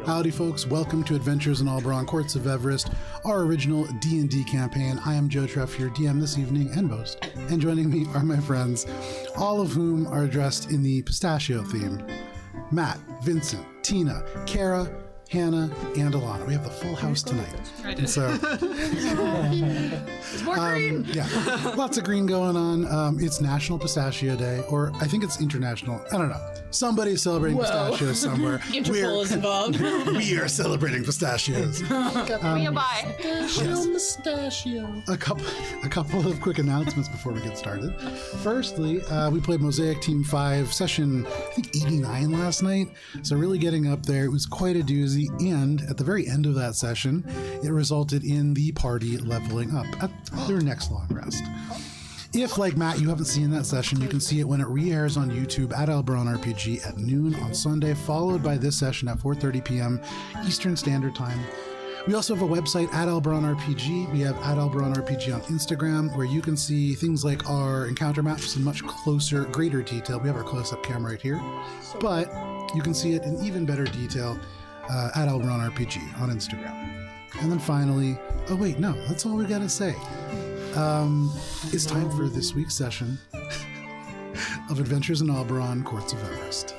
Howdy folks, welcome to Adventures in Alberon, Courts of Everest, our original D&D campaign. I am Joe Treff, your DM this evening and host, and joining me are my friends, all of whom are dressed in the pistachio theme. Matt, Vincent, Tina, Kara, Hannah, and Alana. We have the full house tonight. And so, There's more green. Yeah, lots of green going on. It's National Pistachio Day, or I think it's international. I don't know. Somebody's celebrating pistachios somewhere. Interpol is involved. We are celebrating pistachios. Bye. Pistachio. A couple of quick announcements before we get started. Firstly, we played Mosaic Team 5 session, I think 89 last night. So really getting up there. It was quite a doozy. And at the very end of that session, it resulted in the party leveling up at their next long rest. If, like Matt, you haven't seen that session, you can see it when it re-airs on YouTube at Alberon RPG at noon on Sunday, followed by this session at 4:30 p.m. Eastern Standard Time. We also have a website at Alberon RPG. We have at Alberon RPG on Instagram, where you can see things like our encounter maps in much closer, greater detail. We have our close-up camera right here, but you can see it in even better detail at Alberon RPG on Instagram. And then finally, oh wait, no, that's all we gotta say. It's time for this week's session of Adventures in Alberon, Courts of Everest.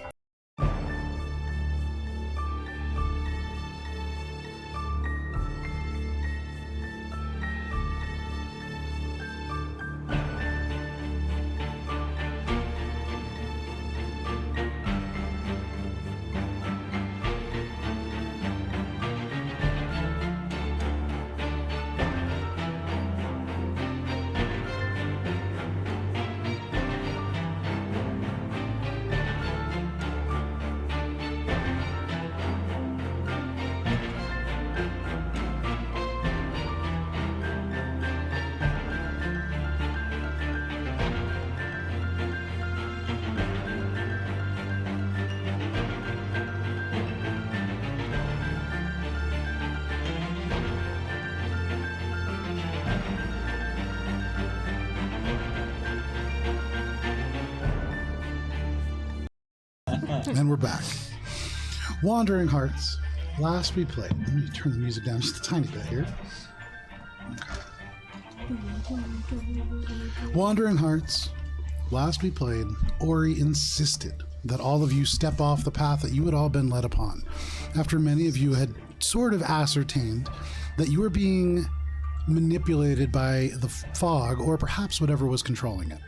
And we're back. Wandering Hearts. Last we played. Let me turn the music down just a tiny bit here. Wandering Hearts. Last we played, Ori insisted that all of you step off the path that you had all been led upon, after many of you had sort of ascertained that you were being manipulated by the fog, or perhaps whatever was controlling it.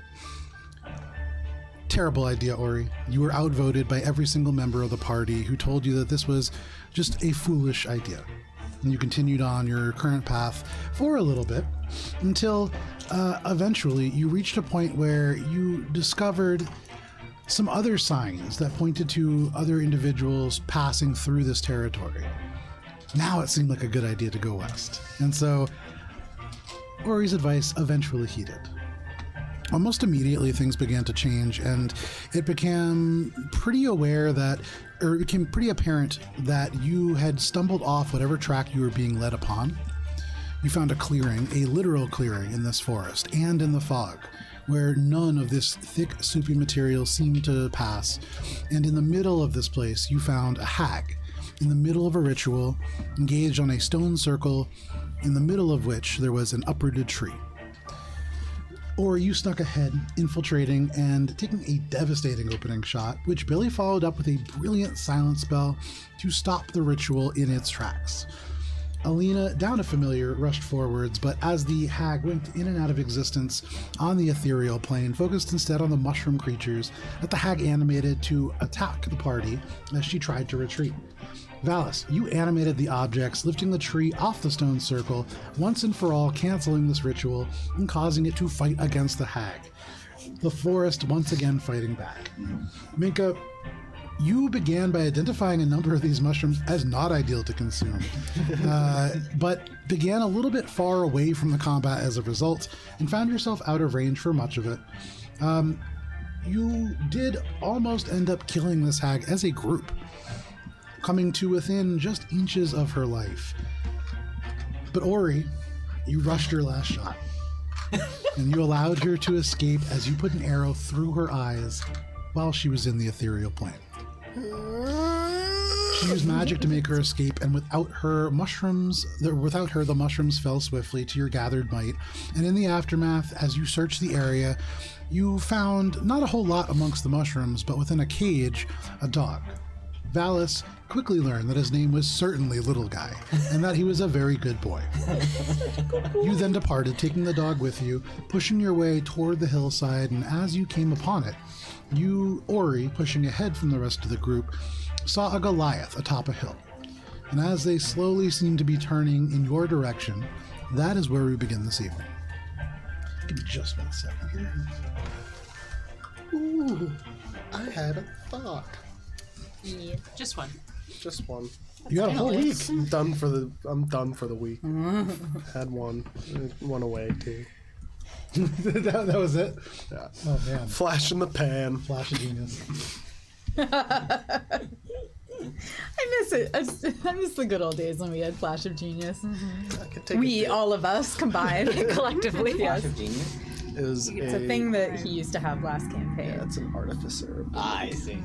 Terrible idea, Ori. You were outvoted by every single member of the party who told you that this was just a foolish idea. And you continued on your current path for a little bit until eventually you reached a point where you discovered some other signs that pointed to other individuals passing through this territory. Now it seemed like a good idea to go west. And so Ori's advice eventually heeded. Almost immediately, things began to change, and it became pretty apparent that you had stumbled off whatever track you were being led upon. You found a clearing, a literal clearing in this forest and in the fog, where none of this thick, soupy material seemed to pass. And in the middle of this place, you found a hag in the middle of a ritual, engaged on a stone circle, in the middle of which there was an uprooted tree. Or you snuck ahead, infiltrating and taking a devastating opening shot, which Billy followed up with a brilliant silence spell to stop the ritual in its tracks. Alina, down a familiar, rushed forwards, but as the hag winked in and out of existence on the ethereal plane, focused instead on the mushroom creatures that the hag animated to attack the party as she tried to retreat. Valis, you animated the objects, lifting the tree off the stone circle, once and for all canceling this ritual and causing it to fight against the hag. The forest once again fighting back. Minka, you began by identifying a number of these mushrooms as not ideal to consume, but began a little bit far away from the combat as a result, and found yourself out of range for much of it. You did almost end up killing this hag as a group, coming to within just inches of her life. But Ori, you rushed your last shot, and you allowed her to escape as you put an arrow through her eyes while she was in the ethereal plane. She used magic to make her escape, and without her, the mushrooms fell swiftly to your gathered might. And in the aftermath, as you searched the area, you found not a whole lot amongst the mushrooms, but within a cage, a dog. Valis quickly learned that his name was certainly Little Guy, and that he was a very good boy. You then departed, taking the dog with you, pushing your way toward the hillside, and as you came upon it, you, Ori, pushing ahead from the rest of the group, saw a Goliath atop a hill. And as they slowly seemed to be turning in your direction, that is where we begin this evening. Give me just 1 second here. Ooh, I had a thought. Yeah. Just one. Just one. You got a whole week. I'm done for the week. Had one. It went away too. that was it? Yeah. Oh, man. Flash in the pan. Flash of genius. I miss it. I miss the good old days when we had Flash of Genius. I could take We, a all of us combined, collectively. Yes. Genius. is It's a thing that he used to have last campaign. Yeah, it's an artificer. I see.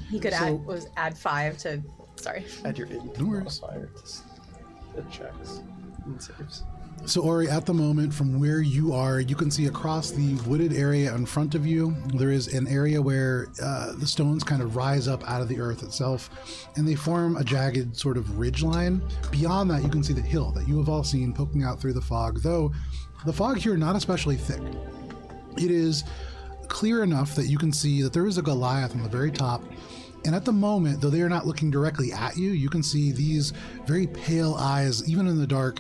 He could So- add 5 to. Sorry. Add your int No worries. modifier to it checks and saves. So, Ori, at the moment, from where you are, you can see across the wooded area in front of you, there is an area where the stones kind of rise up out of the earth itself, and they form a jagged sort of ridge line. Beyond that, you can see the hill that you have all seen poking out through the fog, though the fog here not especially thick. It is clear enough that you can see that there is a Goliath on the very top. And at the moment, though they are not looking directly at you, you can see these very pale eyes, even in the dark,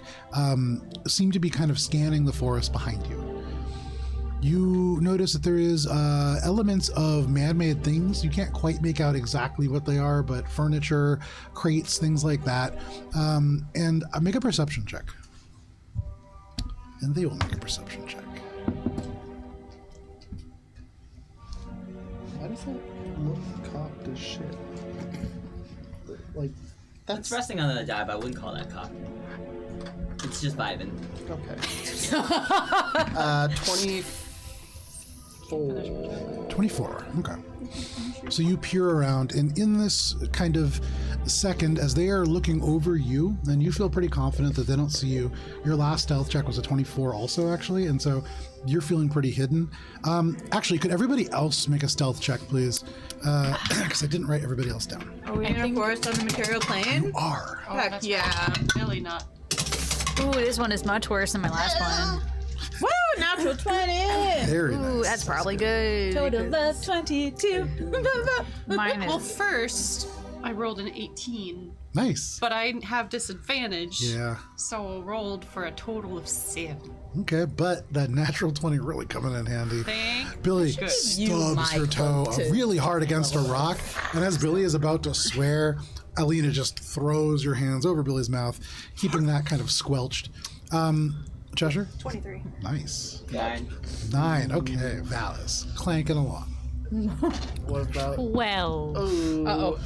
seem to be kind of scanning the forest behind you. You notice that there is elements of man-made things. You can't quite make out exactly what they are, but furniture, crates, things like that. And make a perception check. And they will make a perception check. Why does that look cocked as shit? Like, It's resting on the die, but I wouldn't call that cock. It's just vibing. okay. 24. 24. Okay. So you peer around, and in this kind of second, as they are looking over you, and you feel pretty confident that they don't see you. Your last stealth check was a 24 also, actually, and so you're feeling pretty hidden. Actually, could everybody else make a stealth check, please? Because I didn't write everybody else down. Are we In a forest on the material plane? You are. Oh, Heck that's yeah. really not. Ooh, this one is much worse than my last one. Woo! Natural 20! Very Ooh, nice. that's probably good. Total of 22. Mine Well, is. first, I rolled an 18, Nice. but I have disadvantage. Yeah. So rolled for a total of 7. Okay, but that natural 20 really coming in handy. Thank Billy Good. stubs her toe to really hard against a rock, and as Billy is about to swear, Alina just throws your hands over Billy's mouth, keeping that kind of squelched. Cheshire? 23. Nice. 9. Okay, Valis, clanking along. What about? Well. Uh-oh.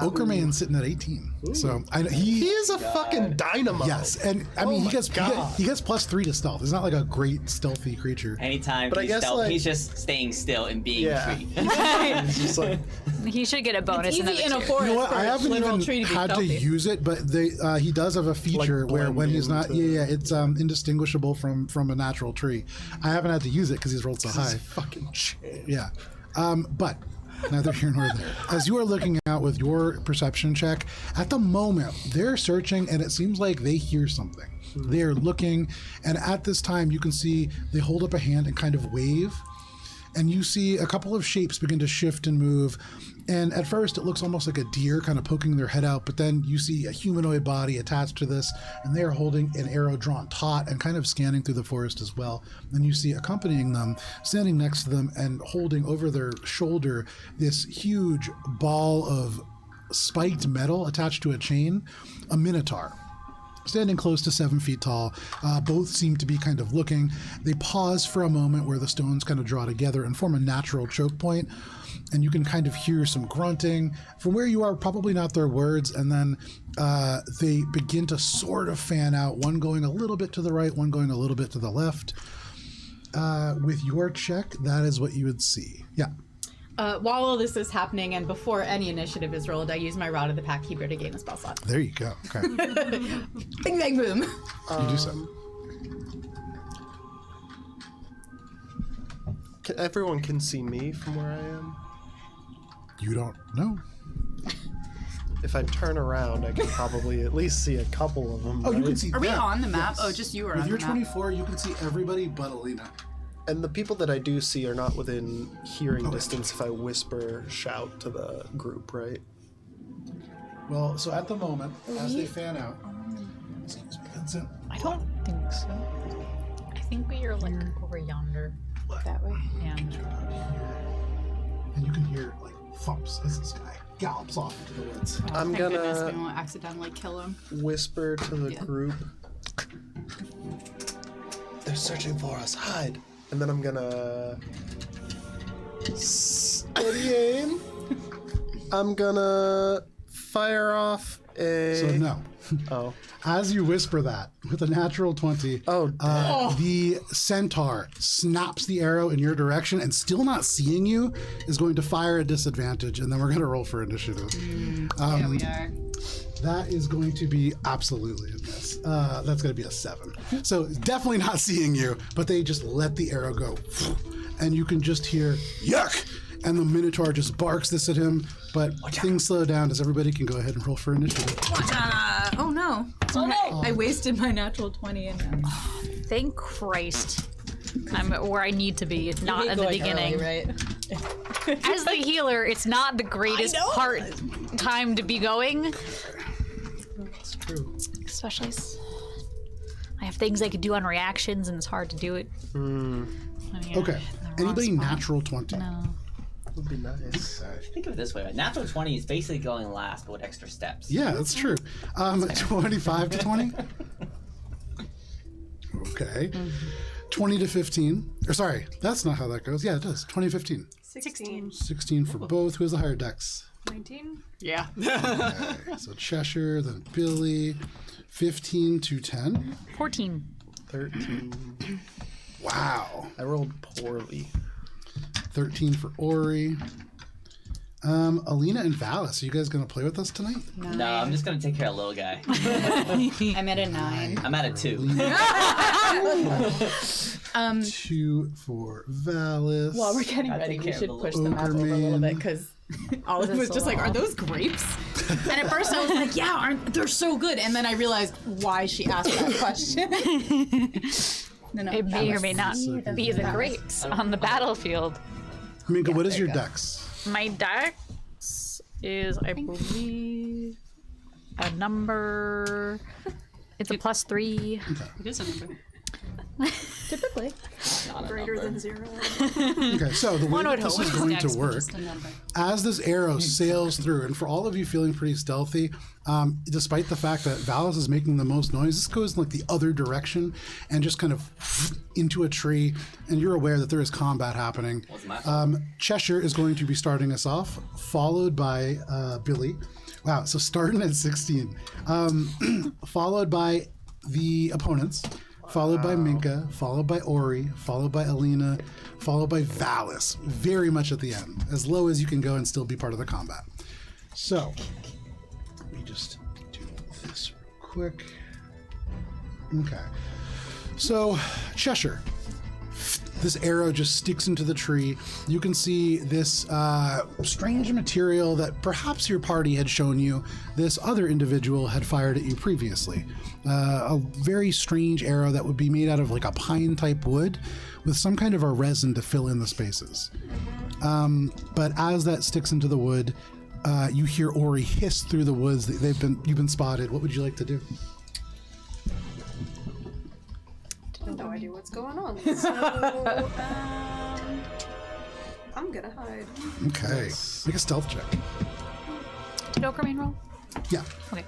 Okerman sitting at 18. So He is a fucking dynamo. yes, and I mean my he God. gets +3 to stealth. He's not like a great stealthy creature. Anytime But I he's guess, stealth, like- he's just staying still and being Yeah. a tree. It's just like, He should get a bonus It's in easy in a the forest You know what? for I a haven't literal even tree to be had stealthy. to use it, but he does have a feature where when he's not, blend it's indistinguishable from a natural tree. I haven't had to use it because he's rolled so high. fucking shit. Yeah, but neither here nor there. As you are looking out with your perception check, at the moment they're searching, and it seems like they hear something. They are looking, and at this time you can see they hold up a hand and kind of wave. And you see a couple of shapes begin to shift and move. And at first, it looks almost like a deer kind of poking their head out, but then you see a humanoid body attached to this, and they are holding an arrow drawn taut and kind of scanning through the forest as well. Then you see accompanying them, standing next to them and holding over their shoulder this huge ball of spiked metal attached to a chain, a minotaur. Standing close to 7 feet tall, both seem to be kind of looking. They pause for a moment where the stones kind of draw together and form a natural choke point, and you can kind of hear some grunting. From where you are, probably not their words, and then they begin to sort of fan out, one going a little bit to the right, one going a little bit to the left. With your check, that is what you would see. Yeah. while all this is happening and before any initiative is rolled, I use my Rod of the Pack Keeper to gain a spell slot. There you go. Okay. Bing, bang, boom. You do so. Everyone can see me from where I am. You don't know. If I turn around, I can probably at least see a couple of them. Oh, you right? can see Are we them. on the map? Yes. Oh, just you are With on your the map. 24, you can see everybody but Alina. And the people that I do see are not within hearing distance if I whisper, shout to the group, right? Well, so at the moment, as they fan out, excuse me, Vincent. I don't think so. I think we are like over yonder. That way. Yeah. And you can hear like thumps as this guy gallops off into the woods. I'm Thank goodness we gonna won't accidentally kill him. whisper to the Yeah. group. They're searching for us. Hide. And then I'm gonna steady aim. I'm gonna fire off a. So no. Oh. As you whisper that with a natural 20, Oh. the centaur snaps the arrow in your direction and still not seeing you is going to fire at disadvantage, and then we're going to roll for initiative. Yeah, we are. That is going to be absolutely a miss. That's going to be a 7. So definitely not seeing you, but they just let the arrow go. And you can just hear, yuck! And the Minotaur just barks this at him, but things slow down as everybody can go ahead and roll for initiative. Oh no. I wasted my natural 20 and Thank Christ. I'm where I need to be, not at the going beginning. early, right? As the healer, it's not the greatest time to be going. It's true. Especially I have things I could do on reactions, and it's hard to do it. Okay. Anybody natural 20? No. Would be nice. Think of it this way, right? Natural 20 is basically going last, but with extra steps. Yeah, that's true. 25 to 20? Okay. 20 to 15. Or sorry, that's not how that goes. Yeah, it does. 20 to 15. 16. 16 for both. Who has the higher dex? 19. Yeah. Okay, so Cheshire, then Billy. 15 to 10. 14. 13. Wow. I rolled poorly. 13 for Ori. Alina and Valis, are you guys going to play with us tonight? No, I'm just gonna take care of little guy. I'm at a 9. I'm at a 2. 2 for Valis. While we're getting I ready, take we care of should the push little the map over a little ogre bit because Olive was just like, "Are those grapes?" And at first I was like, "Yeah, aren't they're so good?" And then I realized why she asked that question. No, It may or may not Valis. be the grapes on the battlefield. Minka, what is your dex? My dex is, I believe, a number. It's a +3. It is a number. Typically, Greater than 0. Okay, so the way One that would this hope. is going to Dex, but work, just a number. as this arrow sails through, and for all of you feeling pretty stealthy, despite the fact that Valis is making the most noise, this goes in like the other direction and just kind of into a tree, and you're aware that there is combat happening. Wasn't my fault. Cheshire is going to be starting us off, followed by Billy. Wow, so starting at 16. Followed by the opponents, followed by Minka, followed by Ori, followed by Alina, followed by Valis, very much at the end, as low as you can go and still be part of the combat. So, let me just do this real quick. Okay. So, Cheshire. This arrow just sticks into the tree. You can see this strange material that perhaps your party had shown you. This other individual had fired at you previously. A very strange arrow that would be made out of like a pine type wood with some kind of a resin to fill in the spaces. But as that sticks into the wood, you hear Ori hiss through the woods. You've been spotted. What would you like to do? I have no idea what's going on. So, I'm gonna hide. Okay, make a stealth check. Did Okerman roll? Yeah, Okay.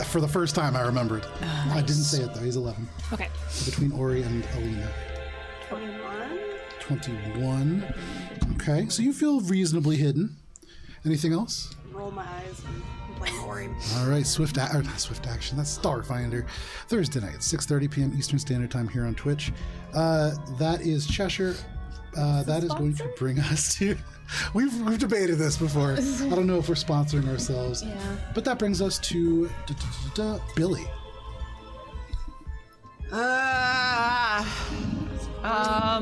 for the first time I remembered. I didn't say it though. He's 11. Okay. Between Ori and Alina. 21. 21. Okay, so you feel reasonably hidden. Anything else? Roll my eyes and blame Ori. All right, not swift action. That's Starfinder. Thursday night, 6:30 p.m. Eastern Standard Time here on Twitch. That is Cheshire. that is going to bring us to. We've debated this before. I don't know if we're sponsoring ourselves. Yeah. But that brings us to Billy.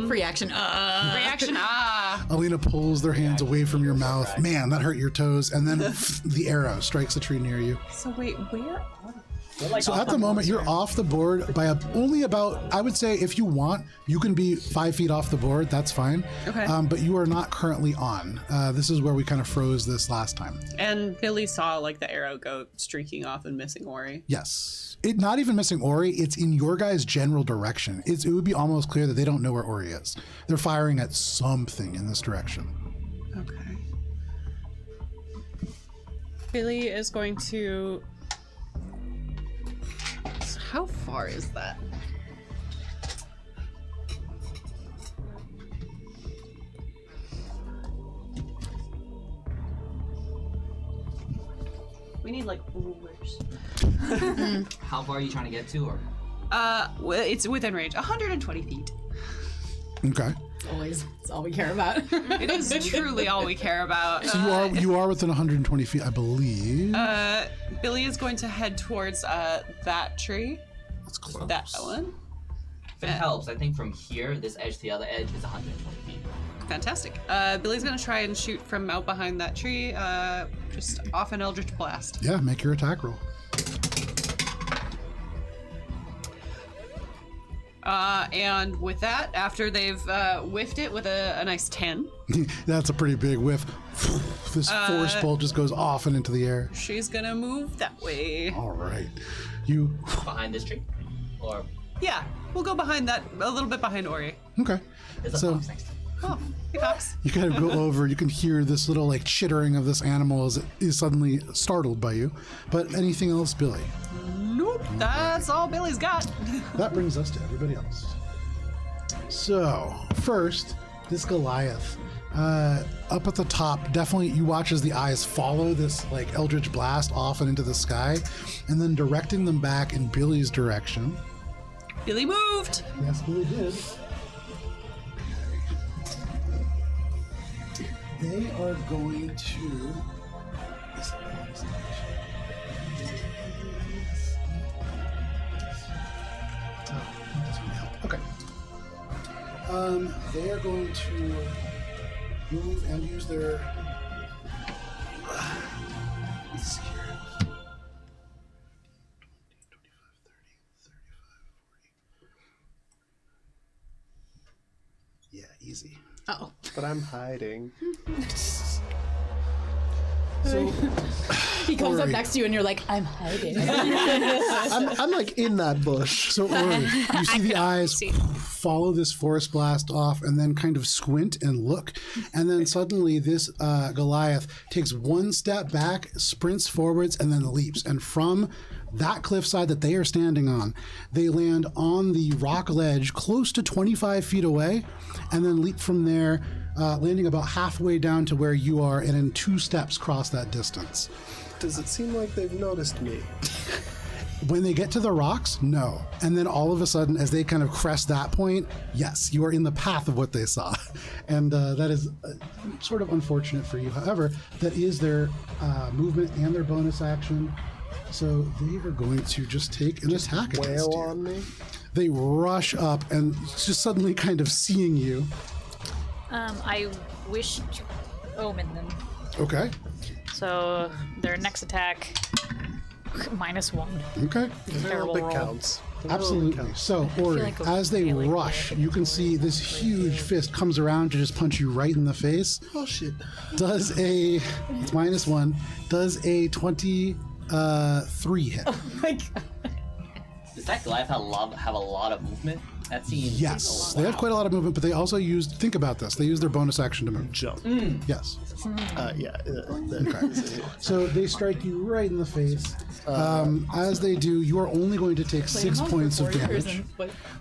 Reaction. Reaction. Alina pulls their hands away from your mouth. Man, that hurt your toes. And then the arrow strikes a tree near you. So wait, where? So at the moment, you're off the board by only about, I would say, if you want, you can be 5 feet off the board. That's fine. Okay. But you are not currently on. This is where we kind of froze this last time. And Billy saw like the arrow go streaking off and missing Ori. Yes. Not even missing Ori. It's in your guys' general direction. It would be almost clear that they don't know where Ori is. They're firing at something in this direction. Okay. Billy is going to. So how far is that? We need like rulers. How far are you trying to get to, or? Well, it's within range, 120 feet. Okay. Always. That's all we care about. It is truly all we care about. So you are within 120 feet, I believe. Billy is going to head towards that tree. That's close. That one. If it helps, I think from here, this edge to the other edge is 120 feet. Fantastic. Billy's gonna try and shoot from out behind that tree, just off an Eldritch Blast. Yeah, make your attack roll. And with that, after they've whiffed it with a nice 10, That's a pretty big whiff. This force bolt just goes off and into the air. she's gonna move that way. All right. You. Behind this tree? Or Yeah, we'll go behind that, a little bit behind Ori. Okay. there's a So- fox next to it. Oh, hey Fox. You kind of go over, you can hear this little like chittering of this animal as it is suddenly startled by you. But anything else, Billy? Nope, that's all Billy's got. That brings us to everybody else. So, first, this Goliath. Up at the top, definitely you watch as the eyes follow this like eldritch blast off and into the sky, and then directing them back in Billy's direction. Billy moved. Yes, Billy did. They are going to. Okay. They are going to move and use their. Let's see here. 20, 25, 30, 35, 40. Yeah, easy. Oh. But I'm hiding. So He comes up Ori. next to you and you're like, I'm hiding. I'm like in that bush. So Ori, you see the eyes follow this forest blast off and then kind of squint and look. And then suddenly this Goliath takes one step back, sprints forwards, and then leaps. And from that cliffside that they are standing on, they land on the rock ledge close to 25 feet away and then leap from there, landing about halfway down to where you are and in 2 steps cross that distance. Does it seem like they've noticed me? When they get to the rocks, no. And then all of a sudden, as they kind of crest that point, yes, you are in the path of what they saw. And that is sort of unfortunate for you. However, that is their movement and their bonus action. So they are going to just take an attack against Wail you. on me? They rush up and just suddenly kind of seeing you. I wish to omen them. Okay. So their next attack, -1. Okay. Terrible It roll. counts. Absolutely. So, Ori, like a as they melee rush, you can see this huge fist comes around to just punch you right in the face. Oh shit. Does a it's -1, does a 23 hit. Does that Goliath have a lot of movement? That seems Yes, they have quite a lot of movement, but they also used. Think about this. They use their bonus action to move. Jump. Yes. Okay. So they strike you right in the face. As they do, you are only going to take 6 points of damage.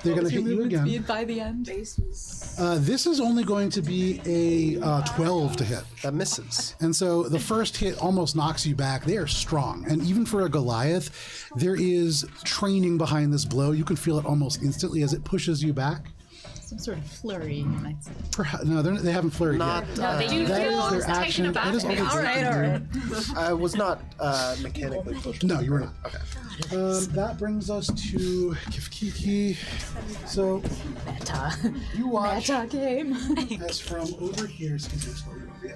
They're going to hit you again. by the end. This is only going to be a 12 to hit. That misses. And so the first hit almost knocks you back. They are strong. And even for a Goliath, there is training behind this blow. You can feel it almost instantly as it pushes you back. Some sort of flurry. No, they haven't flurried Not. yet. No, they do That feel is their taken action. aback. That is all they All right, can do. I was not mechanically pushed. No, you were not. Okay. That brings us to Kifkiki. So you watch Meta game. as from over here. Excuse me.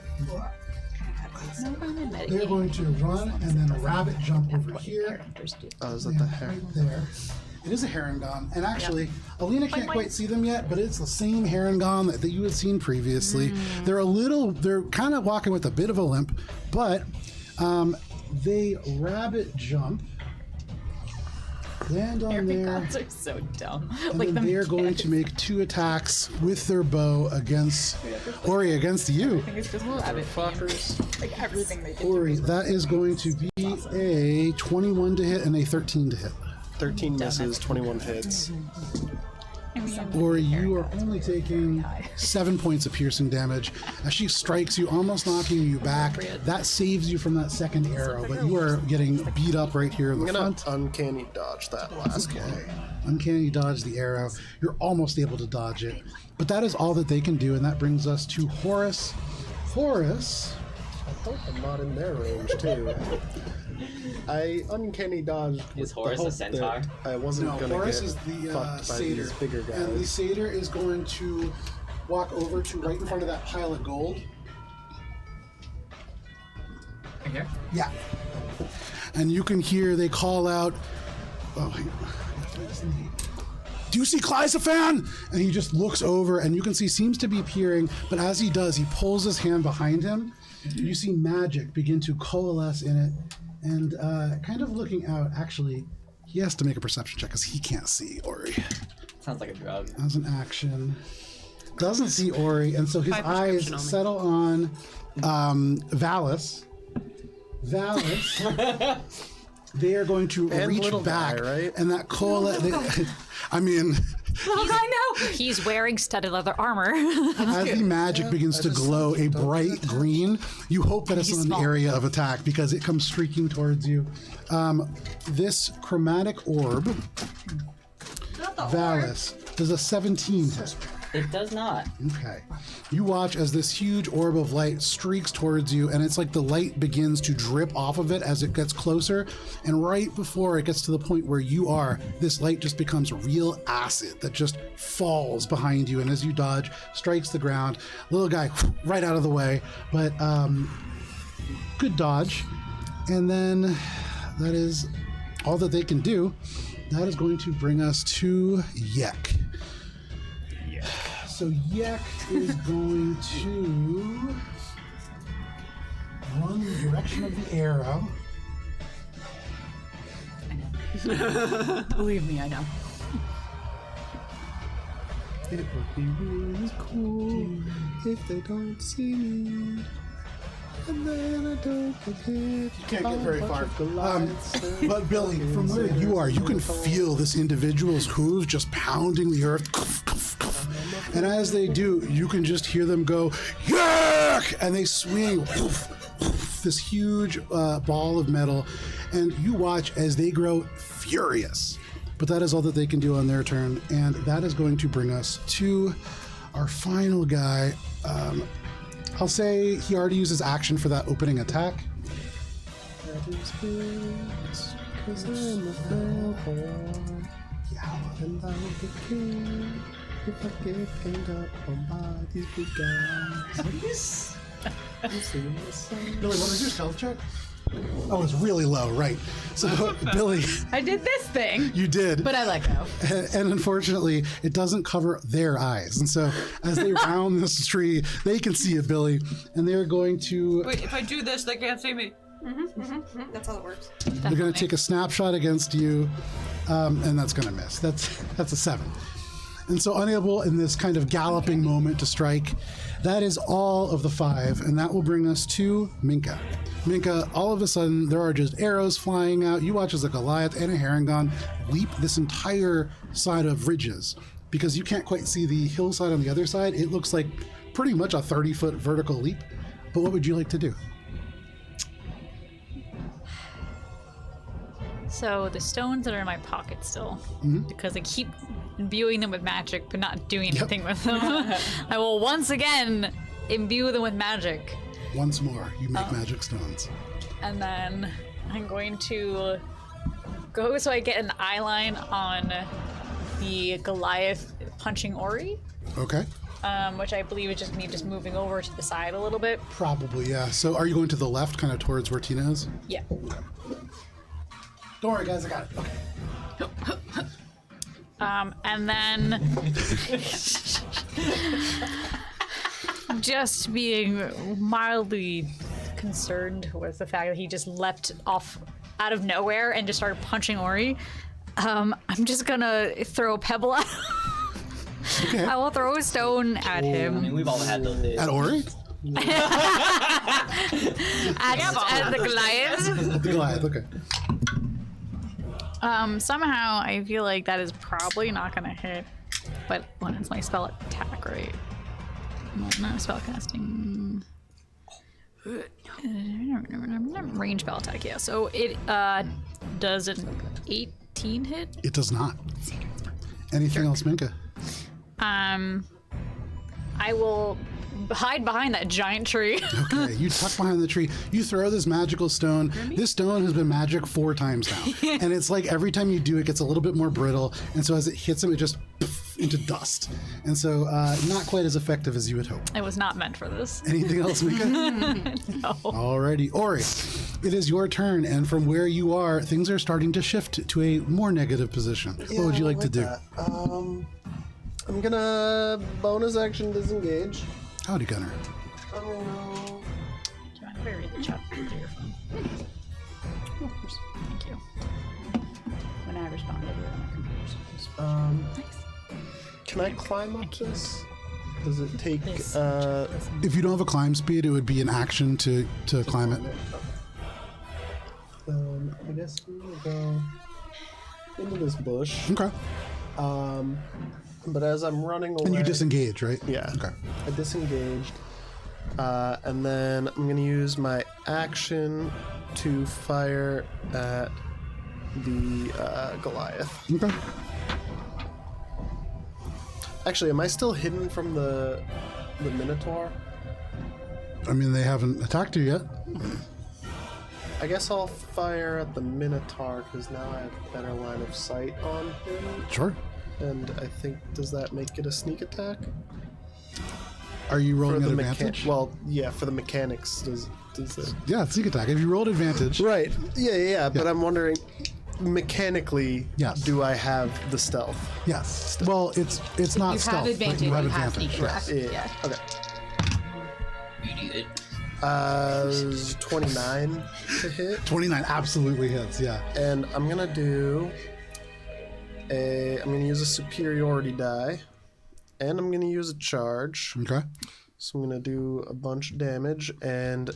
They're going to run and then a rabbit jump over here. Oh, is that the hair? Right there. It is a herringon, and actually, Alina can't quite see them yet, but it's the same herringon that you had seen previously. They're kind of walking with a bit of a limp, but they rabbit jump, land on there, Herringots are so dumb. and Like then the they're going to make 2 attacks with their bow against Ori, against you. It's just rabbit fuckers. Like everything they do. Ori, that is going to be a 21 to hit and a 13 to hit. 13 misses, 21 hits. Or you are only taking 7 points of piercing damage as she strikes you, almost knocking you back. That saves you from that second arrow, but you are getting beat up right here in the I'm gonna front. uncanny dodge that last one. Uncanny dodge the arrow. You're almost able to dodge it, but that is all that they can do, and that brings us to Horus. Horus. I hope I'm not in their range too. I uncanny dodged. Is with the Horus a hope centaur? that I wasn't No, gonna Horus get is the fucked by satyr, these bigger guys. and the satyr is going to walk over to right in front of that pile of gold. Right here? Yeah. And you can hear they call out, oh, hang on. Do you see Clysophan? And he just looks over, and you can see seems to be peering, but as he does, he pulls his hand behind him. You see magic begin to coalesce in it, and kind of looking out, actually, he has to make a perception check because he can't see Ori. Sounds like a drug. As an action. Doesn't see Ori, and so his By eyes prescription only. settle on Valis. Valis. They are going to And reach little back, guy, right? and that I mean, He's wearing studded leather armor. as the magic begins to glow a bright green, you hope that it's not an area of attack because it comes streaking towards you. This chromatic orb, Valis, does a 17 hit. It does not. Okay. You watch as this huge orb of light streaks towards you, and it's like the light begins to drip off of it as it gets closer. And right before it gets to the point where you are, this light just becomes real acid that just falls behind you. And as you dodge, strikes the ground. Little guy right out of the way, but good dodge. And then that is all that they can do. That is going to bring us to Yek. So Yek is going to run the direction of the arrow. Believe me, I know. It would be really cool if they don't see me. And then I don't get hit. You can't get very far. But Billy, from where you are, you can feel this individual's hooves just pounding the earth. And as they do, you can just hear them go, Yuck! And they swing this huge ball of metal. And you watch as they grow furious. But that is all that they can do on their turn. And that is going to bring us to our final guy. I'll say he already used his action for that opening attack. And I'll be king if I get pinned up by these big guys. Billy, what was your stealth check? Oh, it's really low, right. So, Billy, I did this thing, you did. but I let go. And unfortunately, it doesn't cover their eyes. And so, as they round this tree, they can see it, Billy, and they're going to. Wait, if I do this, they can't see me. That's how it works. They're going to take a snapshot against you, and that's going to miss. That's a 7. And so, unable in this kind of galloping moment to strike, that is all of the 5, and that will bring us to Minka. Minka, all of a sudden, there are just arrows flying out. You watch as a Goliath and a Herringon leap this entire side of ridges because you can't quite see the hillside on the other side. It looks like pretty much a 30-foot vertical leap. But what would you like to do? So the stones that are in my pocket still, because I keep imbuing them with magic, but not doing anything with them. I will once again imbue them with magic. Once more, you make magic stones. And then I'm going to go so I get an eye line on the Goliath punching Ori, Okay. which I believe is just me just moving over to the side a little bit. Probably, yeah. So are you going to the left, kind of towards where Tina is? Yeah. Don't worry, guys, I got it. Okay. And then just being mildly concerned with the fact that he just leapt off out of nowhere and just started punching Ori. I'm just gonna throw a pebble at him. Okay. I will throw a stone at I mean, him. we've all had those days. At Ori? At the Goliath. Goliath, okay. Somehow I feel like that is probably not gonna hit. But when it's my spell attack, right? No, not spell casting. Range spell attack, yeah. So it does an 18 hit. It does not. Anything else, Minka? I will hide behind that giant tree. Okay, you tuck behind the tree. You throw this magical stone. This stone has been magic 4 times now. And it's like every time you do it, gets a little bit more brittle. And so as it hits him, it just poof, into dust. And so not quite as effective as you would hope. It was not meant for this. Anything else, Mika? No. Alrighty. Ori, it is your turn. And from where you are, things are starting to shift to a more negative position. What would you like to do? that. I'm gonna bonus action disengage. Howdy, Gunner. Oh, Do you mind if I read the chat through your phone? of course. Thank you. When I respond, I do it on my computer. Can I climb up this? Does it take? If you don't have a climb speed, it would be an action to climb it. I guess I'm gonna go into this bush. Okay. But as I'm running away, And you disengage, right? Yeah. Okay. I disengaged, and then I'm gonna use my action to fire at the Goliath. Okay. Actually, am I still hidden from the Minotaur? I mean, they haven't attacked you yet. I guess I'll fire at the Minotaur because now I have better line of sight on him. Sure. And I think, does that make it a sneak attack? Are you rolling For at the advantage? well, yeah, for the mechanics, does it? Yeah, sneak attack. If you rolled advantage, Right. Yeah. But I'm wondering, mechanically, Yes. do I have the stealth? yes. Well, it's not You stealth, have but advantage. you have You have advantage. sneak Yes. attack. Yeah. You do it. 29 to hit, 29 absolutely hits. Yeah. and I'm gonna use a superiority die, and I'm gonna use a charge. Okay. So I'm gonna do a bunch of damage, and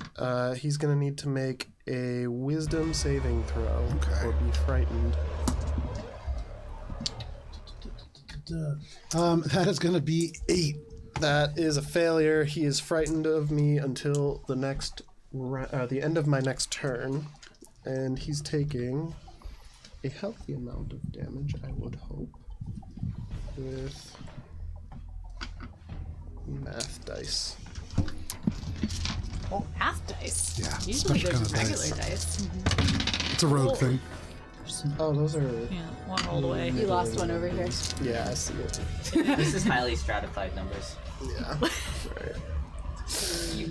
he's gonna need to make a Wisdom saving throw Okay. or be frightened. That is going to be 8. That is a failure. He is frightened of me until the next, the end of my next turn, and he's taking a healthy amount of damage, I would hope, with math dice. Oh, math dice. Yeah. Usually Special there's kind of regular dice. dice. It's a rogue thing. Oh, those are. Yeah, one rolled away. You lost one over here. Yeah, I see it. This is highly stratified numbers. Yeah. Right.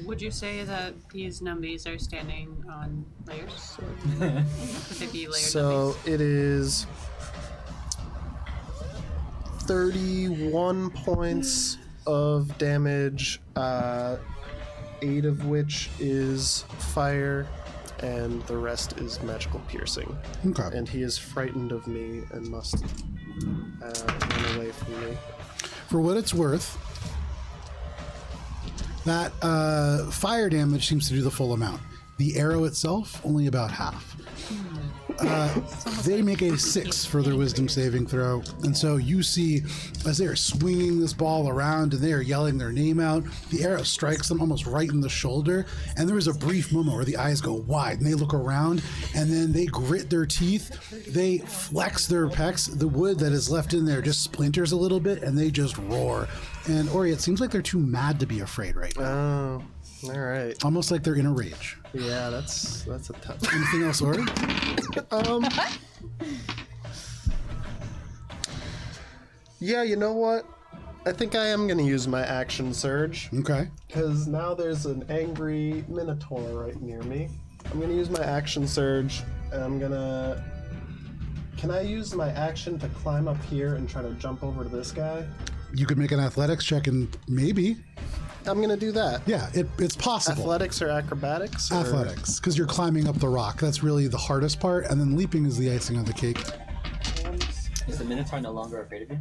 Would you say that these numbies are standing on layers? Could they be layered So it is 31 points of damage, 8 of which is fire, and the rest is magical piercing. Okay. And he is frightened of me and must run away from me. For what it's worth, that fire damage seems to do the full amount. The arrow itself, only about half. They make a 6 for their wisdom saving throw. And so you see, as they are swinging this ball around and they are yelling their name out, the arrow strikes them almost right in the shoulder. And there is a brief moment where the eyes go wide and they look around and then they grit their teeth. They flex their pecs. The wood that is left in there just splinters a little bit and they just roar. And Ori, it seems like they're too mad to be afraid right now. Oh, all right. Almost like they're in a rage. Yeah, that's a tough. Anything else, Ori? Yeah, you know what? I think I am going to use my action surge. Okay. Because now there's an angry minotaur right near me. I'm going to use my action surge, and I'm going to... Can I use my action to climb up here and try to jump over to this guy? You could make an athletics check and maybe. I'm going to do that. Yeah, it's possible. Athletics or acrobatics? Or... Athletics, because you're climbing up the rock. That's really the hardest part, and then leaping is the icing on the cake. Is the Minotaur no longer afraid of you?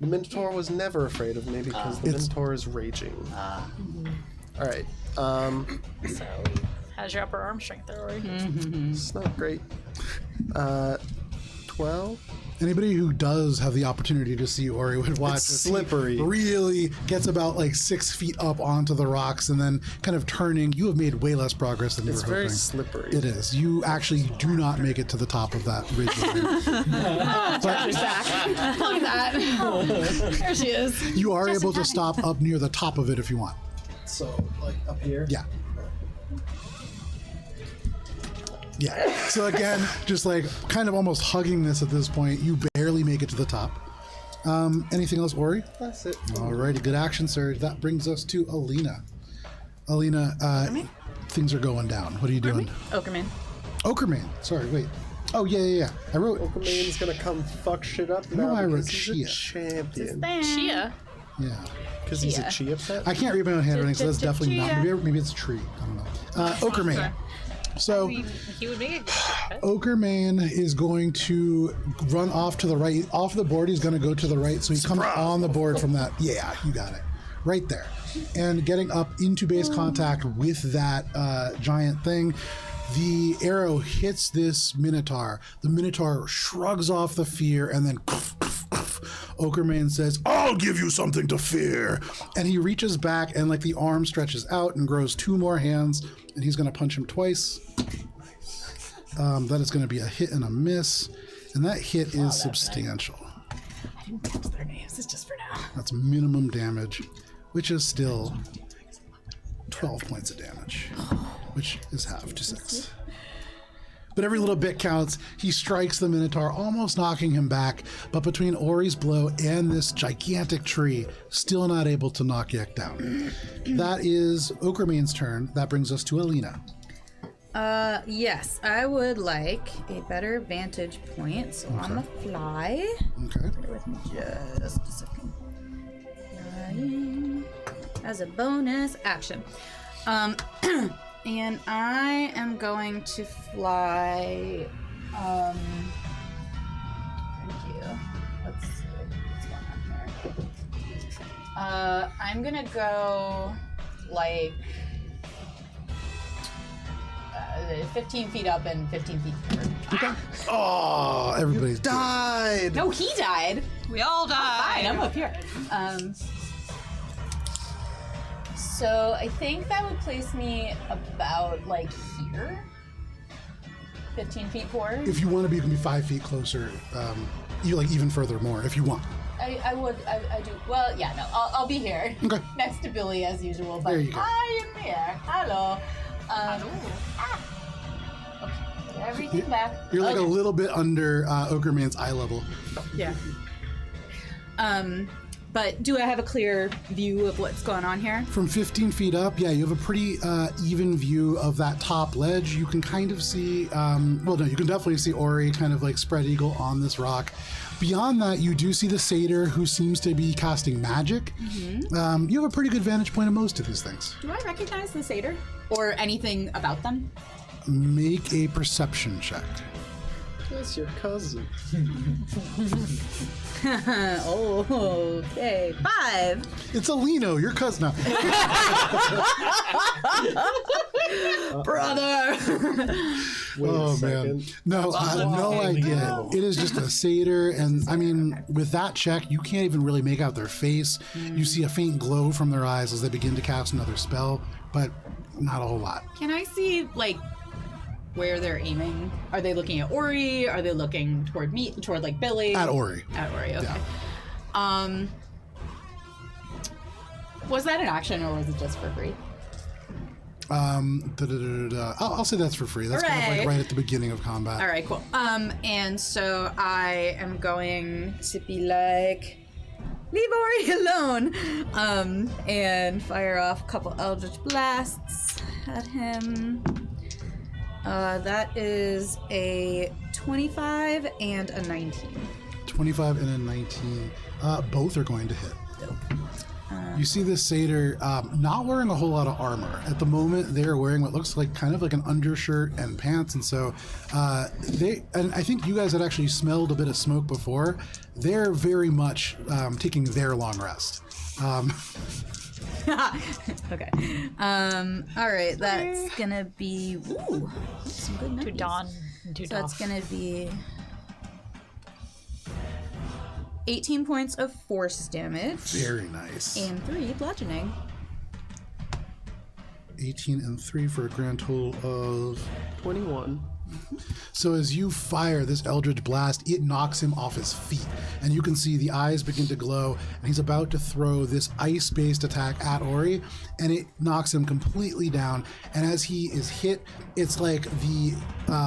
The Minotaur was never afraid of me because the Minotaur is raging. All right. So, how's your upper arm strength there, Ori? It's not great. 12? Anybody who does have the opportunity to see Ori would watch It's this. slippery. He really gets about like 6 feet up onto the rocks and then kind of turning. You have made way less progress than you It's were very hoping. slippery. It is. You actually do not make it to the top of that ridge line. But Look at that. There she is. you are able to stop up near the top of it if you want. So, like, up here? Yeah. Yeah. So again, just like kind of almost hugging this at this point, you barely make it to the top. Anything else, Ori? That's it. Alrighty, good action, sir. That brings us to Alina. Alina, things are going down. What are you doing? Okerman. Okerman. Sorry, wait. Oh, yeah. I wrote... Okerman's gonna come fuck shit up now I wrote because he's a Chia. champion. Chia. Yeah. Because he's a chia pet? I can't read my own handwriting, so that's definitely not... Maybe it's a tree. I don't know. Okerman. So... He would make a good pet. Okerman is going to run off to the right. Off the board, he's going to go to the right. So he comes on the board from that. Yeah, you got it. Right there. And getting up into base contact with that giant thing. The arrow hits this Minotaur. The Minotaur shrugs off the fear and then Okerman says, "I'll give you something to fear." And he reaches back and like the arm stretches out and grows 2 more hands. And he's going to punch him twice. That is going to be a hit and a miss. And that hit is substantial. I didn't catch their names. It's just for now. That's minimum damage, which is still 12 points of damage, which is half to 6. But every little bit counts. He strikes the Minotaur, almost knocking him back. But between Ori's blow and this gigantic tree, still not able to knock Yek down. That is Okerman's turn. That brings us to Alina. Yes, I would like a better vantage point. So on the fly. Okay. Bear with me just a second. Flying as a bonus action. And I am going to fly. Thank you. Let's see what's going on here. I'm gonna go like 15 feet up and 15 feet forward. Oh, everybody's Died! No, he died. We all Fine, die. I'm up here. So I think that would place me about like here. 15 feet forward. If you want to be, you can be 5 feet closer. You like even further more if you want. I do. Well, yeah, no, I'll be here. Okay. Next to Billy as usual, but There you go. I am here. Hello. Okay, get everything back. You're like a little bit under Okerman's eye level. Yeah. But do I have a clear view of what's going on here? From 15 feet up, yeah, you have a pretty even view of that top ledge. You can kind of see, you can definitely see Ori kind of like spread eagle on this rock. Beyond that, you do see the satyr who seems to be casting magic. Mm-hmm. You have a pretty good vantage point of most of these things. Do I recognize the satyr? Or anything about them? Make a perception check. That's your cousin. Oh, okay. 5. It's Alino, your cousin. Brother! Wait a Oh second. man, no, no idea. It is just a satyr, and I mean, with that check, you can't even really make out their face. You see a faint glow from their eyes as they begin to cast another spell, but not a whole lot. Can I see, like, where they're aiming? Are they looking at Ori? Are they looking toward me, toward, like, Billy? At Ori. At Ori, okay. Yeah. Was that an action or was it just for free? I'll say that's for free. That's kind of like Hooray. right at the beginning of combat. All right, cool. And so I am going to be like, leave Ori alone, and fire off a couple Eldritch Blasts at him. That is a 25 and a 19. 25 and a 19. Both are going to hit. You see this satyr not wearing a whole lot of armor. At the moment, they're wearing what looks like kind of like an undershirt and pants, and so and I think you guys had actually smelled a bit of smoke before. They're very much taking their long rest. Okay. All right, that's gonna be some good To numbers. dawn and to So that's doff. gonna be 18 points of force damage Very nice. and 3 bludgeoning. 18 and 3 for a grand total of 21. So as you fire this Eldritch Blast, it knocks him off his feet. And you can see the eyes begin to glow, and he's about to throw this ice-based attack at Ori, and it knocks him completely down. And as he is hit, it's like the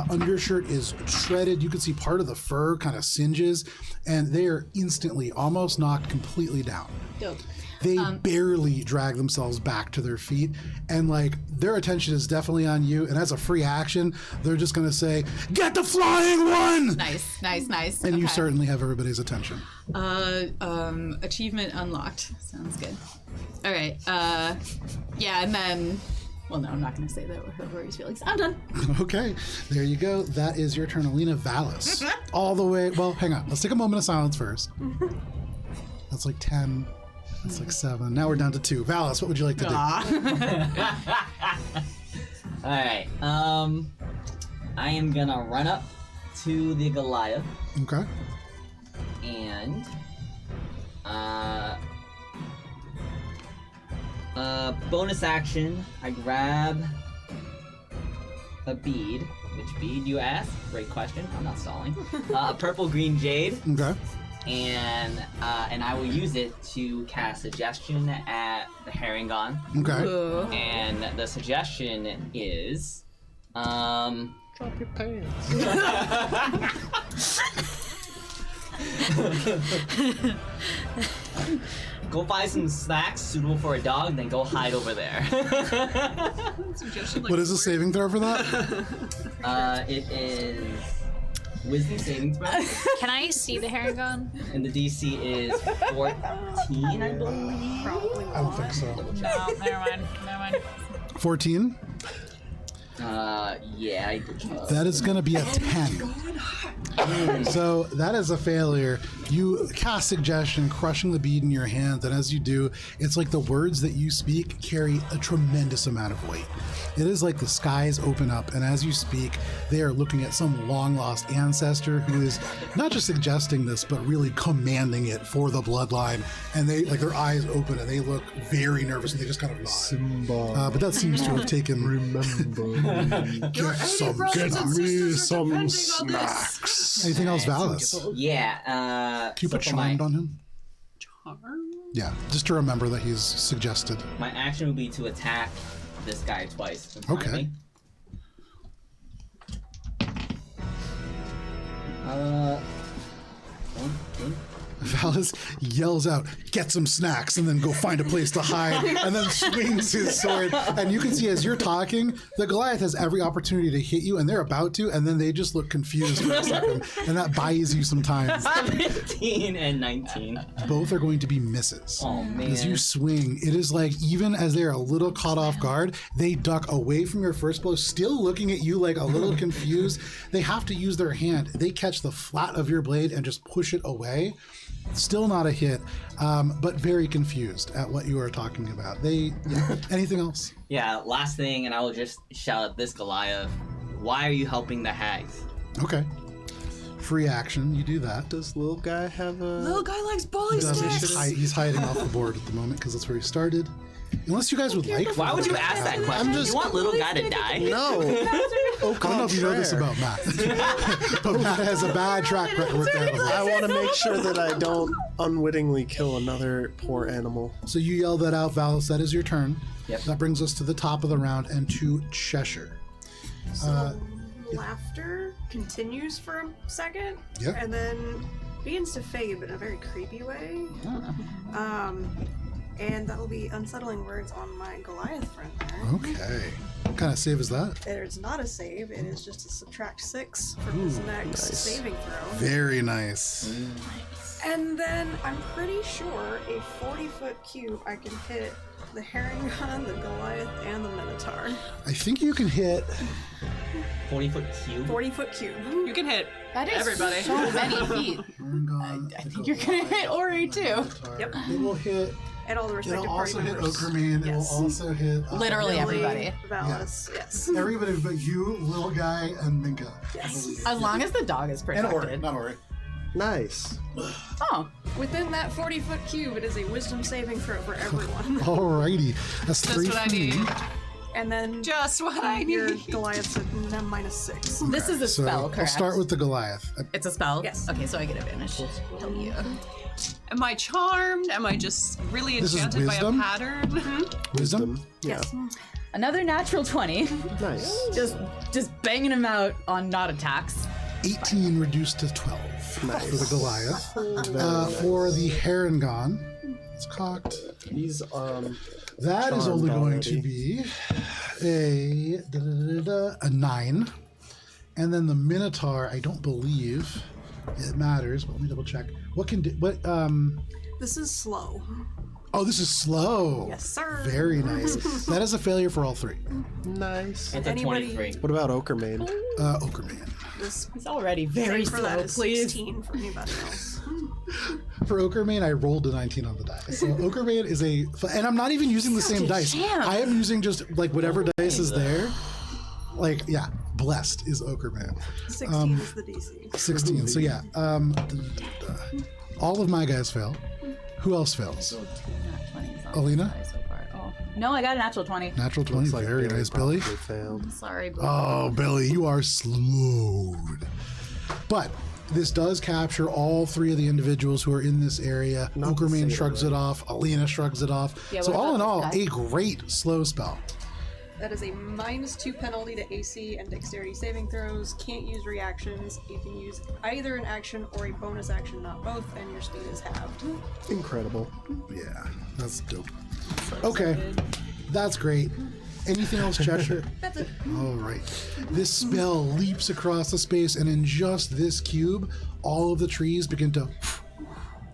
undershirt is shredded. You can see part of the fur kind of singes, and they are instantly almost knocked completely down. Dope. They barely drag themselves back to their feet, and like their attention is definitely on you. And as a free action, they're just gonna say, "Get the flying one!" Nice. And you Okay. certainly have everybody's attention. Achievement unlocked. Sounds good. All right. Yeah, and then. Well, no, I'm not going to say that with her Rory's feelings. I'm done. Okay, there you go. That is your turn, Alina Valis. All the way. Well, hang on. Let's take a moment of silence first. That's like 10. That's like 7. Now we're down to 2. Valis, what would you like to do? All right. I am gonna run up to the Goliath Okay. and bonus action. I grab a bead. Which bead, you ask? Great question. I'm not stalling. A purple green jade, Okay. and I will use it to cast suggestion at the Herringon. Okay. Ooh. And the suggestion is, Drop your pants. go buy some snacks suitable for a dog, then go hide over there. What is the saving throw for that? It is wisdom saving throw, Can I see the Herringon? and the DC is 14, I believe. Probably I don't think so. No, never mind. 14? Yeah. That is going to be a 10. So that is a failure. You cast suggestion, crushing the bead in your hand, and as you do, it's like the words that you speak carry a tremendous amount of weight. It is like the skies open up, and as you speak, they are looking at some long-lost ancestor who is not just suggesting this, but really commanding it for the bloodline. And they, like, their eyes open, and they look very nervous, and they just kind of nod. Simba. But that seems to have taken... Remember. Get some, brothers and sisters are depending on this. snacks. Anything else, Valis? Yeah. Can you put so for charmed on him? Charm? Yeah, just to remember that he's suggested. my action would be to attack this guy twice. In front of Okay. me. One, two. Valis yells out, "Get some snacks," and then go find a place to hide, and then swings his sword. And you can see as you're talking, the Goliath has every opportunity to hit you, and they're about to, and then they just look confused for a second, and that buys you some time. 17 and 19. Both are going to be misses. Oh man. As you swing, it is like even as they're a little caught off guard, they duck away from your first blow, still looking at you like a little confused. They have to use their hand. They catch the flat of your blade and just push it away. Still not a hit, but very confused at what you are talking about. Anything else? Yeah, last thing, and I will just shout at this Goliath. Why are you helping the hags? Okay. Free action, you do that. Does little guy have a... Little guy likes bully He doesn't. sticks. He's hiding off the board at the moment because that's where he started. Unless you guys would like. Why would you ask that question? just- You want little guy to die? No. I don't know if you know this about Matt, but Matt has a bad track record with animals. I want to make sure that I don't unwittingly kill another poor animal. So you yell that out, Valis. That is your turn. Yep. That brings us to the top of the round and to Cheshire. Laughter continues for a second, Yep. and then begins to fade, but in a very creepy way. And that'll be unsettling words on my Goliath friend there. Okay. What kind of save is that? It's not a save, it is just a subtract 6 from his next saving throw. Very nice. And then I'm pretty sure a 40-foot cube I can hit the herring gun, the Goliath, and the Minotaur. I think you can hit. 40-foot cube. 40-foot cube. You can hit That is everybody. so many feet. I think you're gonna hit Ori too. Yep. It will hit. And all the It'll respective party also hit members. Okerman. It will Yes. also hit Literally Lily, everybody. Valis, yes. everybody but you, little guy, and Minka. Yes. As long as the dog is And Ori, protected. not Ori. Nice. Oh, Within that 40-foot cube, it is a wisdom saving throw for everyone. Alrighty, that's Just 3 what I for me. need. And then Just what I your need. Goliath's at -6. this is a So spell, I'll correct? start with the Goliath. It's a spell? Yes. Okay, so I get advantage. Hell yeah. Am I charmed? Am I just really This is enchanted by a wisdom? pattern? Wisdom. Yeah. Another natural 20. Nice. Just banging him out on not attacks. 18 reduced to 12 for the Goliath. For the Harangon, it's cocked. He's That is Charmed only going already. to be a 9. And then the Minotaur, I don't believe it matters, but let me double check. What can do, what, This is slow. oh, this is slow. Yes, sir. Very nice. That is a failure for all 3. nice. It's a Anybody- 23. What about Okermane? Okerman. This He's already very save for that slow, is please. 16 for anybody else. For Okerman, I rolled a 19 on the dice. So Okerman is and I'm not even using the same dice. champ. I am using just like whatever dice is there. Like, yeah, blessed is Okerman. 16 is the DC. 16. So yeah, all of my guys fail. Who else fails? Alina? Oh. No, I got a natural 20. Natural 20. Looks like Very Billy nice, Billy. probably failed. Sorry, boo. Oh, Billy, you are slowed. But this does capture all 3 of the individuals who are in this area. Not to Okerman say shrugs it off. Alina shrugs it off. Yeah, So what all in about all, this guy? a great slow spell. That is a -2 penalty to AC and dexterity saving throws. Can't use reactions. You can use either an action or a bonus action, not both, and your speed is halved. Incredible. Yeah, that's dope. Okay, that's great. Anything else, Cheshire? That's it. All right. This spell leaps across the space, and in just this cube, all of the trees begin to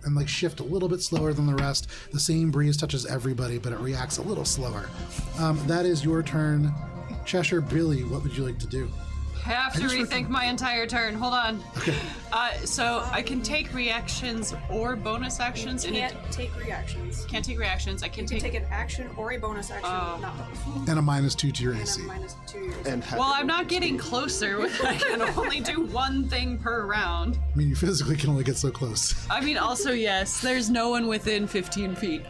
and like shift a little bit slower than the rest. The same breeze touches everybody, but it reacts a little slower. That is your turn. Cheshire, Billy, what would you like to do? Have to rethink my entire turn. Hold on. So I can take reactions or bonus actions. You can't take reactions. Can't take reactions. I can You can take an action or a bonus action, not both. And a -2 to your And AC. a -2 to your AC. And Well, I'm not getting closer. I can only do one thing per round. I mean, you physically can only get so close. I mean, also, yes, there's no one within 15 feet.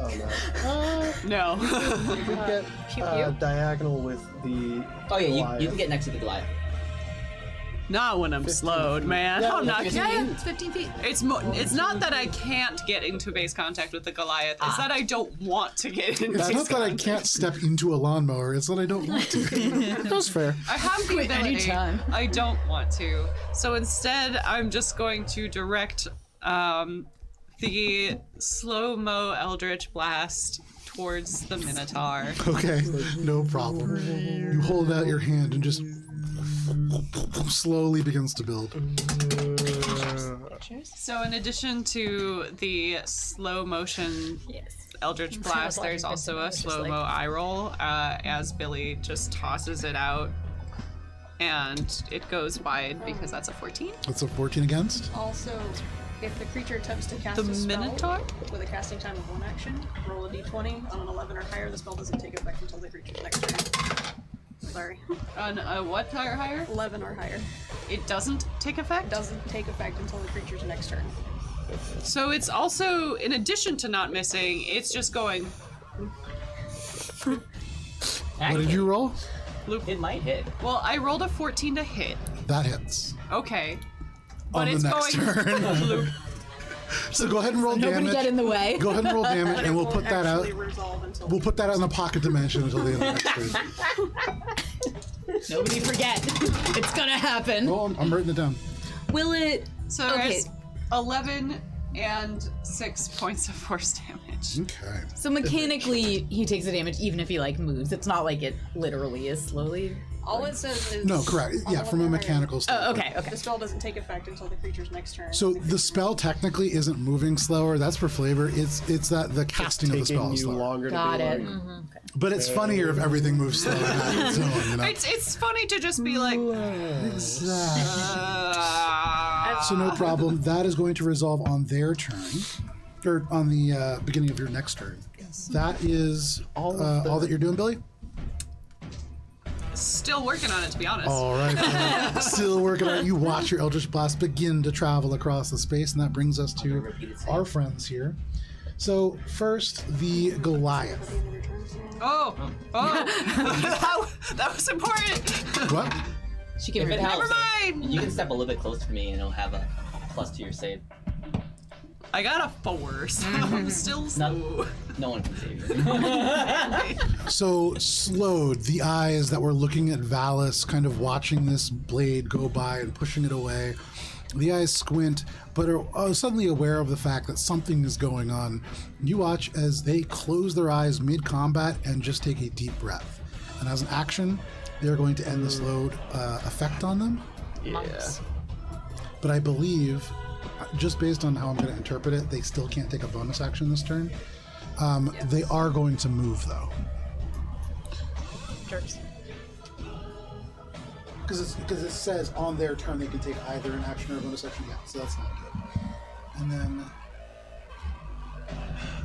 Oh no. No. We get diagonal with the. Oh yeah, you Goliath. can get next to the Goliath. Not when I'm slowed, man. Yeah, I'm not. It's 15 feet. It's not that I can't get into base contact with the Goliath. It's that I don't want to get into It's base not that I can't step into a lawnmower, it's that I don't want to. That's fair. I have the Quit ability. anytime. I don't want to. So instead, I'm just going to direct the slow-mo Eldritch Blast towards the Minotaur. Okay, no problem. You hold out your hand and just slowly begins to build. So in addition to the slow motion Eldritch Blast, there's also a slow-mo eye roll as Billy just tosses it out and it goes wide because that's a 14. That's a 14 against. Also, if the creature attempts to cast The a spell Minotaur? with a casting time of 1 action, roll a d20. On an 11 or higher, the spell doesn't take effect until the creature's next turn. Sorry. On a what higher? 11 or higher. It doesn't take effect? Doesn't take effect until the creature's next turn. So it's also, in addition to not missing, it's just going. What did you roll? It might hit. Well, I rolled a 14 to hit. That hits. Okay. But On it's the next going. turn. So go ahead and roll Nobody damage. get in the way. Go ahead and roll damage, But and it we'll won't put that out. actually resolve until We'll put that out in the pocket dimension until the end of next turn. Nobody forget. It's gonna happen. Oh, I'm writing it down. Will it? So Okay. it's 11 and 6 points of force damage. Okay. So mechanically, he takes the damage even if he like moves. It's not like it literally is slowly. all it says is No, correct. Yeah, from a mechanical Oh, standpoint. okay. The spell doesn't take effect until the creature's next turn. So the spell technically isn't moving slower. That's for flavor. It's that the casting of the spell Taking is you slower. longer Got to it. do it. But it's funnier if everything moves slower. on its own, you know? It's funny to just be like. Exactly. So no problem. That is going to resolve on their turn, or on the beginning of your next turn. That is all that you're doing, Billy. Still working on it, to be honest. All right. Billy. Still working on it. You watch your Eldritch Blast begin to travel across the space, and that brings us to our friends here. So first, the Goliath. Oh, that was important. What? She can If it repeat. helps, Never mind. you can step a little bit closer to me and it'll have a plus to your save. I got a 4, so I'm still slow. No one can save you. So slowed, the eyes that were looking at Valis, kind of watching this blade go by and pushing it away. The eyes squint, but are suddenly aware of the fact that something is going on. You watch as they close their eyes mid-combat and just take a deep breath. And as an action, they're going to end this load effect on them. Monks. But I believe, just based on how I'm going to interpret it, they still can't take a bonus action this turn. They are going to move, though. Jerks. Because it says on their turn they can take either an action or a bonus action. Yeah, so that's not good. And then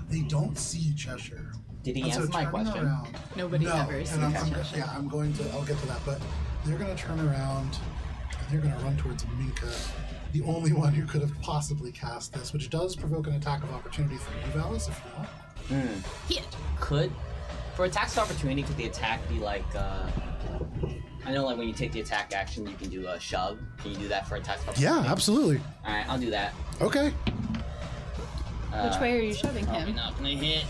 they don't see Cheshire. Did he And so answer my turning question? around- Nobody no, ever and sees I'm, Cheshire. yeah, I'll get to that. But they're going to turn around and they're going to run towards Minka, the only one who could have possibly cast this, which does provoke an attack of opportunity for you, Valis, if you want. Hit. Could, for attacks of opportunity, could the attack be like, I know like when you take the attack action, you can do a shove. Can you do that for attacks of opportunity? Yeah, absolutely. Alright, I'll do that. Okay. Which way are you shoving Probably him? not gonna hit.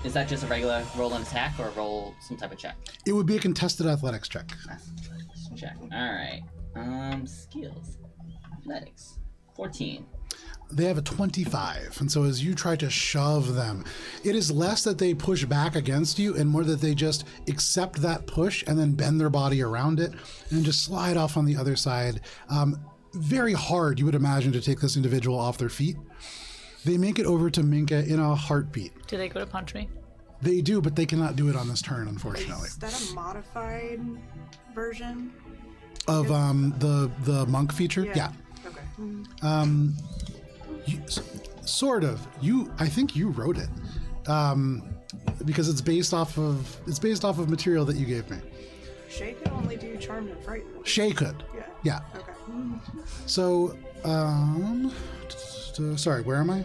Is that just a regular roll an attack or roll some type of check? It would be a contested athletics check. Check. Alright. Skills. Athletics. 14. They have a 25, and so as you try to shove them, it is less that they push back against you and more that they just accept that push and then bend their body around it and just slide off on the other side. Very hard, you would imagine, to take this individual off their feet. They make it over to Minka in a heartbeat. Do they go to punch me? They do, but they cannot do it on this turn, unfortunately. Is that a modified version? Of the monk feature? Yeah. Okay. Sort of. I think you wrote it, because it's based off of material that you gave me. Shay can only do charmed and frightened. Shay could. Yeah. Okay. So, sorry, where am I?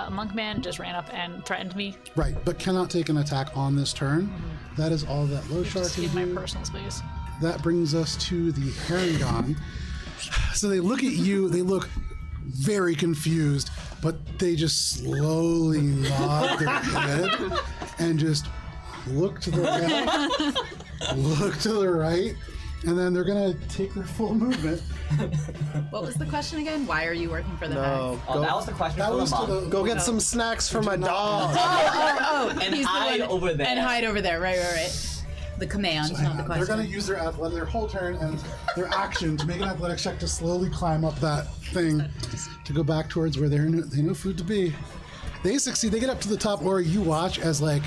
Monkman just ran up and threatened me. Right, but cannot take an attack on this turn. That is all that Low Shark Just can in my do. personal space. That brings us to the Paragon. So they look at you, they look very confused, but they just slowly nod their head and just look to the left, look to the right, and then they're gonna take their full movement. What was the question again? Why are you working for the No, Oh, that was the question That for was the to monk. the go get some snacks for my dog. And He's the hide one- over there. And hide over there. Right. The command, Hang not the on. question. They're gonna use their whole turn and their action to make an athletics check to slowly climb up that thing to go back towards where they know food to be. They succeed. They get up to the top, or you watch as like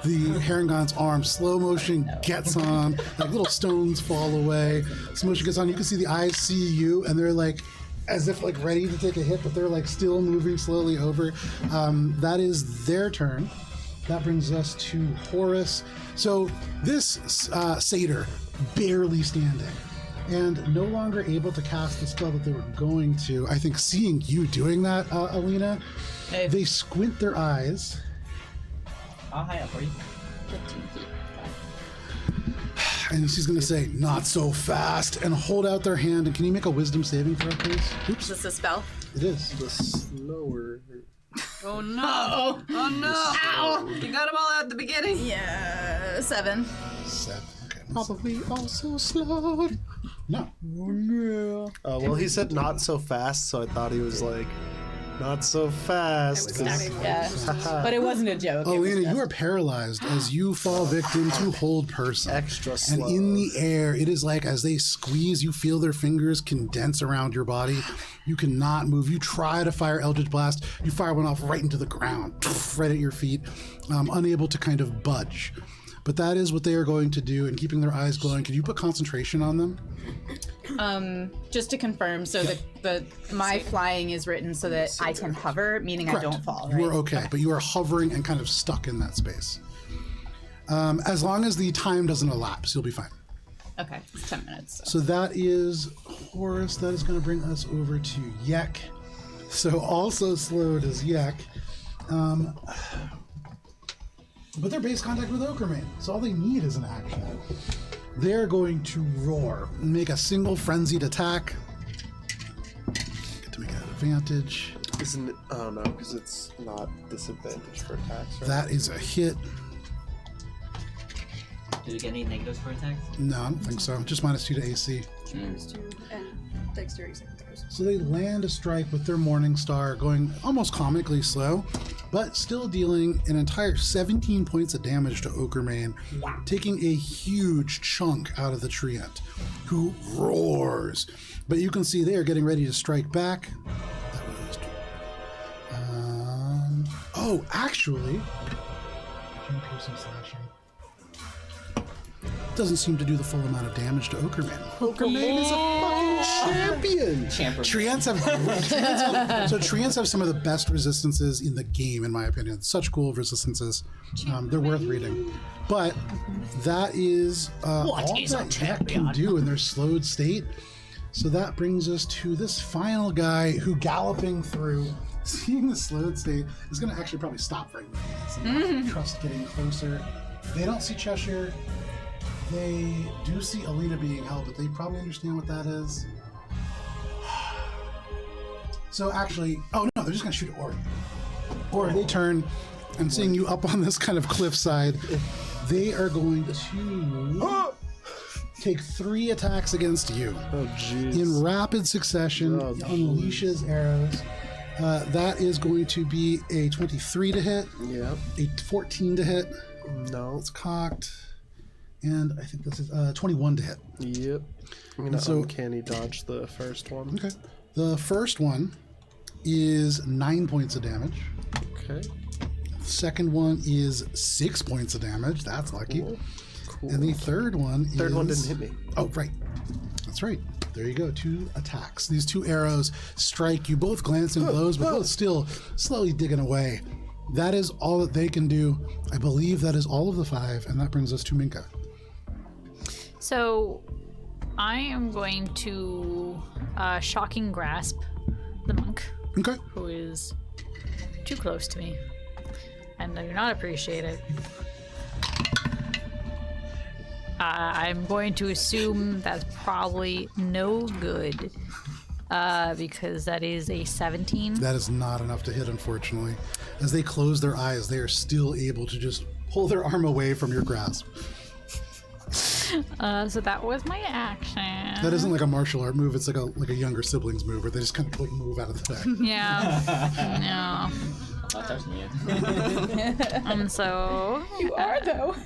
The Harengon's arm, slow motion, gets on. Like little stones fall away. Slow motion gets on. You can see the eyes see you, and they're like, as if like ready to take a hit, but they're like still moving slowly over. That is their turn. That brings us to Horus. So this satyr, barely standing, and no longer able to cast the spell that they were going to. I think seeing you doing that, Alina, they squint their eyes. How high up are you? 15 feet. And she's going to say, not so fast, and hold out their hand. And can you make a wisdom saving throw, please? Is Oops, this a spell? it is. The slower. Oh no! Oh no! Ow! You got them all at the beginning. Yeah, 7. 7. Okay. Probably also slowed. No. Well, he said not so fast, so I thought he was like, not so fast. 'cause- Yeah, but it wasn't a joke. Oh, Lena, you are paralyzed as you fall victim to hold person. Extra And slow. in the air, it is like as they squeeze, you feel their fingers condense around your body. You cannot move. You try to fire Eldritch Blast. You fire one off right into the ground, right at your feet, unable to kind of budge. But that is what they are going to do, and keeping their eyes glowing. Can you put concentration on them? Just to confirm, so that my flying is written so that I can hover, meaning I don't fall, right? You are okay, but you are hovering and kind of stuck in that space. As long as the time doesn't elapse, you'll be fine. Okay, it's 10 minutes. So that is Horus. That is going to bring us over to Yek. So also slowed as Yek. But they're base contact with Okerman, so all they need is an action. They're going to roar and make a single frenzied attack. Get to make an advantage. Isn't it? Oh no, because it's not disadvantage for attacks, right? That is a hit. Do we get any negatives for attacks? No, I don't think so. Just -2 to AC. Minus 2 and dexterity saving throws. So they land a strike with their Morning Star, going almost comically slow, but still dealing an entire 17 points of damage to Okermane, taking a huge chunk out of the treant, who roars. But you can see they are getting ready to strike back. That was... oh, actually... piercing slashing. Doesn't seem to do the full amount of damage to Okermane. Okermane is a fucking champion. Treants have treants have some of the best resistances in the game, in my opinion. Such cool resistances. They're worth reading. But that is all that Yek can do in their slowed state. So that brings us to this final guy who, galloping through, seeing the slowed state, is going to actually probably stop right now. Trust getting closer. They don't see Cheshire. They do see Alina being held, but they probably understand what that is. So actually, oh no, they're just gonna shoot at Ori. Ori, they turn, and seeing you up on this kind of cliffside, they are going to take 3 attacks against you. Oh jeez. In rapid succession, Oh, he unleashes arrows. That is going to be a 23 to hit, Yep. a 14 to hit. No. It's cocked. And I think this is 21 to hit. Yep. I'm gonna So- uncanny dodge the first one. Okay. The first one is 9 points of damage. Okay. The second one is 6 points of damage. That's lucky. Cool. And the third one Third one didn't hit me. Oh, right. That's right. There you go. 2 attacks. These 2 arrows strike you, both glancing blows, but both still slowly digging away. That is all that they can do. I believe that is all of the 5, and that brings us to Minka. So, I am going to shocking grasp the monk, Okay. who is too close to me, and I do not appreciate it. I'm going to assume that's probably no good, because that is a 17. That is not enough to hit, unfortunately. As they close their eyes, they are still able to just pull their arm away from your grasp. So that was my action. That isn't like a martial art move. It's like a younger sibling's move where they just kind of like move out of the way. Yeah. Not touching you. So You are, though.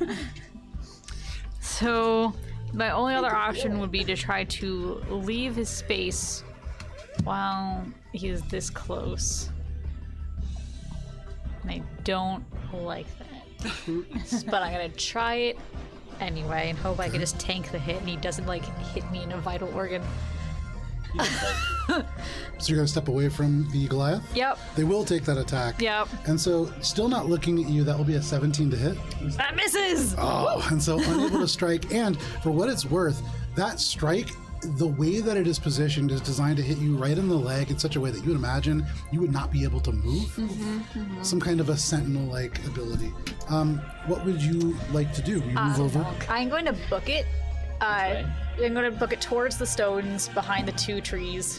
So my only other option would be to try to leave his space while he is this close. And I don't like that. but I'm gonna try it anyway and hope I can just tank the hit and he doesn't like hit me in a vital organ. So you're going to step away from the Goliath? Yep. They will take that attack. Yep. And so, still not looking at you, that will be a 17 to hit. That misses! Oh, and so unable to strike. And for what it's worth, that strike, the way that it is positioned is designed to hit you right in the leg in such a way that you would imagine you would not be able to move. Some kind of a sentinel-like ability. What would you like to do? You move over? I'm going to book it. I'm going to book it towards the stones behind the 2 trees.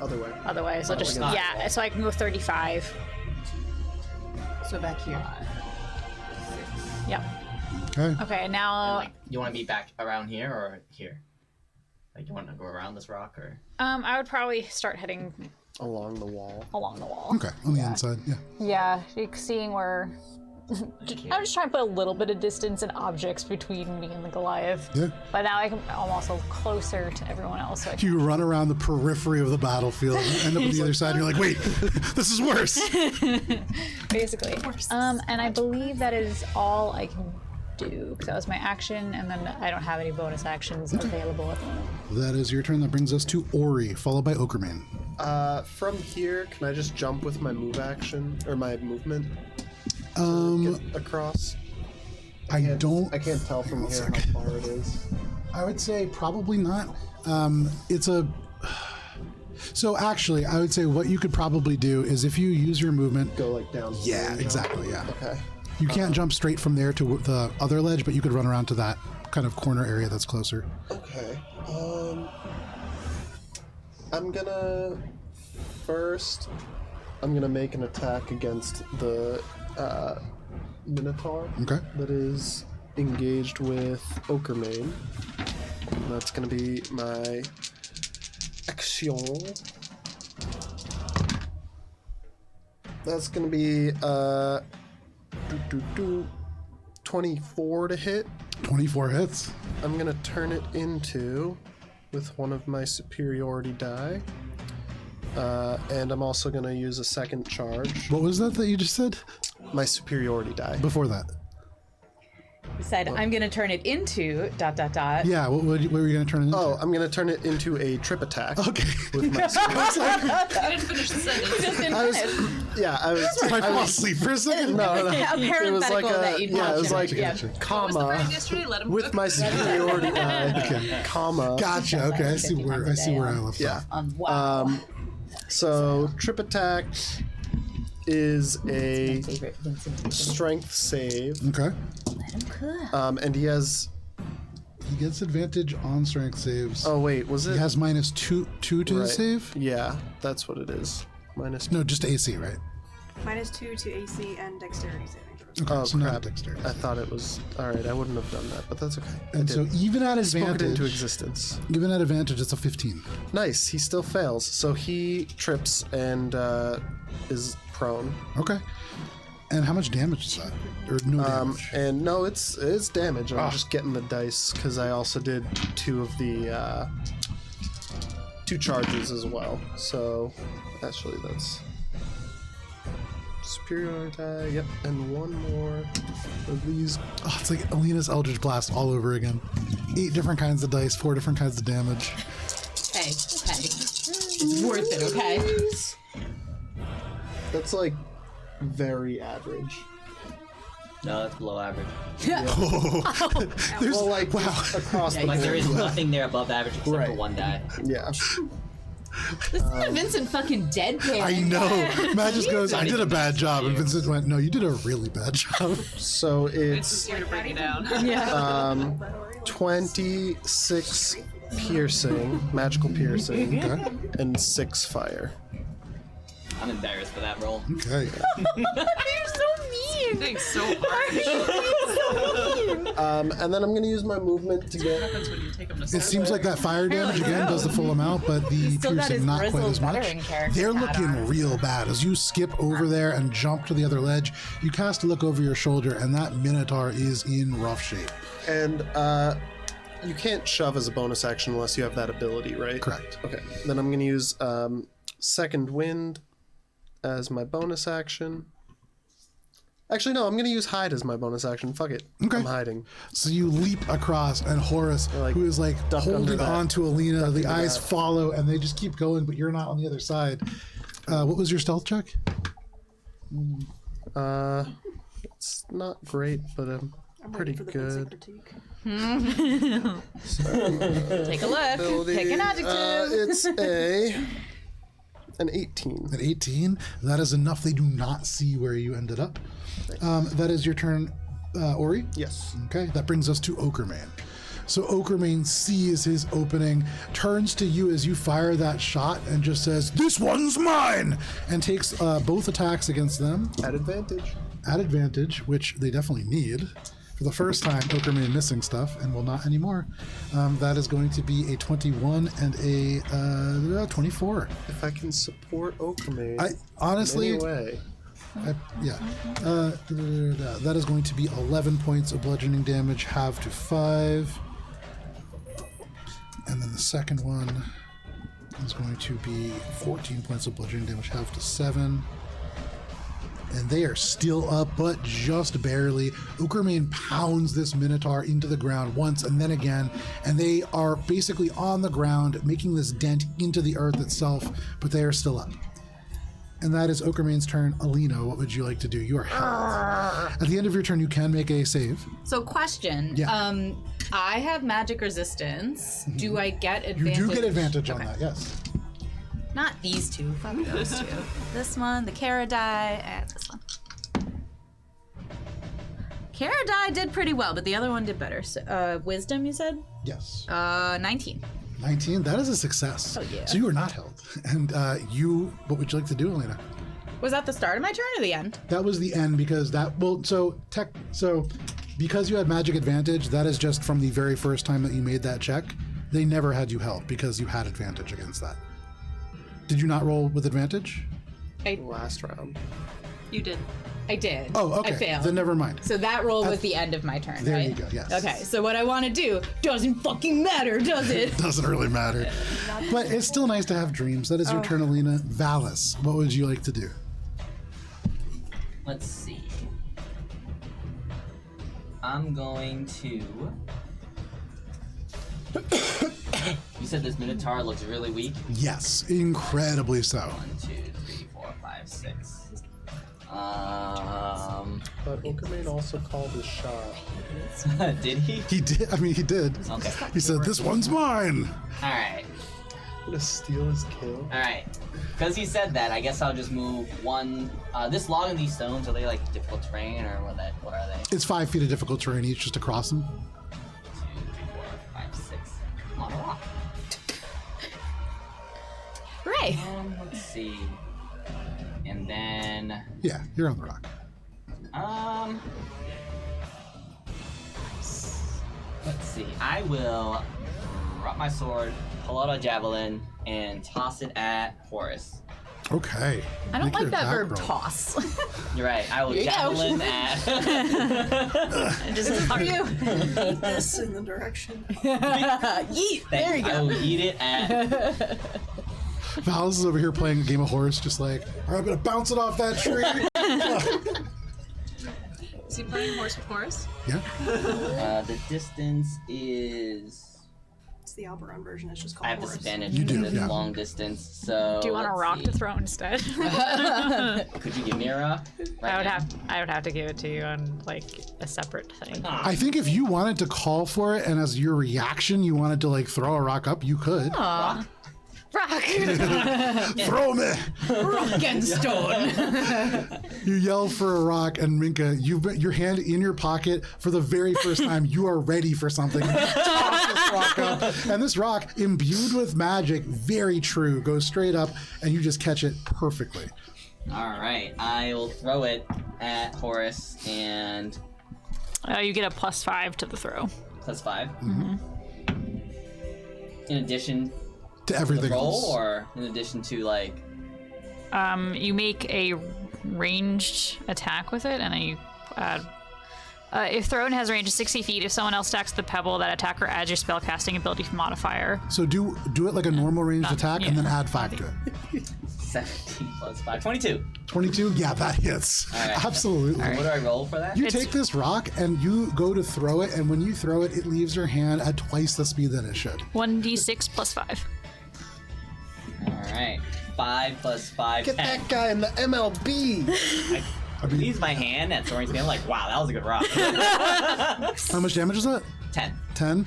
Other way. Otherwise, I'll just, yeah, so I can go 35. So back here. Yep. Okay. Okay, now, Like, you want to be back around here or here? Like, you want to go around this rock or? I would probably start heading Along the wall. along the wall. Okay, on the inside, yeah. Yeah, seeing where... I'm just trying to put a little bit of distance and objects between me and the Goliath. Yeah. But now I'm also closer to everyone else. So I can... You run around the periphery of the battlefield and end up on the other side, and you're like, wait, this is worse. Basically. And I believe that is all I can do, because that was my action, and then I don't have any bonus actions available at the moment. That is your turn. That brings us to Ori, followed by Okerman. From here, can I just jump with my move action or my movement? Get across. I I can't tell from here how far it is. I would say probably not. It's a. So actually, I would say what you could probably do is if you use your movement. Go like down. Yeah, exactly. Yeah. Okay. You can't jump straight from there to the other ledge, but you could run around to that kind of corner area that's closer. Okay. I'm gonna make an attack against the Minotaur Okay. that is engaged with Okermane. That's gonna be my action. That's gonna be 24 to hit. 24 hits. I'm gonna turn it into with one of my superiority die. And I'm also gonna use a second charge. What was that you just said? My superiority die. Before that. He said, I'm going to turn it into ... Yeah, what were you going to turn it into? Oh, I'm gonna turn it into a trip attack. Okay. With my You didn't finish the sentence. I was Did I fall asleep for a second? no. A It was like parenthetical that you'd it was mentioned. like Gotcha. What was the comma brand yesterday? Let him with cook. my superiority die, comma. Gotcha. Okay, I see where I left Yeah. off. Wow. So trip attack is a Favorite Vincent. strength save, Okay. Let him cook. and he has. He gets advantage on strength saves. Oh wait, was it? He has minus two to right. his save? Yeah, that's what it is. Minus. No, just AC, right? -2 to AC and dexterity saving throws. Okay, Oh, so not crap. dexterity. I thought it was. All right, I wouldn't have done that, but that's okay. And so even at Spoke it into advantage, existence. even at advantage, it's a 15. Nice. He still fails, so he trips and is prone. Okay. And how much damage is that? Or no damage? And no, it's damage. I'm just getting the dice because I also did 2 of the 2 charges as well. So actually, that's superior die. Yep, and 1 more of these. Oh, it's like Alina's Eldritch Blast all over again. 8 different kinds of dice, 4 different kinds of damage. Hey, it's worth it, okay? That's like very average. No, that's below average. There's, Well, like wow. across the Like board. there is nothing there above average except for Right. 1 die. Yeah. This is a Vincent fucking deadpan. I know. Matt just goes, I did a bad job. And Vincent went, no, you did a really bad job. So It's it's here to bring you down. 26 piercing, magical piercing, Okay. and 6 fire. I'm embarrassed for that roll. Okay. You're so mean. Thanks so hard. And then I'm going to use my movement to What get. happens when you take them to It sleep? seems like that fire damage again does the full amount, but the still got his piercing not quite grizzled as much. veteran character They're hat looking on. real bad. As you skip over there and jump to the other ledge, you cast a look over your shoulder, and that Minotaur is in rough shape. And you can't shove as a bonus action unless you have that ability, right? Correct. Okay. Then I'm going to use Second Wind as my bonus action. Actually, no, I'm going to use hide as my bonus action. Fuck it. Okay. I'm hiding. So you leap across, and Horace, like, who is like duck under holding that. on to Alina, the under eyes that. follow, and they just keep going, but you're not on the other side. What was your stealth check? It's not great, but I'm pretty For the good. critique. Take a look. Pick an adjective. It's an 18. At 18, that is enough. They do not see where you ended up. That is your turn, Ori. Yes. Okay, that brings us to Okerman. So Okerman sees his opening, turns to you as you fire that shot, and just says, "This one's mine!" and takes both attacks against them At advantage. at advantage, which they definitely need. For the first time, Okerman missing stuff, and will not anymore. That is going to be a 21 and a 24. If I can support Okermane I honestly, in any way. That is going to be 11 points of bludgeoning damage, halved to 5. And then the second one is going to be 14 points of bludgeoning damage, halved to 7. And they are still up, but just barely. Okermane pounds this Minotaur into the ground once and then again, and they are basically on the ground, making this dent into the earth itself, but they are still up. And that is Okermane's turn. Alina, what would you like to do? You are held. At the end of your turn, you can make a save. So, question. Yeah. I have magic resistance. Do I get You advantage? do get advantage on that, yes. Not these two. Fuck those two. This one, the Kara die, and this one. Kara die did pretty well, but the other one did better. So, wisdom, you said? Yes. 19. 19, that is a success. Oh, yeah. So you are not held. And what would you like to do, Alina? Was that the start of my turn or the end? That was the end because because you had magic advantage, that is just from the very first time that you made that check. They never had you held because you had advantage against that. Did you not roll with advantage? Last round. You did. I did. Oh, okay. I failed. Then never mind. So that roll was the end of my turn, There right? you go, yes. Okay, so what I want to do doesn't fucking matter, does it? Doesn't really matter. But it's still nice to have dreams. That is your turn, Alina. Valis, what would you like to do? Let's see. I'm going to. You said this Minotaur looks really weak. Yes, incredibly so. 1, 2, 3, 4, 5, 6. But Okermane also called his shot. Did he? He did. I mean, he did. Okay. He said, "This one's mine." All right. I'm gonna steal his kill. All right. Because he said that, I guess I'll just move one. This log and these stones, are they like difficult terrain or what are they? It's 5 feet of difficult terrain each just to cross them. 2, 3, 4, 5, 6. I'm on a rock. Right. Let's see. And then. Yeah, you're on the rock. Let's see. I will drop my sword, pull out a javelin, and toss it at Horus. Okay. I don't Make your like that attack verb roll. toss. You're right. I will Here you go. javelin at. Just for you. This in the direction. Yeet. There you I go. will eat it at. Valis is over here playing a game of horse, just like, all right, I'm gonna bounce it off that tree. Is he playing horse with Horus? Yeah. The distance is. It's the Alberon version. It's just called I have Horus. disadvantage You do, because it's yeah. long distance. So. Do you want a let's rock see. to throw instead? Could you give me a rock? Right I would have to give it to you on like a separate thing. I think if you wanted to call for it, and as your reaction, you wanted to like throw a rock up, you could. Rock. Rock! Throw me! Rock and stone. You yell for a rock, and Minka, you've got your hand in your pocket for the very first time. You are ready for something. You toss this rock up, and this rock, imbued with magic, very true, goes straight up, and you just catch it perfectly. All right. I will throw it at Horus and You get a +5 to the throw. +5. Mm-hmm. In addition To to everything the roll, else. or in addition to like. You make a ranged attack with it, and then you add. If thrown has a range of 60 feet, if someone else stacks the pebble, that attacker adds your spellcasting ability modifier. So do it like a normal ranged attack, and then add 5 to it. 17 plus 5. 22. 22? Yeah, that hits. All right. Absolutely. What do I roll for that? You take this rock and you go to throw it, and when you throw it, it leaves your hand at twice the speed that it should. 1d6 plus 5. Alright. 5 plus 5. Get 10. that guy in the MLB. I release my hand at Soren's game like, wow, that was a good rock. How much damage is that? 10. 10.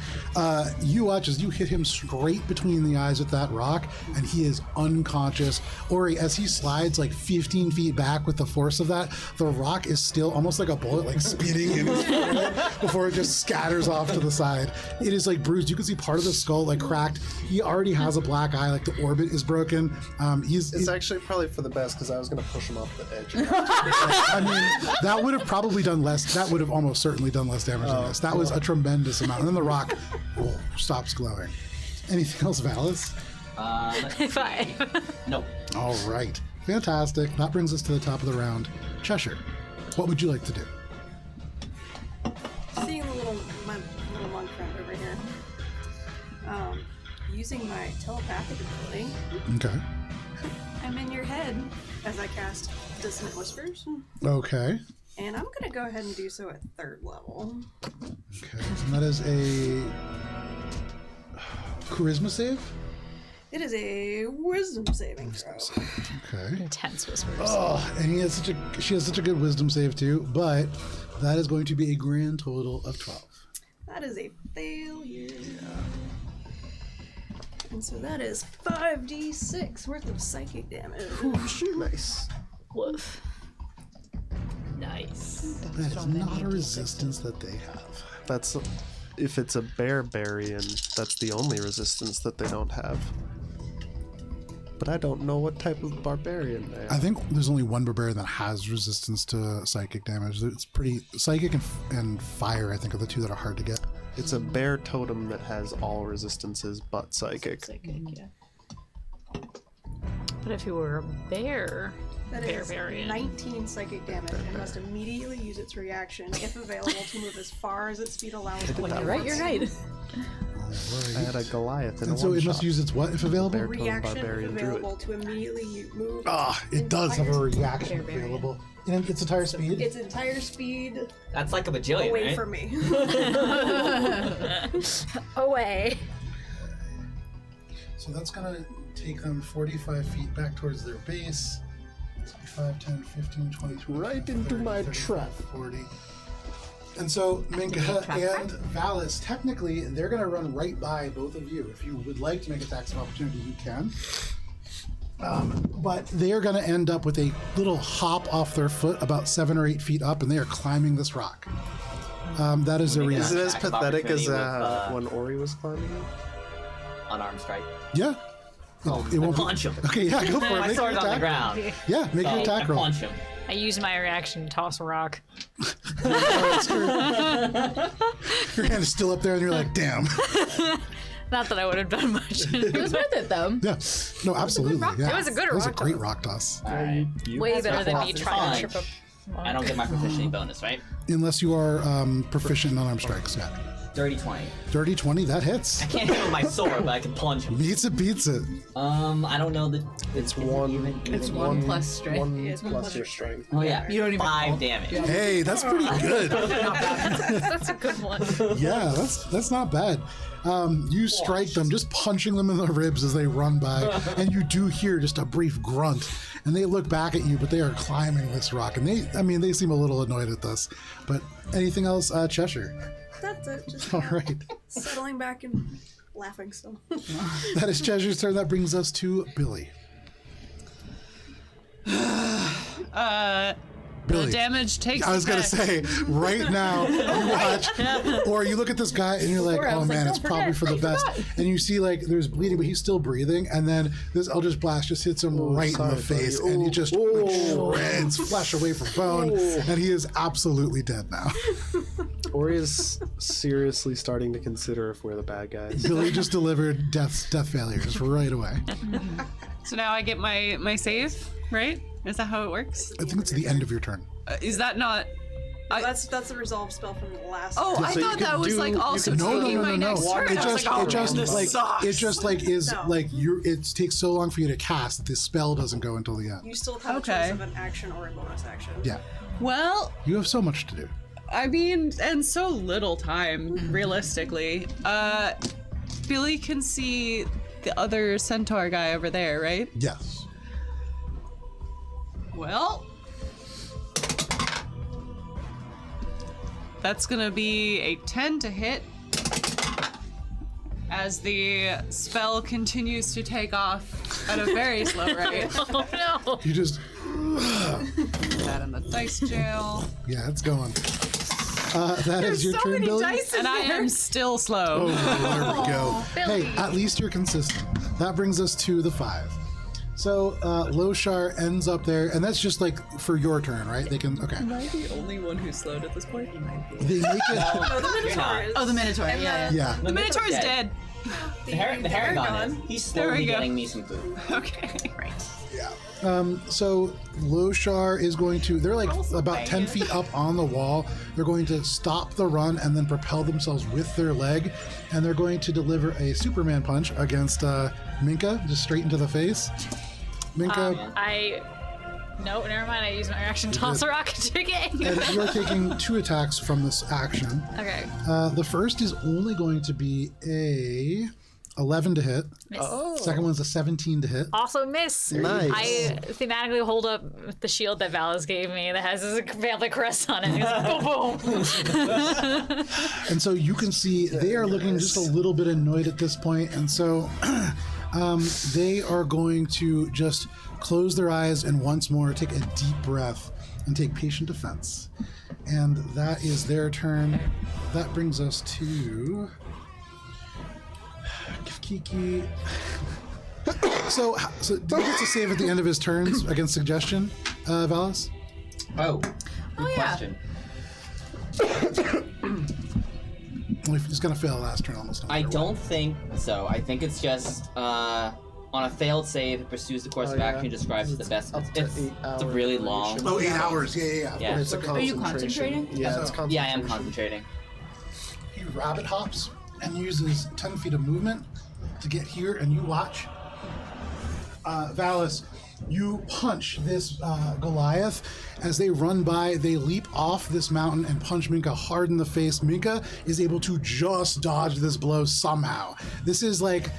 You watch as you hit him straight between the eyes with that rock, and he is unconscious. Ori, as he slides like 15 feet back with the force of that, the rock is still almost like a bullet, like speeding in his forehead before it just scatters off to the side. It is like bruised. You can see part of the skull like cracked. He already has a black eye, like the orbit is broken. It's actually probably for the best because I was going to push him off the edge. I mean, that would have probably done less. That would have almost certainly done less damage than this. That was a tremendous amount. And then the rock stops glowing. Anything else, Valis? 5. No. All right. Fantastic. That brings us to the top of the round. Cheshire, what would you like to do? Seeing the little monk friend over here. Using my telepathic ability, Okay. I'm in your head as I cast Dissonant Whispers. Okay. And I'm gonna go ahead and do so at 3rd level. Okay. And that is a charisma save? It is a wisdom saving throw. Okay. Intense whispers. Oh, and she has such a good wisdom save too, but that is going to be a grand total of 12. That is a failure. And so that is 5d6 worth of psychic damage. Nice. Woof. Nice. That is not a resistance that they have. That's if it's a barbarian. That's the only resistance that they don't have. But I don't know what type of barbarian they I are. think there's only one barbarian that has resistance to psychic damage. It's pretty psychic and fire. I think are the two that are hard to get. It's a bear totem that has all resistances but psychic. Yeah. But if you were a bear, That is barbarian. 19 psychic damage and must immediately use its reaction, if available, to move as far as its speed allows. did that You're right, you're right. I had a Goliath in And a so one it must shot. use its what if available? Bear totem Reaction, if barbarian available, druid. to immediately move. It does have a reaction Barbarian. available in its entire speed. Its entire speed That's like a bajillion, away right? from me. Away. So that's going to take them 45 feet back towards their base. 5, 10, 15, 20, 20. Right into my 35, trap. 40. And so Minka and Valis, technically, they're going to run right by both of you. If you would like to make attacks of opportunity, you can. But they are going to end up with a little hop off their foot about 7 or 8 feet up, and they are climbing this rock. That is their Is Is reaction. it as Attack of pathetic as opportunity with, when Ori was climbing it? Unarmed strike. Yeah. It won't be- Punch him. Okay, yeah, go for it. My Make your sword's on the attack. ground. Yeah, make your So attack I roll. punch him. I use my reaction to toss a rock. Your hand is still up there, and you're like, damn. Not that I would have done much. It was worth it though. Yeah. No, absolutely. Yeah. It was a good It was a rock great toss. rock toss. Alright. Way better than me It's trying to fine. trip up. I don't get my proficiency bonus, right? Unless you are proficient in unarmed strikes. Yeah. Dirty 20. Dirty 20, that hits. I can't hit him with my sword, but I can plunge him. Beats it. I don't know the. It's one. It's one plus strength. One It's one plus plus your strength. Oh yeah. You don't even 5 roll. damage. Hey, that's pretty good. That's a good one. Yeah, that's not bad. You strike them, just punching them in the ribs as they run by, and you do hear just a brief grunt, and they look back at you, but they are climbing this rock, and they seem a little annoyed at this. But anything else, Cheshire? That's it. Just All right, settling back and laughing still. that is Cheshire's turn. That brings us to Billy. The Billy. damage takes. I was gonna effect. say, right now you watch, or you look at this guy and you're like, Before I oh was like, man, don't it's probably forget, for the I best. forgot. And you see like there's bleeding, but he's still breathing, and then this Eldritch Blast just hits him right in the sorry, face, buddy. and he just like, shreds flesh away from bone, and he is absolutely dead now. Ori is seriously starting to consider if we're the bad guys. Billy just delivered death failures right away. So now I get my save, right? Is that how it works? I think it's the end of your turn. Is that not? That's a resolve spell from the last. Oh, time. I So you thought can that was do- like you also can- No, taking my next turn. It I was just, like, oh, it just man, this like sucks. it just like is No. like it takes so long for you to cast that this spell doesn't go until the end. You still have Okay. a choice of an action or a bonus action. Yeah, Well, you have so much to do. I mean, and so little time, realistically. Billy can see the other centaur guy over there, right? Yes. Well, that's gonna be a 10 to hit as the spell continues to take off at a very slow rate. Oh no. You just That in the dice jail. yeah, it's going. That is your turn, Billy. And I am still slow. There we go. Hey, at least you're consistent. That brings us to the 5. So Loshar ends up there, and that's just like for your turn, right? They can okay. Am I the only one who's slowed at this point? They make it. Oh, the Minotaur is. Oh, the Minotaur. And Yeah. Yeah. The Minotaur's dead. The Haragon is. He's There we slowly go. getting me some food. Okay. Right. So Loshar is going to. They're like about 10 feet up on the wall. They're going to stop the run and then propel themselves with their leg, and they're going to deliver a Superman punch against Minka, just straight into the face. Minka. No, never mind. I use my action. Toss a rocket again. And you're taking 2 attacks from this action. Okay. The first is only going to be a 11 to hit. Second one's a 17 to hit. Also miss. Nice. I thematically hold up the shield that Valis gave me that has his family crest on it. It's boom, boom. And so you can see they are looking just a little bit annoyed at this point, and so they are going to just close their eyes and once more take a deep breath and take patient defense. And that is their turn. That brings us to Kiki. So did he get to save at the end of his turns against suggestion, Valis? Oh, good yeah. question. Well, he's gonna fail last turn almost. no I matter what. don't think so. I think it's just on a failed save, it pursues the course Oh, of yeah. action, describes It's the best. up to It's 8 a hour really duration. long. Oh, 8 hours. Yeah. Yeah. It's a Are you concentration. concentrating? Yeah, it's concentration. Yeah, I am concentrating. He rabbit hops and uses 10 feet of movement to get here, and you watch. Valis, you punch this Goliath. As they run by, they leap off this mountain and punch Minka hard in the face. Minka is able to just dodge this blow somehow. This is like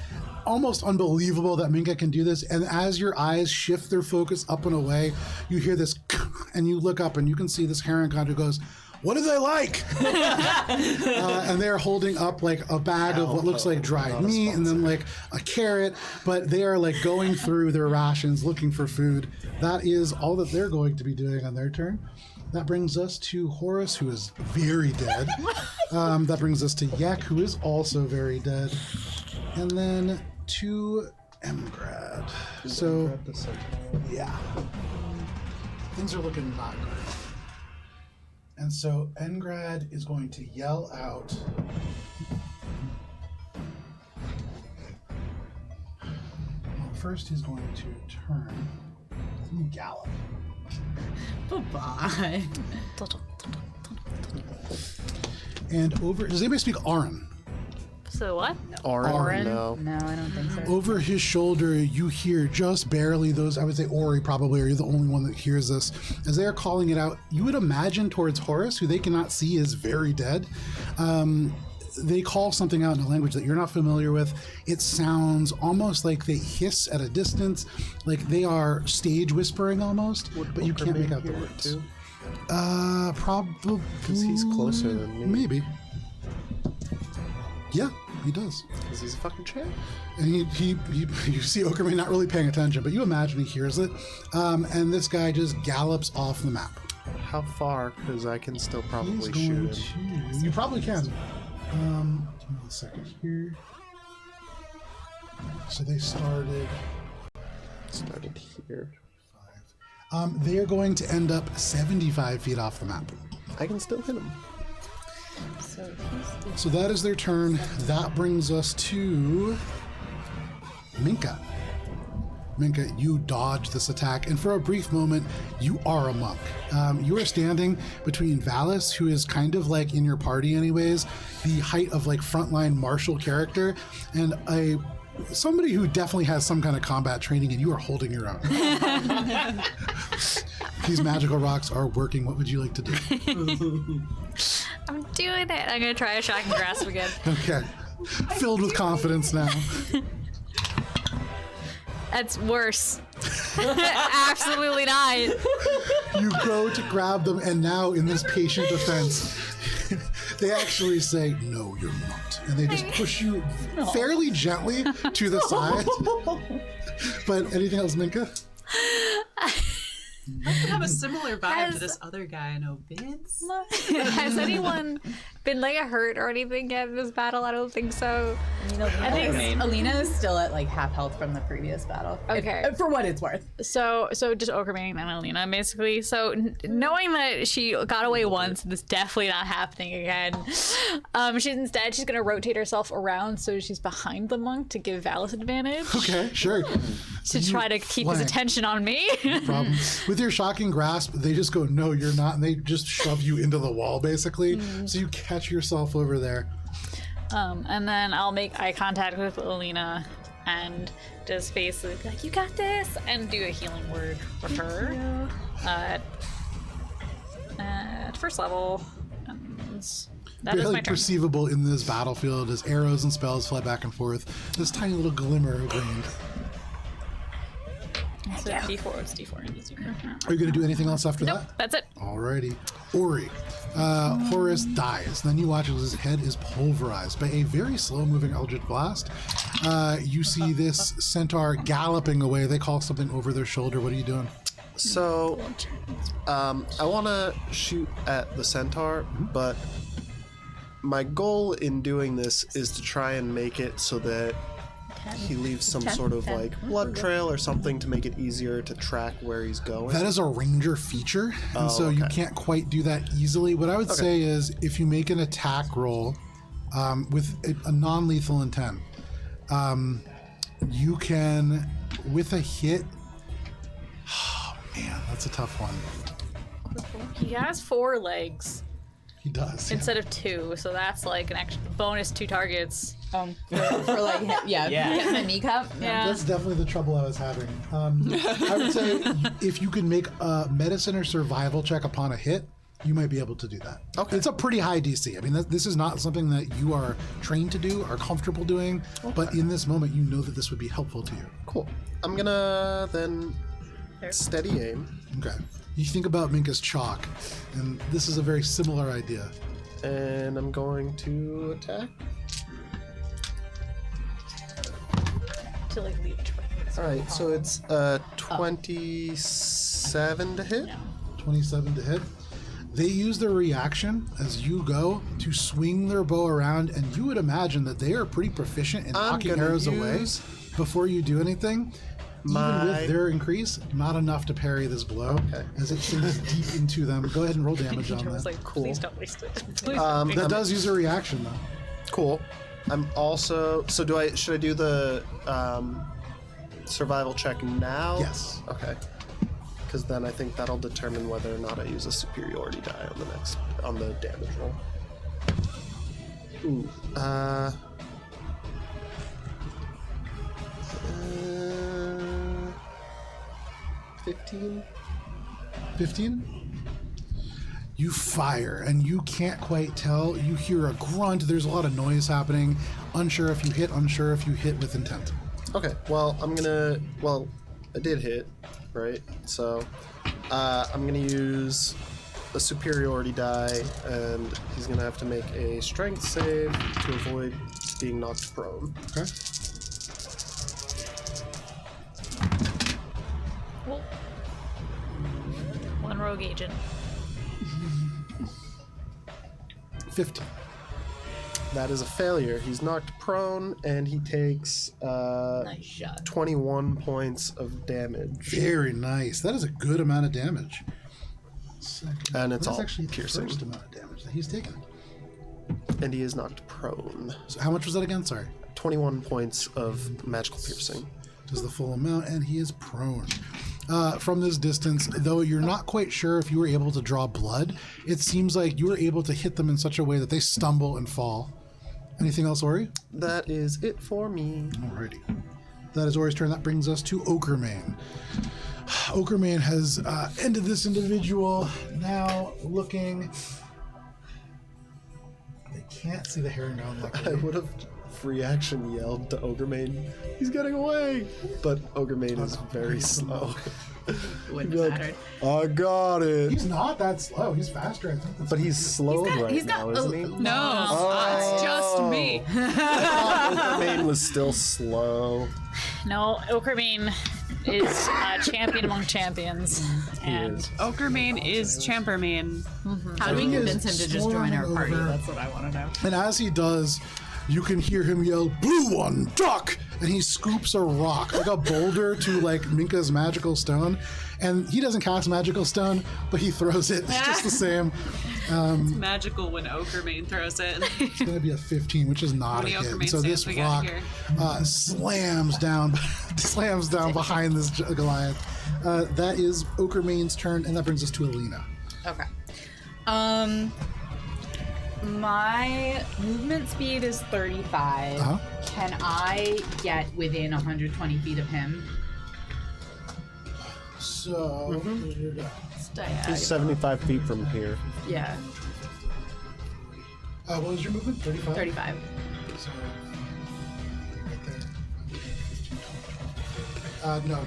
almost unbelievable that Minka can do this. And as your eyes shift their focus up and away, you hear this, and you look up and you can see this heron god who goes, "What do they like?" And they're holding up like a bag of what looks like dried meat and then like a carrot, but they are like going through their rations looking for food. That is all that they're going to be doing on their turn. That brings us to Horus, who is very dead. That brings us to Yek, who is also very dead. And then to Emgrad. So, yeah. Things are looking not good. And so Engrad is going to yell out. Well, first he's going to turn and gallop. Bye-bye. And over. Does anybody speak Aran? So what? Orin? No. No, I don't think so. Over his shoulder, you hear just barely those, I would say Ori probably, or you're the only one that hears this. As they are calling it out, you would imagine towards Horus, who they cannot see is very dead. They call something out in a language that you're not familiar with. It sounds almost like they hiss at a distance, like they are stage whispering almost, but you can't make out the words. Too? Probably. Because he's closer than me. Maybe. Yeah, he does. Because he's a fucking champ. And he you see Okerman not really paying attention, but you imagine he hears it. And this guy just gallops off the map. How far? Because I can still probably He's going shoot him. to. You probably can. Give me a second here. So they started. Started here. They are going to end up 75 feet off the map. I can still hit him. So that is their turn. That brings us to Minka. Minka, you dodge this attack, and for a brief moment, you are a monk. You are standing between Valis, who is kind of like in your party anyways, the height of like frontline martial character, and somebody who definitely has some kind of combat training, and you are holding your own. These magical rocks are working. What would you like to do? I'm doing it. I'm gonna try a shocking grasp again. Okay. Filled with confidence now. That's worse. Absolutely not. You go to grab them, and now in this patient defense, they actually say, "No, you're not," and they just push you fairly gently to the side. But anything else, Minka? I have a similar vibe to this other guy I know, Vince. Has anyone been like hurt or anything yet in this battle? I don't think so. I think Name. Alina is still at like half health from the previous battle. Okay. For what it's worth. So just Okarmane and Alina, basically. So knowing that she got away once, this definitely not happening again. She's gonna rotate herself around so she's behind the monk to give Valis advantage. Okay, sure. To try to keep his flank. attention on me. Problem. With your shocking grasp, they just go, "No, you're not," and they just shove you into the wall, basically. So you catch yourself over there. And then I'll make eye contact with Alina and just basically be like, "You got this," and do a healing word for her. At first level. And that is Barely my turn. perceivable in this battlefield as arrows and spells fly back and forth. This tiny little glimmer of green. So D4, it's D4 and D4. Are you going to do anything else after Nope, that? that's it. Alrighty. Ori. Horus dies. Then you watch as his head is pulverized by a very slow-moving Eldritch Blast. You see this centaur galloping away. They call something over their shoulder. What are you doing? So, I want to shoot at the centaur, but my goal in doing this is to try and make it so that he leaves some sort of like blood trail or something to make it easier to track where he's going. That is a ranger feature, and so you can't quite do that easily. What I would say is if you make an attack roll with a non-lethal intent, you can, with a hit... Oh, man, that's a tough one. He has 4 legs He does. Yeah. instead of 2, so that's like an extra bonus 2 targets. For like, Yeah. hitting the kneecap. Yeah. That's definitely the trouble I was having. I would say if you could make a medicine or survival check upon a hit, you might be able to do that. Okay. It's a pretty high DC. I mean, this is not something that you are trained to do or comfortable doing, but in this moment, you know that this would be helpful to you. Cool. I'm gonna then steady aim, Okay. You think about Minka's chalk, and this is a very similar idea. and I'm going to attack. To like leave it. All right, so it's 27 to hit. 27 to hit. They use their reaction as you go to swing their bow around, and you would imagine that they are pretty proficient in I'm knocking gonna arrows away use before you do anything. Even my- with their increase, not enough to parry this blow as it sinks deep into them. Go ahead and roll damage on I was that. like, please don't waste it. Please don't waste That it. does use a reaction though. Cool. I'm also. So should I do the survival check now? Yes. Okay. Because then I think that'll determine whether or not I use a superiority die on the damage roll. Ooh. 15. 15? You fire, and you can't quite tell. You hear a grunt. There's a lot of noise happening. Unsure if you hit, unsure if you hit with intent. Okay. Well, Well, I did hit, right? So, I'm gonna use a superiority die, and he's gonna have to make a strength save to avoid being knocked prone. Okay. Well, 1 rogue agent. 15. That is a failure. He's knocked prone, and he takes Nice shot. 21 points of damage. Very nice. That is a good amount of damage. Second. And it's What is all actually piercing. the first amount of damage that he's taken. And he is knocked prone. So how much was that again? Sorry. 21 points of magical piercing. does the full amount, and he is prone. From this distance, though you're not quite sure if you were able to draw blood, it seems like you were able to hit them in such a way that they stumble and fall. Anything else, Ori? That is it for me. Alrighty. That is Ori's turn. That brings us to Oakermane. Oakermane has ended this individual, now looking... They can't see the herring down, I luckily. would have free action yelled to Ogremane, he's getting away! But Ogremane is very slow. Wouldn't He'd be have like, mattered. I got it! He's not that slow. He's faster, I think. But he's slowed right he's got now, a- isn't he? No, it's just me. Ogremane was still slow. No, Oakermane is a champion among champions. He And is. Oakermane is Champermane. How do we He is convince him to just join our swarming party? over. That's what I want to know. And as he does, you can hear him yell, "Blue one, duck!" And he scoops a rock, like a boulder, to like Minka's magical stone. And he doesn't cast magical stone, but he throws it. It's just the same. Magical when Oakermane throws it. It's going to be a 15, which is not How a many hit. Oakermane So this stands we got rock here? slams down, slams down behind this Goliath. That is Oakermane's turn, and that brings us to Alina. Okay. My movement speed is 35. Uh-huh. Can I get within 120 feet of him? So, He's 75 feet from here. Yeah, what was your movement? 35? 35. So, right there. No,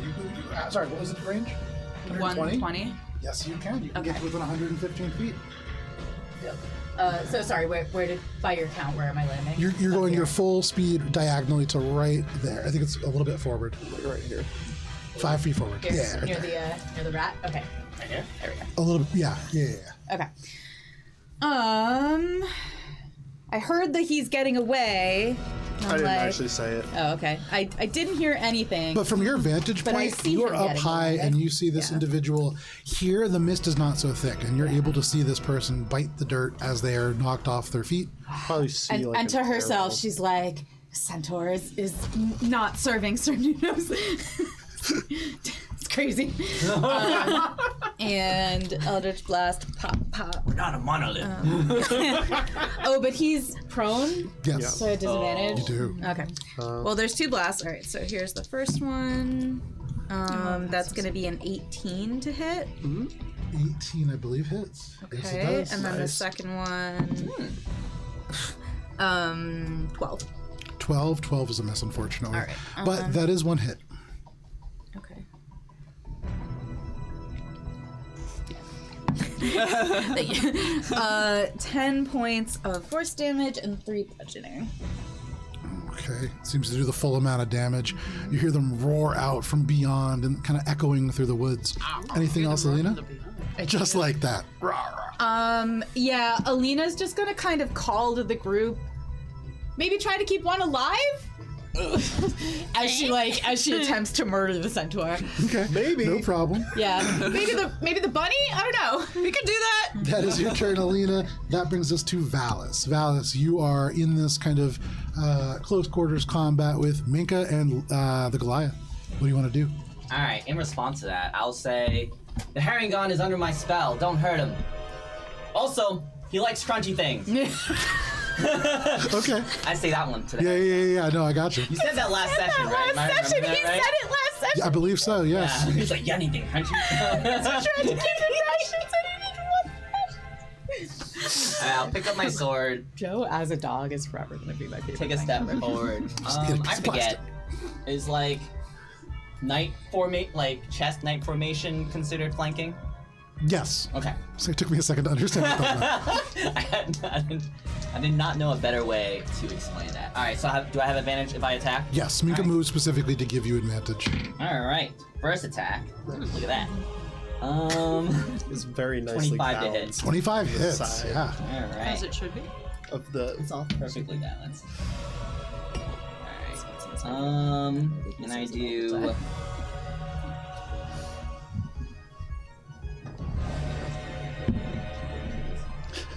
sorry, what was the range? 120? Yes, you can. You can get Okay. to within 115 feet. So sorry, where did, by your count, where am I landing? You're going your full speed diagonally to right there. I think it's a little bit forward. Right here. 5 feet forward. Here, Yeah, right near there. near the rat? Okay. Right here? There we go. A little bit, yeah. Okay. I heard that he's getting away. I didn't actually say it. Oh, okay. I didn't hear anything. But from your vantage But I point, see you're him up getting high away. and you see this individual. Here, the mist is not so thick, and you're able to see this person bite the dirt as they are knocked off their feet. Probably see and, like and a to herself, terrible- she's like, Centaur is not serving Sir Nuno's. It's crazy. And Eldritch Blast, pop. We're not a monolith. Oh, but he's prone, Yes, so at disadvantage. you do. Okay. Well, there's 2 blasts. All right, so here's the first one. That's going to be an 18 to hit. 18, I believe, hits. Yes, it Okay, does. and then the Nice. second one. 12. 12 is a miss, unfortunately. All right, But that is one hit. Okay. 10 points of force damage and 3 bludgeoning. Okay, seems to do the full amount of damage. You hear them roar out from beyond and kind of echoing through the woods. Anything else, Alina? Just like that. Yeah, Alina's just gonna kind of call to the group. Maybe try to keep one alive? as she attempts to murder the centaur. Okay, Maybe. no problem. Yeah. Maybe the bunny? I don't know. We could do that. That is your turn, Alina. That brings us to Valis. Valis, you are in this kind of close quarters combat with Minka and the Goliath. What do you want to do? All right, in response to that, I'll say, the Herringon is under my spell. Don't hurt him. Also, he likes crunchy things. Okay. I say that one today. Yeah. No, I got you. You said that last session, right? Am I Last session, remembering he that right? said it last session. I believe so, yes. Yeah. He's like, yeah, anything crunchy. Trying to keep it rations and I'll pick up my sword, Joe as a dog is forever gonna be my favorite. take a step forward. I forget. Is like chest knight formation considered flanking? Yes. Okay. So it took me a second to understand what that meant. I did not know a better way to explain that. All right, so do I have advantage if I attack? Yes, Minka All right. moves specifically to give you advantage. All right, first attack. Look at that. It's very nicely 25 to hit. balanced. 25 hits, Side. yeah. All right. As it should be. Of the It's all perfectly balanced. All right. And I do.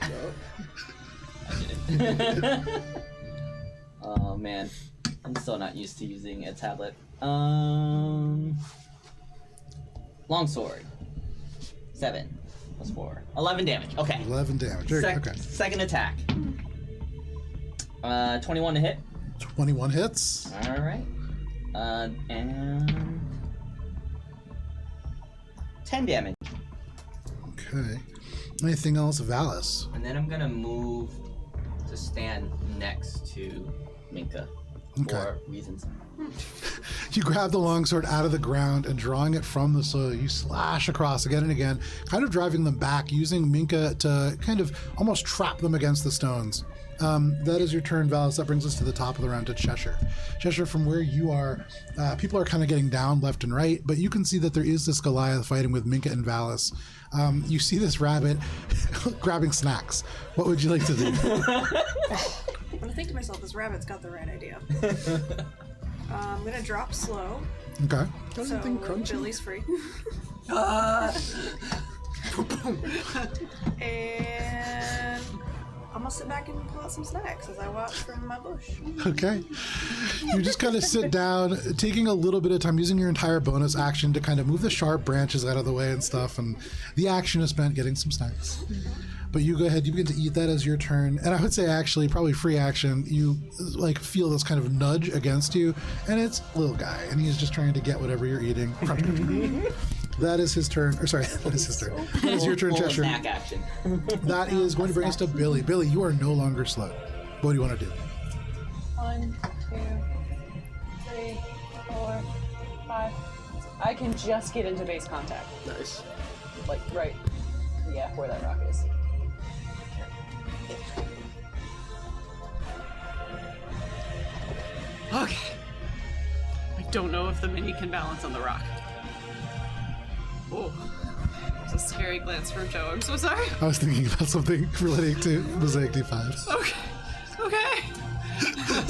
I did it. Oh man. I'm still not used to using a tablet. Longsword. 7 plus 4. 11 damage. Okay. 11 damage. Very good. Okay. Second attack. 21 to hit. 21 hits. Alright. And 10 damage. Okay. Anything else, Valis? And then I'm gonna move to stand next to Minka. Okay. For reasons. You grab the longsword out of the ground and drawing it from the soil, you slash across again and again, kind of driving them back, using Minka to kind of almost trap them against the stones. That is your turn, Valis. That brings us to the top of the round to Cheshire. Cheshire, from where you are, people are kind of getting down left and right, but you can see that there is this Goliath fighting with Minka and Valis. You see this rabbit grabbing snacks. What would you like to do? I'm gonna think to myself, this rabbit's got the right idea. I'm gonna drop slow. Okay. So Billy's free. And I'm gonna sit back and pull out some snacks as I watch from my bush. Okay. You just kind of sit down, taking a little bit of time, using your entire bonus action to kind of move the sharp branches out of the way and stuff, and the action is spent getting some snacks. But you go ahead, you begin to eat that as your turn, and I would say actually probably free action, you like feel this kind of nudge against you, and it's little guy, and he's just trying to get whatever you're eating. That is his turn, or sorry, that is his turn. That is your turn, Full Cheshire. snack action. That is going to bring us to Billy. Billy, you are no longer slowed. What do you want to do? 1, 2, 3, 4, 5. I can just get into base contact. Nice. Like, right. Yeah, where that rock is. Okay. I don't know if the mini can balance on the rock. Oh. It's a scary glance from Joe. I'm so sorry. I was thinking about something relating to Mosaic D5. Okay. Okay.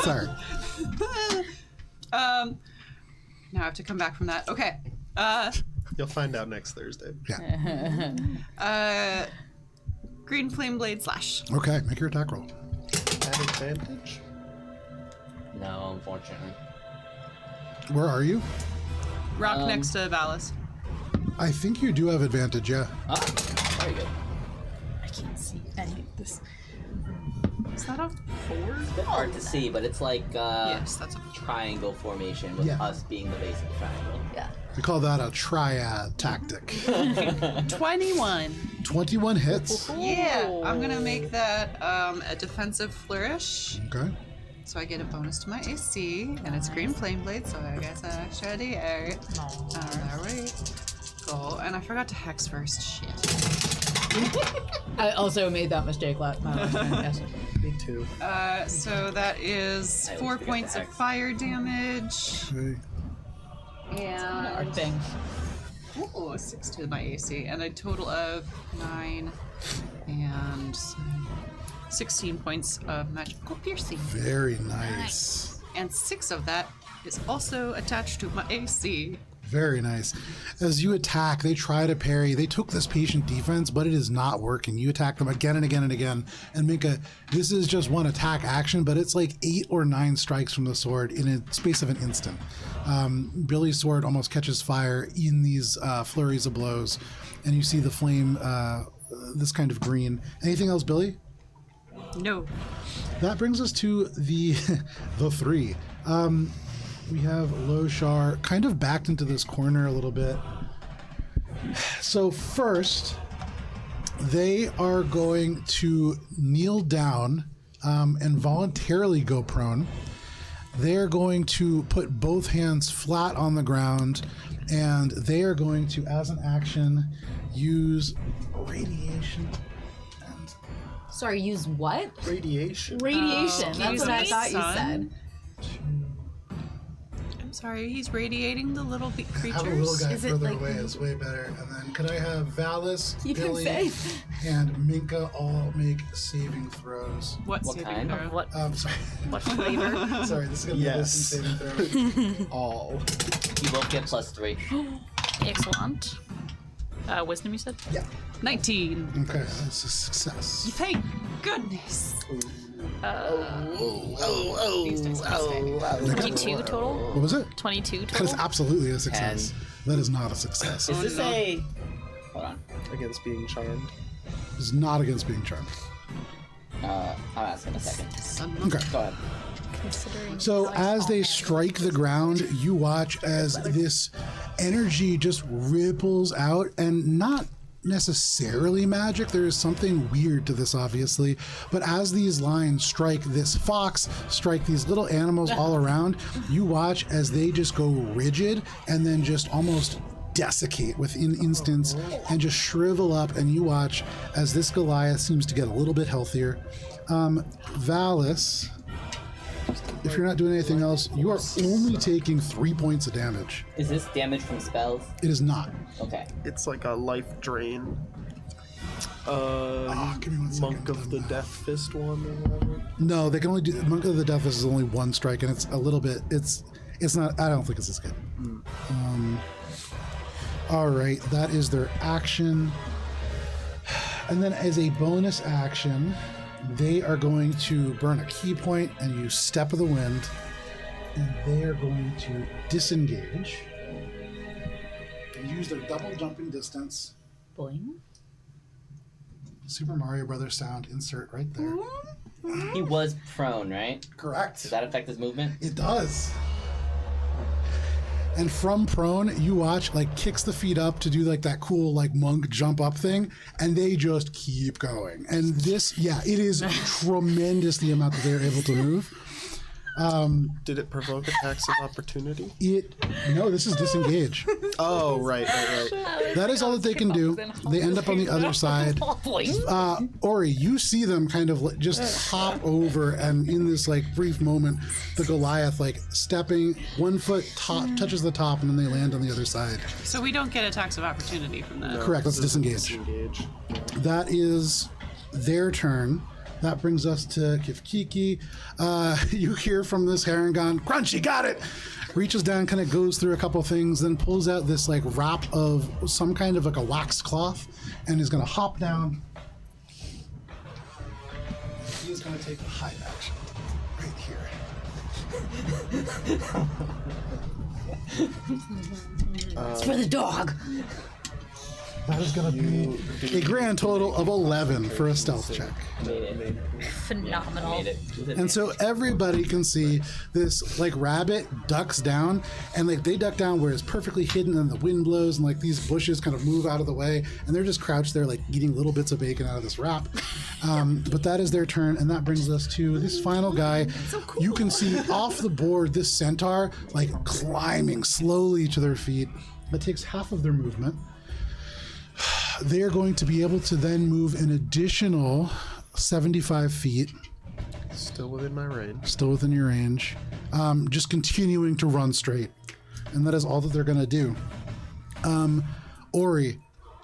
Sorry. Now I have to come back from that. Okay. You'll find out next Thursday. Green flame blade slash. Okay, make your attack roll. At advantage? No, unfortunately. Where are you? Rock next to Valis. I think you do have advantage, yeah. Ah, very good. I can't see any of this. Is that a 4? It's a bit hard to see, but it's like Yes, that's a triangle formation with Yeah. us being the base of the triangle. Yeah. We call that a triad tactic. 21. 21 hits. Yeah, I'm gonna make that a defensive flourish. Okay. So I get a bonus to my AC, and it's green flame blade, so I guess an extra D8. There we go. And I forgot to hex first. Shit. I also made that mistake last time. Yes. Me too. So that is I always 4 forget points to of hex. fire damage. Okay. Our And thing. 6 to my AC, and a total of 9 and 16 points of magical piercing. Very nice. And 6 of that is also attached to my AC. Very nice. As you attack, they try to parry. They took this patient defense, but it is not working. You attack them again and again and again. And this is just one attack action, but it's like 8 or 9 strikes from the sword in a space of an instant. Billy's sword almost catches fire in these flurries of blows. And you see the flame, this kind of green. Anything else, Billy? No. That brings us to the the 3. We have Loshar kind of backed into this corner a little bit. So first, they are going to kneel down and voluntarily go prone. They're going to put both hands flat on the ground, and they are going to, as an action, use radiation. Sorry, use what? Radiation. Radiation. That's use what I the thought you sun? said. I'm sorry, he's radiating the little creatures. Have a little guy Is it further like- away is way better. And then could I have Valis, Keep him Billy, safe. and Minka all make saving throws? What What saving kind? throw? What Sorry. what flavor? Sorry, this is going to Yes. be a wisdom saving throw. All. You both get +3. Excellent. Wisdom, you said? Yeah. 19. Okay, that's a success. Thank goodness. 22 total? What was it? 22 That is total? absolutely a success. That is not a success. Is this a? Hold on. Against being charmed. It's not against being charmed. I'm asking a second. Okay. Go ahead. Considering So as they strike the ground, you watch as this energy just ripples out, and not necessarily magic. There is something weird to this, obviously. But as these lines strike this fox, strike these little animals all around, you watch as they just go rigid and then just almost desiccate within instants and just shrivel up. And you watch as this Goliath seems to get a little bit healthier. Valis, if you're not doing anything else, you are only taking 3 points of damage. Is this damage from spells? It is not. Okay. It's like a life drain. Give me 1 second. Monk of the Death Fist one or whatever. No, they can only do Monk of the Death is only one strike, and it's a little bit. It's not. I don't think it's as good. All right, that is their action, and then as a bonus action, they are going to burn a key point and use Step of the Wind, and they are going to disengage and use their double jumping distance. Boing. Super Mario Brothers sound insert right there. He was prone, right? Correct. Does that affect his movement? It does. And from prone, you watch, like, kicks the feet up to do, like, that cool, like, monk jump up thing, and they just keep going. And this, yeah, it is tremendous the amount that they're able to move. Did it provoke attacks of opportunity? No, this is disengage. Oh, right. That is all that they can do. They end up on the other side. Ori, you see them kind of just hop over, and in this like brief moment, the Goliath like stepping 1 foot touches the top, and then they land on the other side. So we don't get attacks of opportunity from that. Correct. Let's disengage. That is their turn. That brings us to Kifkiki. You hear from this Harangon, Crunchy, got it! Reaches down, kind of goes through a couple things, then pulls out this like wrap of some kind of like a wax cloth, and is going to hop down. He is going to take a hide action right here. It's for the dog. That is going to be a grand total of 11 for a stealth check. phenomenal. Made it. And so everybody can see this like rabbit ducks down, and like they duck down where it's perfectly hidden, and the wind blows, and like these bushes kind of move out of the way, and they're just crouched there like eating little bits of bacon out of this wrap. But that is their turn, and that brings us to this final guy. So cool. You can see off the board this centaur like climbing slowly to their feet. That takes half of their movement. They are going to be able to then move an additional 75 feet. Still within my range. Still within your range. Just continuing to run straight. And that is all that they're going to do. Ori,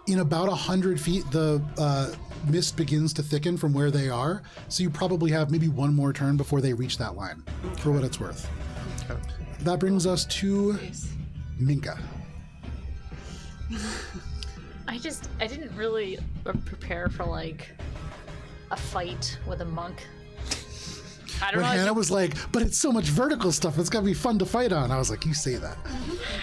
in about 100 feet, the mist begins to thicken from where they are. So you probably have maybe one more turn before they reach that line, for what it's worth. Okay. That brings us to Minka. I didn't really prepare for like a fight with a monk. I don't When know. Hannah was like, but it's so much vertical stuff, it's gonna be fun to fight on. I was like, you say that.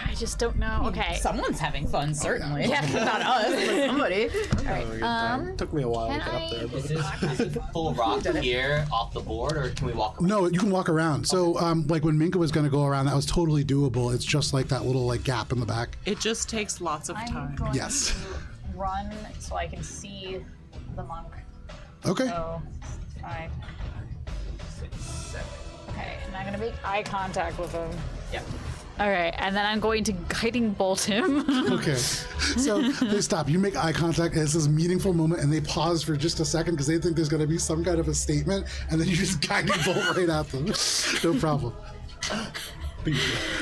I just don't know. Okay. Someone's having fun, certainly. Yeah. Not us, but somebody. Took me a while to can get up there, but Is this full rock here off the board, or can we walk around? No, you can walk around. So, like when Minka was gonna go around, that was totally doable. It's just like that little like gap in the back. It just takes lots of I'm time. going Yes. to run so I can see the monk. Okay. So 5, 6, 7. Okay, and I'm gonna make eye contact with him. Yep. All right, and then I'm going to guiding bolt him. Okay. So they stop. You make eye contact, and it's this meaningful moment, and they pause for just a second because they think there's gonna be some kind of a statement, and then you just guiding bolt right at them. No problem.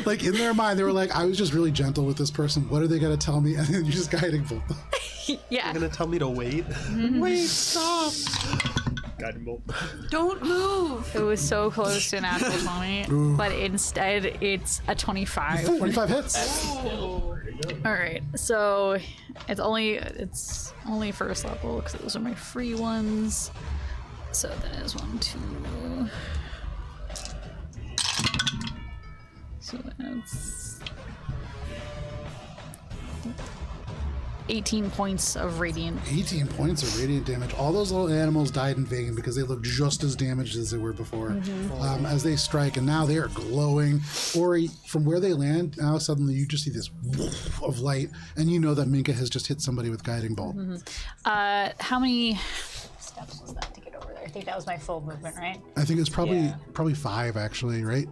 Like in their mind, they were like, I was just really gentle with this person. What are they gonna tell me? And then you just guiding bolt them. Yeah. you're gonna tell me to wait? Wait, stop. Guiding bolt. Don't move. It was so close to a natural 20, but instead it's a 25. 25 hits. All right, so it's only first level because those are my free ones. So that is 1, 2. So that's 18 points of radiant. 18 points of radiant damage. All those little animals died in vain because they look just as damaged as they were before. As they strike, and now they are glowing. Ori, from where they land, now suddenly you just see this woof of light, and you know that Minka has just hit somebody with guiding bolt. How many steps was that to get over there? I think that was my full movement, right? I think it's probably 5 actually, right?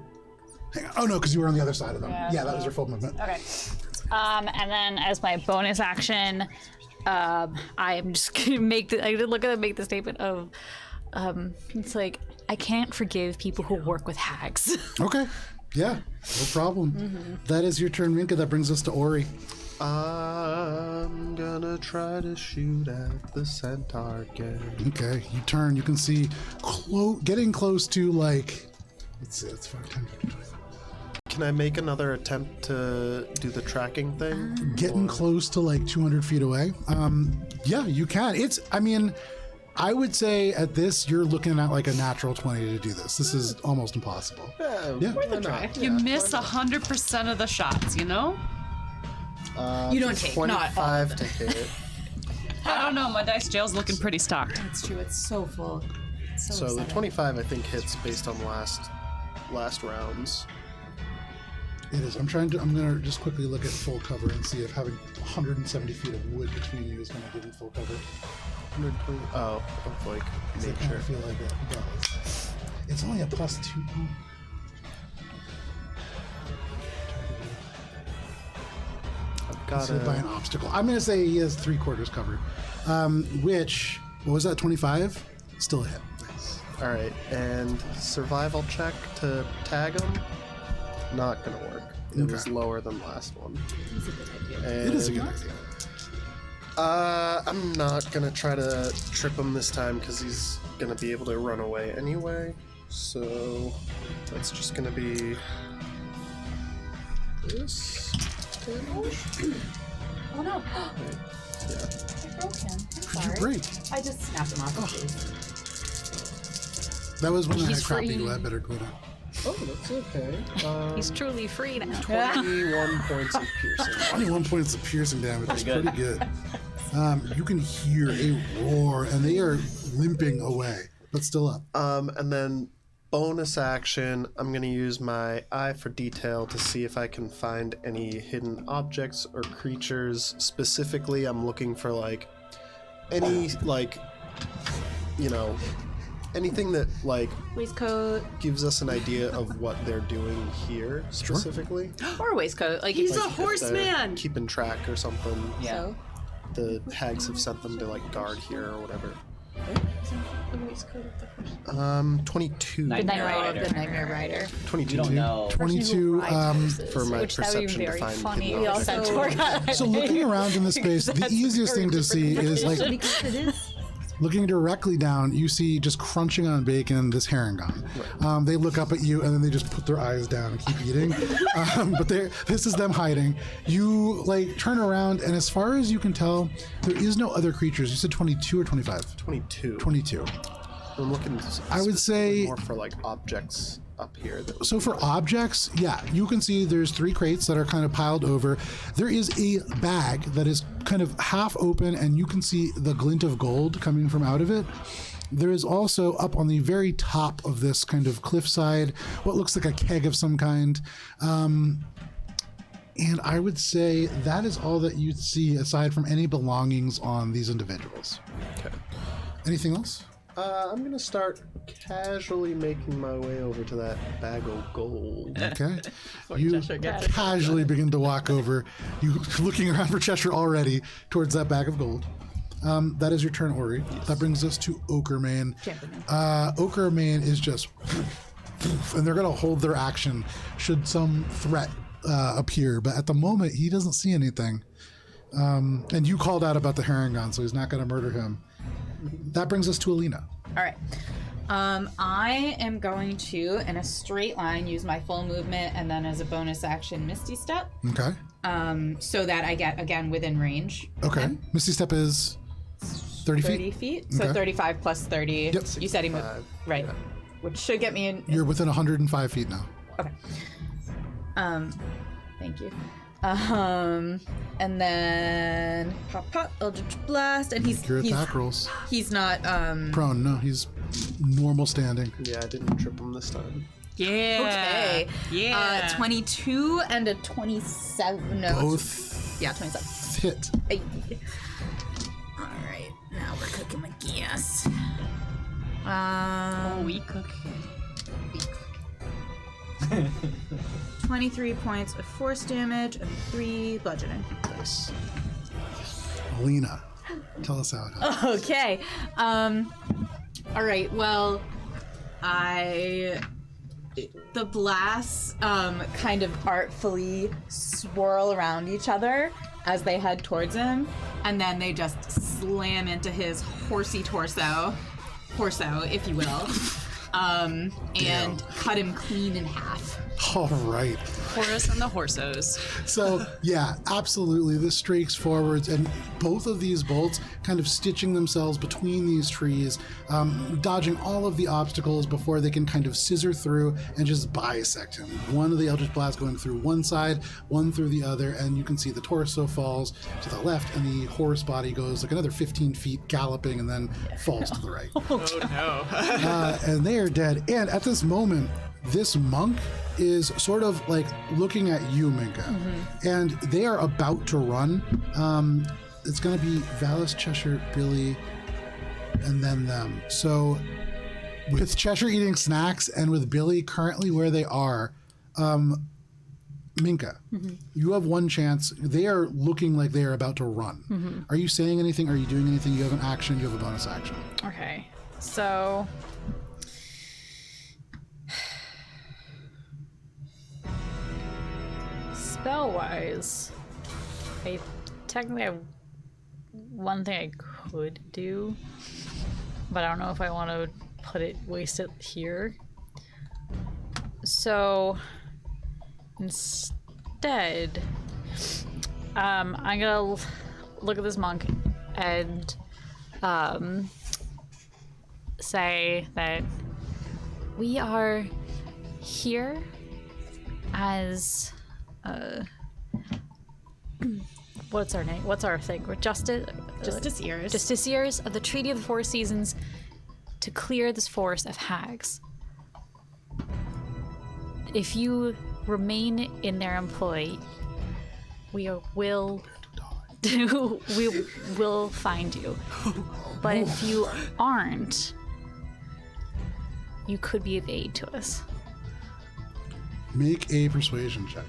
Hang on. Oh no, because you were on the other side of them. Yeah, that was your full movement. Okay. And then as my bonus action, I am just gonna make I did look at make the statement of, it's like I can't forgive people who work with hags. Okay. Yeah, no problem. That is your turn, Minka. That brings us to Ori. I'm gonna try to shoot at the centaur again. Okay, you turn. You can see getting close to like. Let's see. It's 5, 10, 15, 20. Can I make another attempt to do the tracking thing? Getting close to like 200 feet away. Yeah, you can. I would say at this, you're looking at like a natural 20 to do this. This is almost impossible. Yeah. Why not? You miss 100% of the shots, you know? You don't take, not all 25 of them. to hit. I don't know, my dice jail's looking pretty stocked. That's true. It's so full. It's So the exciting. 25 I think hits based on last rounds. It is. I'm gonna just quickly look at full cover and see if having 170 feet of wood between you is gonna give you full cover. 120. Oh, of like I kind nature. of feel like it does. It's only a +2. I've got So by an obstacle. I'm gonna say he has 3/4 covered. Which, what was that? 25? Still a hit. Nice. All right, and survival check to tag him. Not gonna work. It was Okay. lower than last one. It is a good idea. I'm not gonna try to trip him this time because he's gonna be able to run away anyway. So that's just gonna be this damage. Oh no. Wait, yeah. I broke him. I'm Did you sorry. break? I just snapped him off the sleeve. That was when I had He's crappy free. glue. I better glue it. Oh, that's okay. He's truly free now. 21 points of piercing. 21 points of piercing damage. That's pretty good. You can hear a roar, and they are limping away, but still up. And then bonus action, I'm going to use my eye for detail to see if I can find any hidden objects or creatures. Specifically, I'm looking for like any anything that like Waistcoat gives us an idea of what they're doing here specifically. or waistcoat. Like He's it's a If they're horseman! keeping track or something. Yeah. The hags have sent them to like guard here or whatever. The waistcoat of the horse. 22. Nightmare Nightmare Rider. The Nightmare Rider. 22. You don't know. 22. For my Which that would be perception to very find funny. hidden We all objects. sent tour guide. So looking around in the space, the That's easiest very thing to see is like because it is. looking directly down. You see just crunching on bacon this herringon. They look up at you and then they just put their eyes down and keep eating. But this is them hiding. You like turn around and as far as you can tell, there is no other creatures. You said 22 or 25? 22. 22. I'm looking. I would say- more for like objects up here. That So for objects, yeah, you can see there's 3 crates that are kind of piled over. There is a bag that is kind of half open and you can see the glint of gold coming from out of it. There is also up on the very top of this kind of cliffside what looks like a keg of some kind. And I would say that is all that you'd see aside from any belongings on these individuals. Okay. Anything else? I'm gonna start casually making my way over to that bag of gold. Okay. You casually begin to walk over. You looking around for Cheshire already towards that bag of gold. That is your turn, Ori. That brings us to Okermane. Okermane is just, and they're gonna hold their action should some threat appear. But at the moment, he doesn't see anything. And you called out about the herringon, so he's not gonna murder him. That brings us to Alina. All right. I am going to, in a straight line, use my full movement and then as a bonus action, Misty Step, Okay. so that I get, again, within range. Okay. Misty Step is 30 feet? 30 feet. So Okay. 35 plus 30. Yep. You said he moved. Right. yeah. Which should get me in. You're within 105 feet now. Okay. Thank you. And then pop, Eldritch Blast, and Your attack rolls. he's not Prone, no, he's normal standing. Yeah, I didn't trip him this time. Yeah. okay. Yeah. 22 and a 27. No. Both Yeah, 27. hit. Ay. All right, now we're cooking with gas. We cook. 23 points of force damage and 3 bludgeoning. Nice. Alina, tell us how it happened. Okay. All right. Well, the blasts kind of artfully swirl around each other as they head towards him, and then they just slam into his horsey torso, if you will, and cut him clean in half. All right. Horus and the Horsos. So, yeah, absolutely. This streaks forwards, and both of these bolts kind of stitching themselves between these trees, dodging all of the obstacles before they can kind of scissor through and just bisect him. One of the Eldritch Blasts going through one side, one through the other, and you can see the torso falls to the left, and the horse body goes like another 15 feet galloping and then falls to the right. Oh no. And they are dead. And at this moment, this monk is sort of like looking at you, Minka, and they are about to run. It's going to be Valis, Cheshire, Billy, and then them. So with Cheshire eating snacks and with Billy currently where they are, Minka, you have one chance. They are looking like they are about to run. Are you saying anything? Are you doing anything? You have an action. You have a bonus action. Okay, so spell-wise, I technically have one thing I could do, but I don't know if I want to waste it here. So instead, I'm gonna look at this monk and say that we are here as what's our name? What's our thing? We're justiciars of the Treaty of the Four Seasons to clear this forest of hags. If you remain in their employ, we will find you. But if you aren't, you could be of aid to us. Make a persuasion check.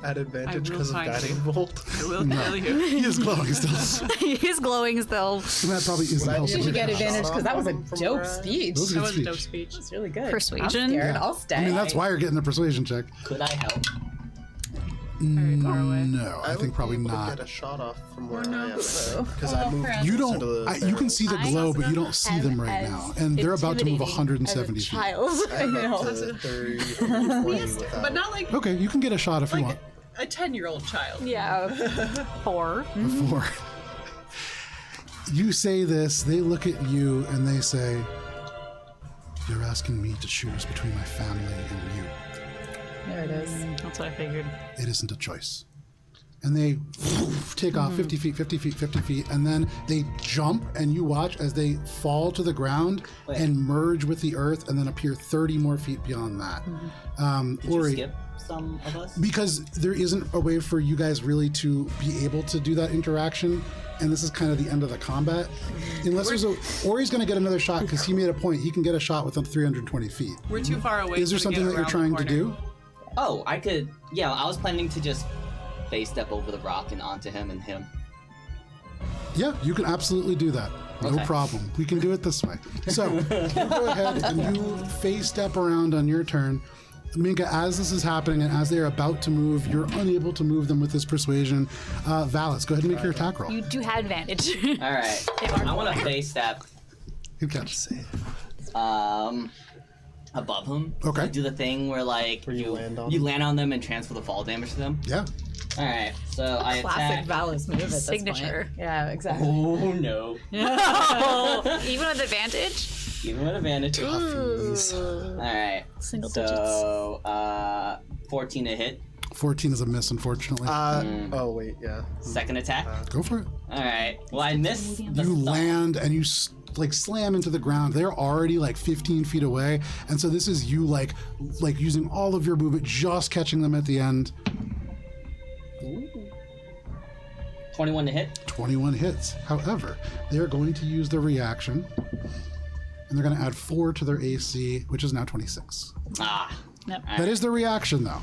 At advantage I will because of find guiding you. bolt. I will tell you. He is glowing still. He's glowing still. And that probably isn't helping. You get advantage because that was a From dope where I- speech. That was a That good was a dope speech. speech. It's really good. Persuasion? I'm scared. Yeah. I'll stay. I mean, that's why you're getting the persuasion check. Could I help? Very far away. No, I think probably would not. get a shot off from where Or I am no. because I moved. You closer to don't. the You can see the I glow, but you don't see them right as now, and they're about to move intimidating 170 as a feet. child. I know. barrel to 30, 20 without. But not like Okay, you can get a shot if you want. a 10-year-old child. Yeah. 4. Before you say this, they look at you and they say, "You're asking me to choose between my family and you. There it is. That's what I figured. It isn't a choice." And they take off 50 feet, 50 feet, 50 feet, and then they jump, and you watch as they fall to the ground and merge with the earth, and then appear 30 more feet beyond that. Did you Ori, skip some of us? because there isn't a way for you guys really to be able to do that interaction, and this is kind of the end of the combat. Unless there's Ori's going to get another shot because he made a point. He can get a shot within 320 feet. We're too far away. Is there to something get that you're around trying the to corner. do? Oh, I could. Yeah, I was planning to just face step over the rock and onto him and him. Yeah, you can absolutely do that. No Okay. problem. We can do it this way. So you go ahead and you face step around on your turn. Minka, as this is happening and as they are about to move, you're unable to move them with this persuasion. Valis, go ahead and make your attack roll. You do have advantage. All right. I want to face step. Good catch. I above him. Okay. So do the thing where like Where you land on you them? land on them and transfer the fall damage to them. Yeah. All right. So I Classic attack. Valis move at this Signature. point. Yeah, exactly. Oh no! Oh, even with advantage? Even with advantage. Ooh. All right. Single So 14 to hit. 14 is a miss, unfortunately. Oh wait, yeah. Second attack. Go for it. All right. Well, I missed the You thumb. land and you like slam into the ground. They're already like 15 feet away, and so this is you like using all of your movement, just catching them at the end. 21 to hit. 21 hits. However, they are going to use their reaction, and they're going to add 4 to their AC, which is now 26. Ah. Yep. That is the reaction, though.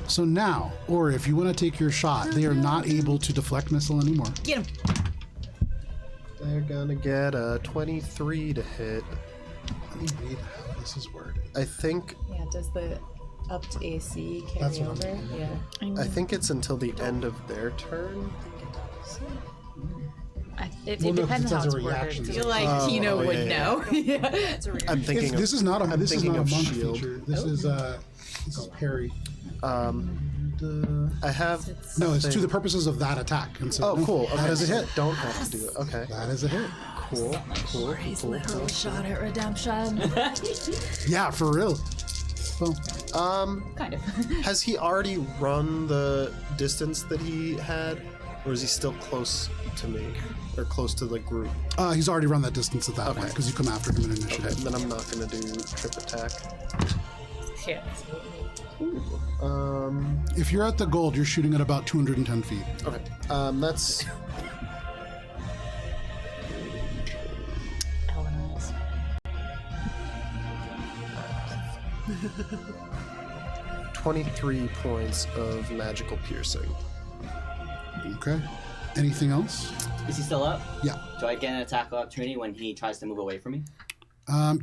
So now, or if you want to take your shot, they are not able to deflect missile anymore. Get him. They're gonna get a 23 to hit. Let me read how this is worded. I think Yeah, does the up to AC carry That's what I'm over? thinking. Yeah. I think it's until the end of their turn. It Well, no, 'cause depends it how says it's a reaction. worded. I feel like Oh, Tino would yeah, yeah, know. Yeah. It's a I'm reaction. thinking This of, is not a I'm this is thinking not a of monk shield. feature. This is Parry. I have. No, it's to the purposes of that attack. And so, Oh, no, cool. That Okay, is a so hit. Don't have to do it. Okay. That is a hit. Cool. Cool. Cool. Shot at redemption. Yeah, for real. Well, Kind of. Has he already run the distance that he had, or is he still close to me, or close to the group? he's already run that distance at that point because you come after him in initiative. Okay, then I'm not gonna do trip attack. Yeah. If you're at the gold, you're shooting at about 210 feet. Okay. That's Eleanor's. 23 points of magical piercing. Okay. Anything else? Is he still up? Yeah. Do I get an attack of opportunity when he tries to move away from me?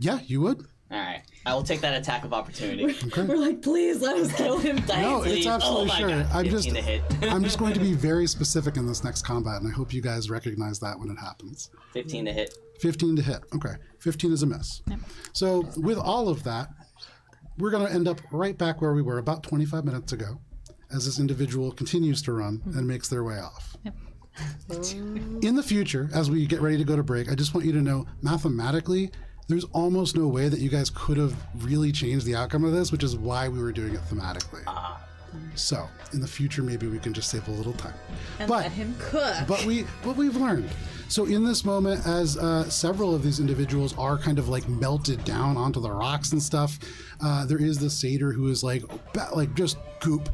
Yeah, you would. All right. I will take that attack of opportunity. We're like, please let us kill him. No, Please. it's absolutely Oh my sure. God. I'm 15 to hit. I'm just going to be very specific in this next combat, and I hope you guys recognize that when it happens. 15 to hit. 15 to hit. Okay. 15 is a miss. So with all of that, we're going to end up right back where we were about 25 minutes ago, as this individual continues to run and makes their way off. In the future, as we get ready to go to break, I just want you to know, mathematically, there's almost no way that you guys could have really changed the outcome of this, which is why we were doing it thematically. So, in the future, maybe we can just save a little time. And But- let him cook. But what we've learned. So in this moment, as several of these individuals are kind of like melted down onto the rocks and stuff, there is the satyr who is like just goop.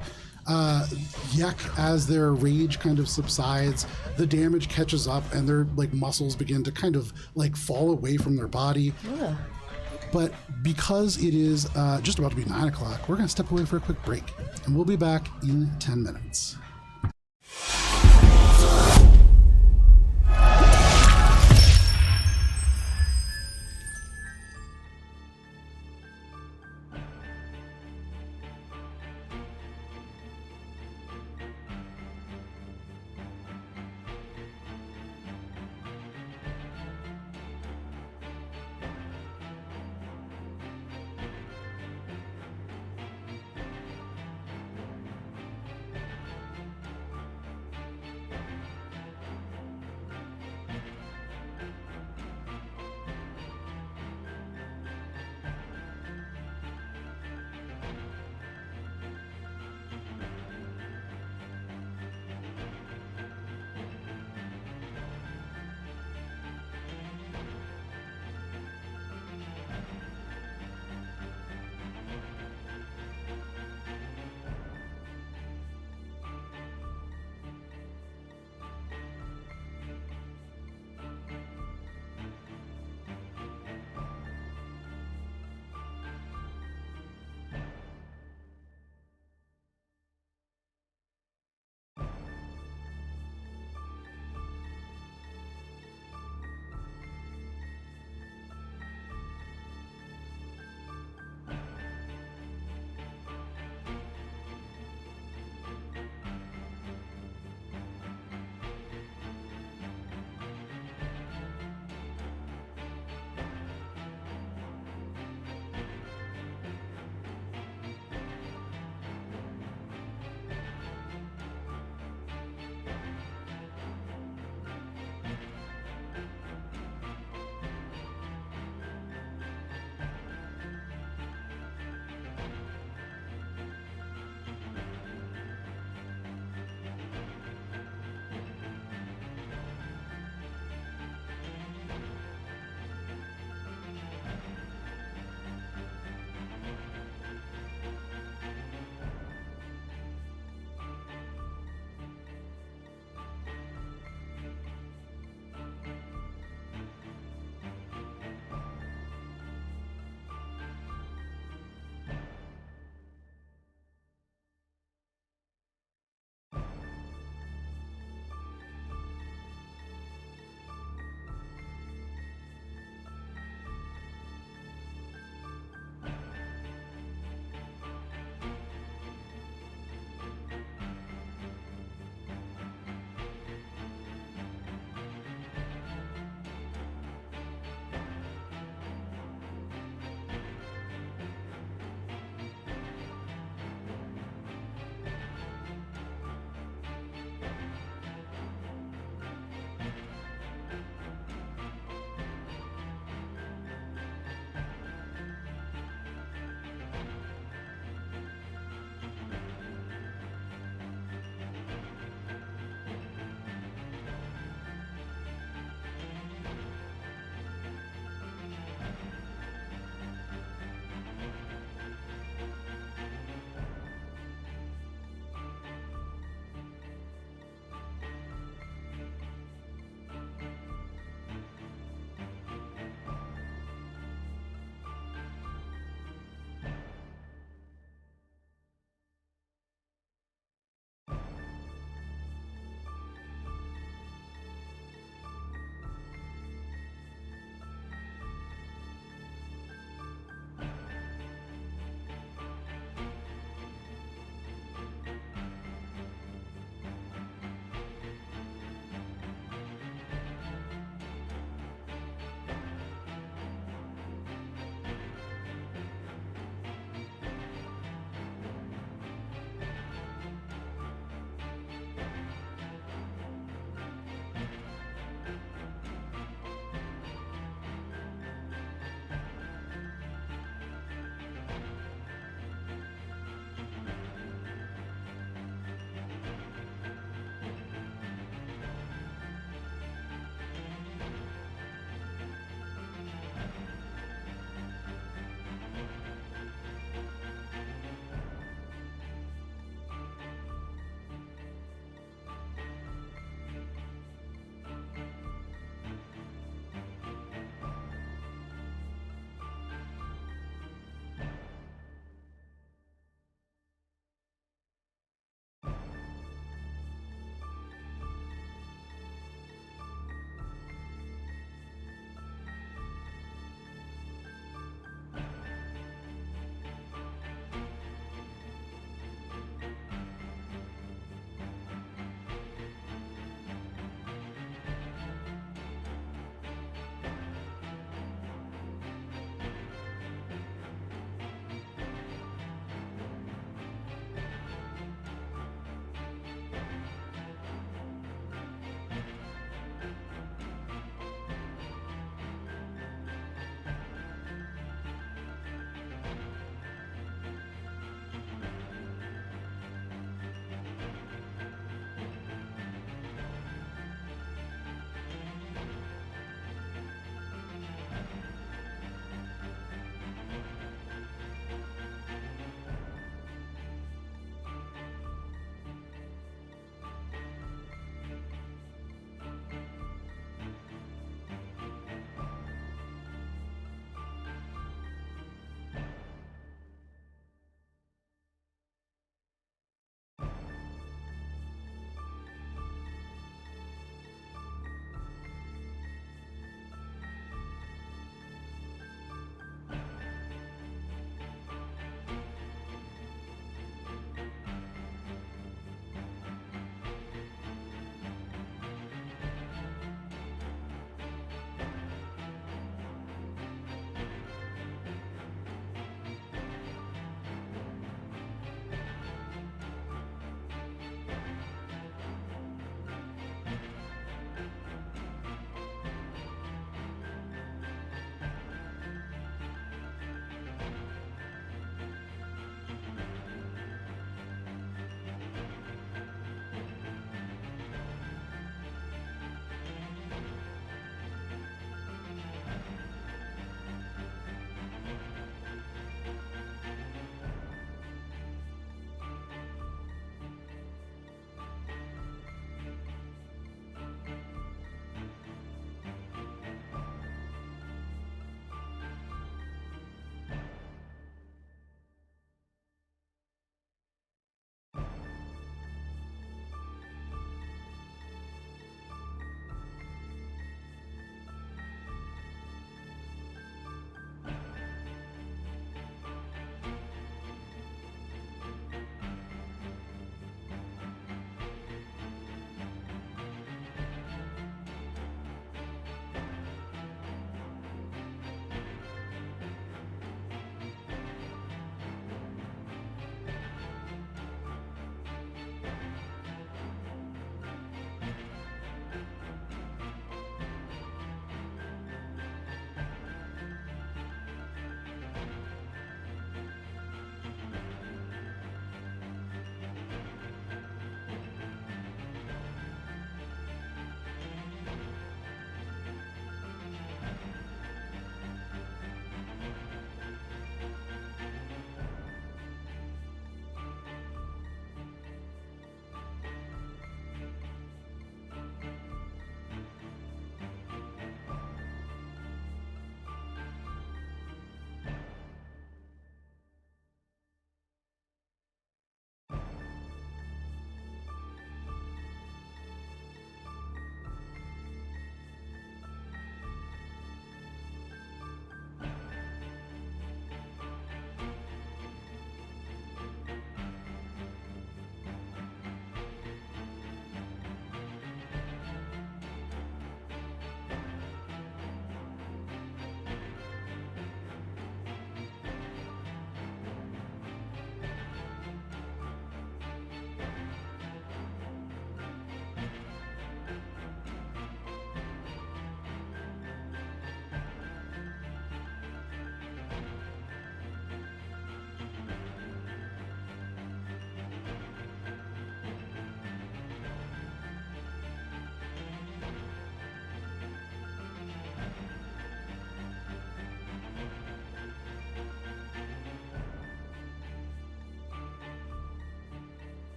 Yek, as their rage kind of subsides, the damage catches up and their like muscles begin to kind of like fall away from their body. But because it is just about to be 9 o'clock, we're going to step away for a quick break, and we'll be back in 10 minutes.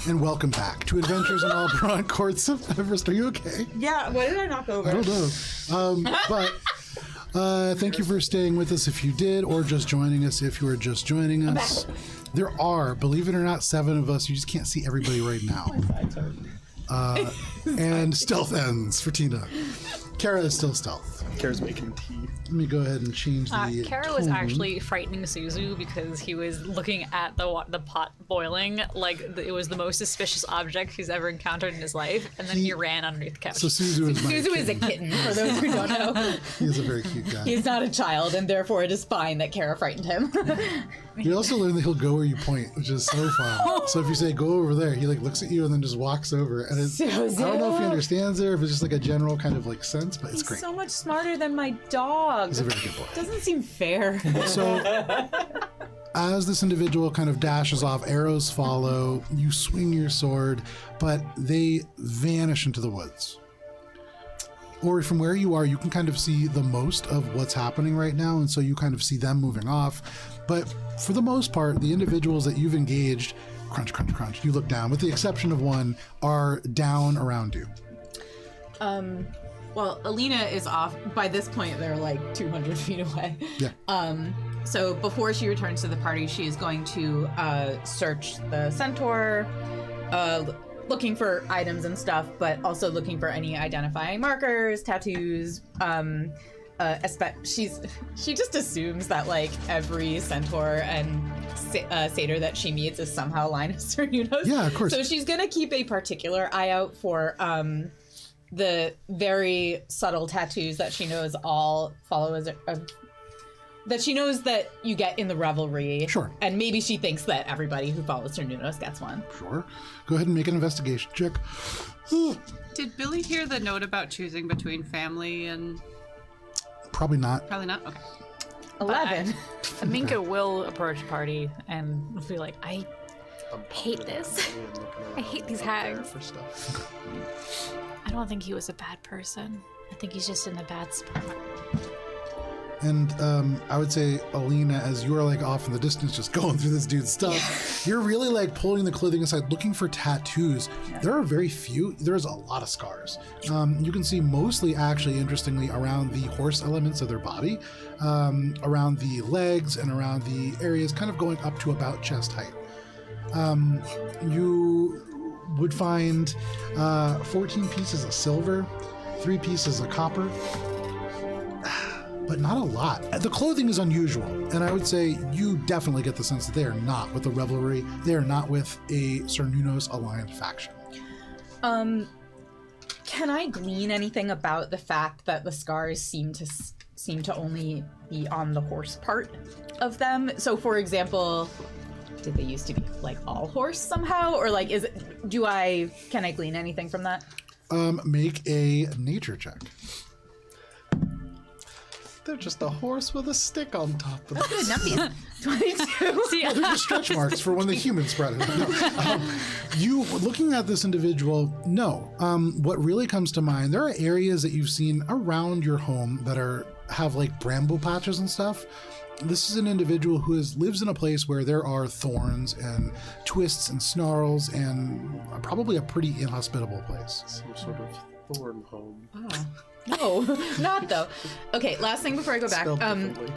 And welcome back to Adventures in All Broad Courts of Everest. Are you okay? Yeah, what did I knock over? I don't know. But thank you for staying with us if you did, or just joining us if you are just joining us. There are, believe it or not, 7 of us. You just can't see everybody right now. And stealth ends for Tina. Kara is still stealth. Kara's making tea. Let me go ahead and change the Kara was tone. actually frightening Suzu because he was looking at the pot boiling like it was the most suspicious object he's ever encountered in his life, and then he ran underneath the couch. So Suzu is my Suzu is a kitten, for those who don't know. He is a very cute guy. He's not a child, and therefore it is fine that Kara frightened him. You also learn that he'll go where you point, which is so fun. So if you say go over there, he like looks at you and then just walks over. And it's, I don't know if he understands it or if it's just like a general kind of like sense, but it's great. So much smarter than my dog. He's a very good boy. Doesn't seem fair. So as this individual kind of dashes off, arrows follow, you swing your sword, but they vanish into the woods. Or from where you are, you can kind of see the most of what's happening right now, and so you kind of see them moving off. But for the most part, the individuals that you've engaged, crunch, crunch, crunch, you look down, with the exception of one, are down around you. Well, Alina is off. By this point, they're like 200 feet away. Yeah. So before she returns to the party, she is going to search the centaur, looking for items and stuff, but also looking for any identifying markers, tattoos. She just assumes that like every centaur and satyr that she meets is somehow Linus Cernunos. Yeah, of course. So she's gonna keep a particular eye out for the very subtle tattoos that she knows all followers that she knows that you get in the revelry. Sure. And maybe she thinks that everybody who follows Cernunos gets one. Sure. Go ahead and make an investigation check. Did Billy hear the note about choosing between family and... Probably not. Probably not? Okay. 11. Aminka will approach party and be like, I hate this. I hate these hags. For stuff. I don't think he was a bad person. I think he's just in a bad spot. And I would say, Alina, as you are like off in the distance, just going through this dude's stuff, you're really like pulling the clothing aside, looking for tattoos. There are very few. There's a lot of scars. You can see mostly, actually, interestingly, around the horse elements of their body, around the legs and around the areas kind of going up to about chest height. You would find 14 pieces of silver, 3 pieces of copper, but not a lot. The clothing is unusual, and I would say you definitely get the sense that they are not with the revelry. They are not with a Cernunos aligned faction. Can I glean anything about the fact that the scars seem to only be on the horse part of them? So, for example, did they used to be like all horse somehow, or like can I glean anything from that? Make a nature check. They're just a horse with a stick on top of it. 22. See, They're just stretch marks for when the humans spread it. No. You, looking at this individual, no. What really comes to mind, there are areas that you've seen around your home that have like bramble patches and stuff. This is an individual who lives in a place where there are thorns and twists and snarls and probably a pretty inhospitable place. Some sort of thorn home. No, not though. Okay, last thing before I go back. Spelled differently.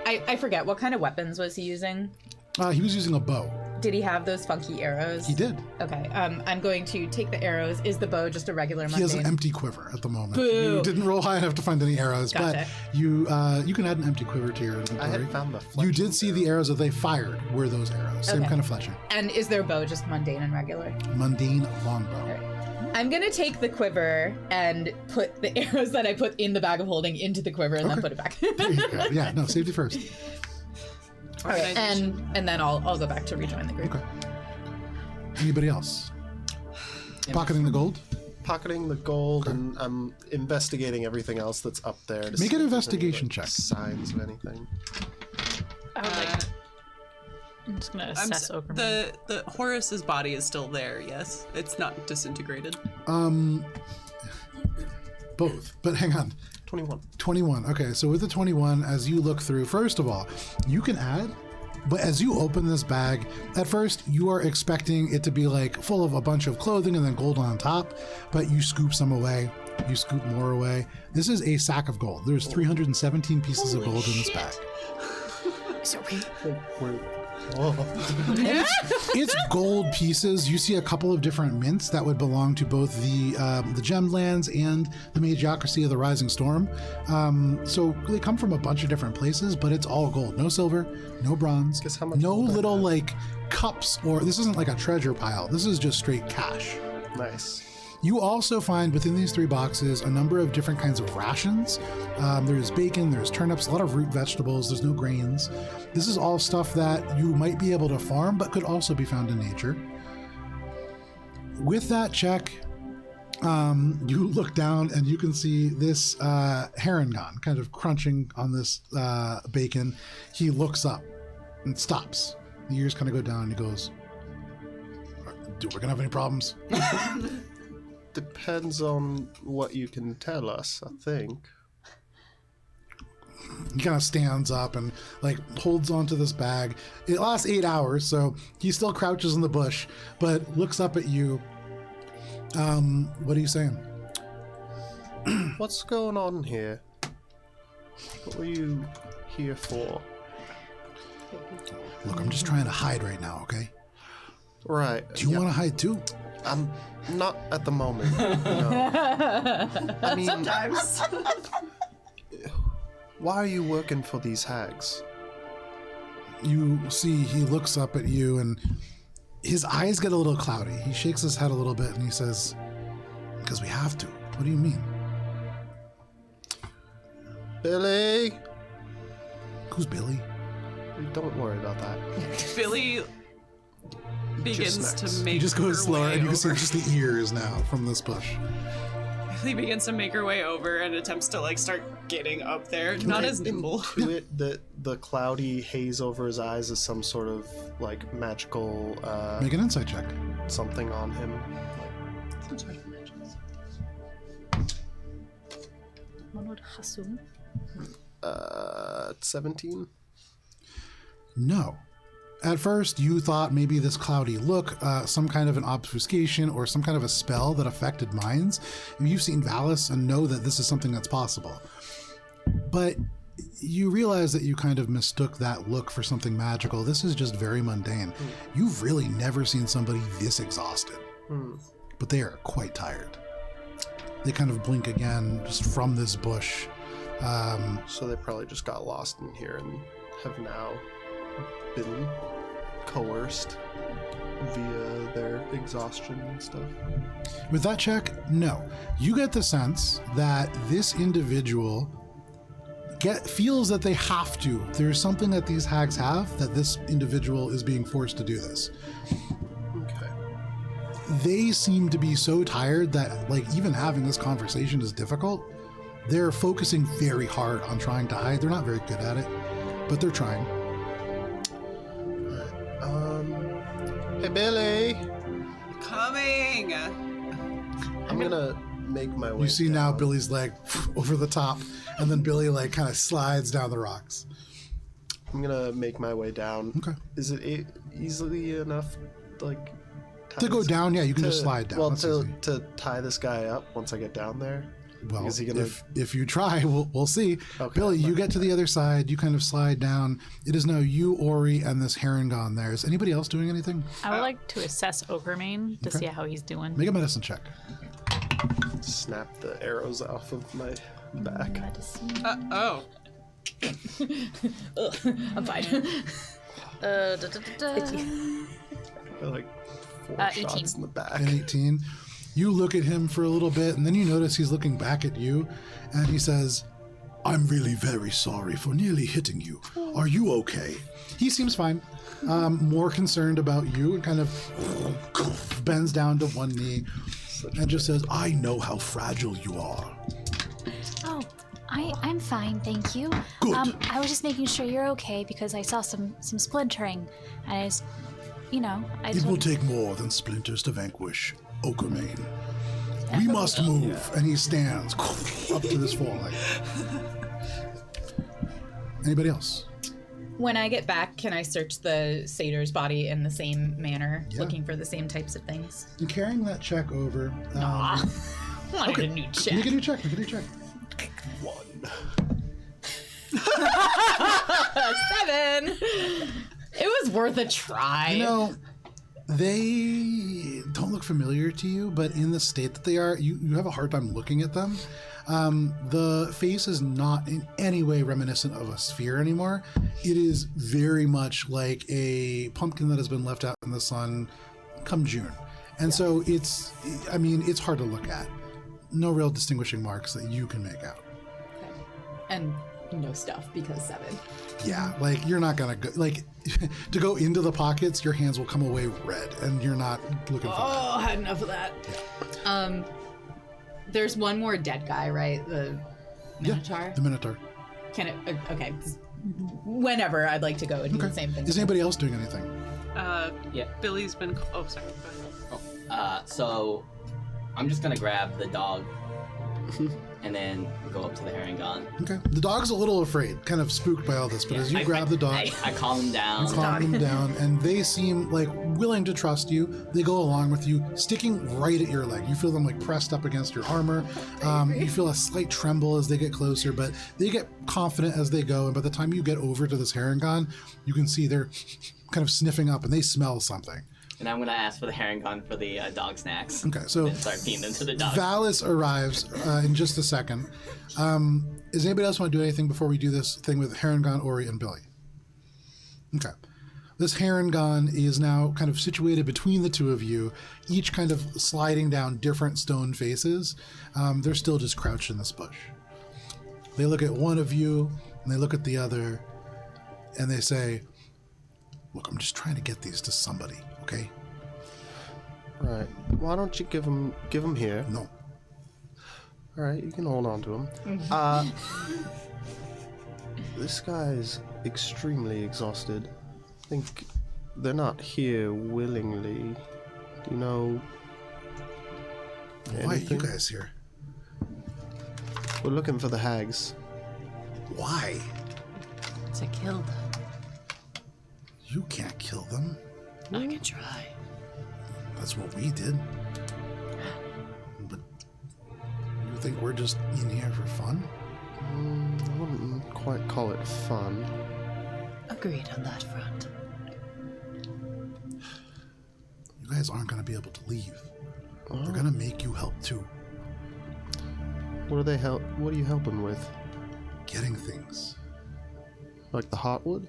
I forget, what kind of weapons was he using? He was using a bow. Did he have those funky arrows? He did. Okay, I'm going to take the arrows. Is the bow just a regular He has an mundane? empty quiver at the moment. Boo. You didn't roll high enough to find any arrows, Gotcha. but you can add an empty quiver to your inventory. I had found the You fletching did see the arrows that they fired were those arrows. Same Okay. kind of fletching. And is their bow just mundane and regular? Mundane longbow. Alright. I'm gonna take the quiver and put the arrows that I put in the bag of holding into the quiver and then Okay. put it back. There you go. Yeah, no, safety first. Alright, and then I'll go back to rejoin the group. Okay. Anybody else? Pocketing the gold? Pocketing the gold, and I'm investigating everything else that's up there. To see Make an if there's any, investigation like, check. Signs of anything. I would like. I'm just gonna assess Okerman. The Horus's body is still there, yes? It's not disintegrated. Both. But hang on. 21. 21. Okay, so with the 21, as you look through, first of all, you can add But as you open this bag, at first you are expecting it to be like full of a bunch of clothing and then gold on top, but you scoop some away. You scoop more away. This is a sack of gold. There's 317 pieces of gold in this bag. It's gold pieces. You see a couple of different mints that would belong to both the gemmed lands and the magiocracy of the Rising Storm. So they come from a bunch of different places, but it's all gold. No silver, no bronze, Guess how much no gold I little have? like cups, or this isn't like a treasure pile. This is just straight cash. Nice. You also find within these 3 boxes a number of different kinds of rations. There's bacon, there's turnips, a lot of root vegetables, there's no grains. This is all stuff that you might be able to farm, but could also be found in nature. With that check, you look down and you can see this Harangon kind of crunching on this bacon. He looks up and stops. The ears kind of go down and he goes, "Do we gonna have any problems?" Depends on what you can tell us, I think. He kind of stands up and like holds onto this bag. It lasts 8 hours, so he still crouches in the bush, but looks up at you. What are you saying? What's going on here? What were you here for? Look, I'm just trying to hide right now, okay? Right. Do you want to hide too? I'm not at the moment. No. I mean, Sometimes. why are you working for these hags? You see, he looks up at you and his eyes get a little cloudy. He shakes his head a little bit and he says, "Because we have to." What do you mean? Billy! Who's Billy? Don't worry about that. Billy begins Just to next. make He just her goes slower way and you can see over. just the ears now from this bush. Billy begins to make her way over and attempts to like start getting up there. Not as nimble. Intuit that the cloudy haze over his eyes is some sort of like magical Make an insight check. something on him. One would assume. 17. No. At first, you thought maybe this cloudy look, some kind of an obfuscation or some kind of a spell that affected minds. And you've seen Valis and know that this is something that's possible. But you realize that you kind of mistook that look for something magical. This is just very mundane. You've really never seen somebody this exhausted. But they are quite tired. They kind of blink again just from this bush. So they probably just got lost in here and have now been coerced via their exhaustion and stuff. With that check, no. You get the sense that this individual feels that they have to. There's something that these hags have that this individual is being forced to do this. Okay. They seem to be so tired that like even having this conversation is difficult. They're focusing very hard on trying to hide. They're not very good at it, but they're trying. Hey Billy! Coming! I'm gonna make my way You see down. now Billy's leg over the top, and then Billy like kind of slides down the rocks. I'm gonna make my way down. Okay. Is it easily enough, like... tie To go this- down, yeah, you can just to- slide down. Well, That's to, easy. to tie this guy up once I get down there? Well, Is he gonna- if you try, we'll see. Okay. Billy, you get to the other side. You kind of slide down. It is now you, Ori, and this Harangon there. Is anybody else doing anything? I would like to assess Ogremane to Okay. see how he's doing. Make a medicine check. Snap the arrows off of my back. Oh. I'm fine. Like 4 18. shots in the back. An 18. You look at him for a little bit, and then you notice he's looking back at you, and he says, "I'm really very sorry for nearly hitting you. Are you okay?" He seems fine. More concerned about you, and kind of bends down to one knee and just says, "I know how fragile you are." Oh, I'm fine, thank you. Good. I was just making sure you're okay because I saw some splintering, and I just, I It just will take more than splinters to vanquish Okermane. We must move. And he stands up to this falling. Anybody else? When I get back, can I search the satyr's body in the same manner, Yeah. looking for the same types of things? And carrying that check over. Aw. Wanted Okay. a new check. Make a new check. Make a new check. 7. It was worth a try. You know, they don't look familiar to you, but in the state that they are, you have a hard time looking at them. The face is not in any way reminiscent of a sphere anymore. It is very much like a pumpkin that has been left out in the sun come June. And so it's hard to look at. No real distinguishing marks that you can make out. And no stuff because 7. Yeah, like you're not gonna go, like to go into the pockets, your hands will come away red and you're not looking for that. Oh, I had enough of that. Yeah. There's one more dead guy, right? The Minotaur? Yeah, the Minotaur. Can it, okay. Whenever I'd like to go and do the same thing. Is anybody else doing anything? Yeah. Billy's been. Oh, sorry. Go ahead. So I'm just gonna grab the dog and then go up to the Herringon. Okay. The dog's a little afraid, kind of spooked by all this, but as you grab the dog, I calm him down. you calm them down, and they seem like willing to trust you. They go along with you, sticking right at your leg. You feel them like pressed up against your armor. You feel a slight tremble as they get closer, but they get confident as they go. And by the time you get over to this Herringon, you can see they're kind of sniffing up, and they smell something. And I'm gonna ask for the Herringon for the dog snacks. Okay, so And start feeding them to the dog. Valis arrives in just a second. Does anybody else want to do anything before we do this thing with Herringon, Ori, and Billy? Okay. This Herringon is now kind of situated between the two of you, each kind of sliding down different stone faces. They're still just crouched in this bush. They look at one of you, and they look at the other, and they say, "Look, I'm just trying to get these to somebody, okay?" Right. Why don't you give him here? No. All right, you can hold on to him. This guy's extremely exhausted. I think they're not here willingly. Do you know Why are you anything? guys here? We're looking for the hags. Why? To kill them. You can't kill them. I can try. That's what we did. But you think we're just in here for fun? I wouldn't quite call it fun. Agreed on that front. You guys aren't going to be able to leave. They're going to make you help too. What are you helping with? Getting things. Like the heartwood?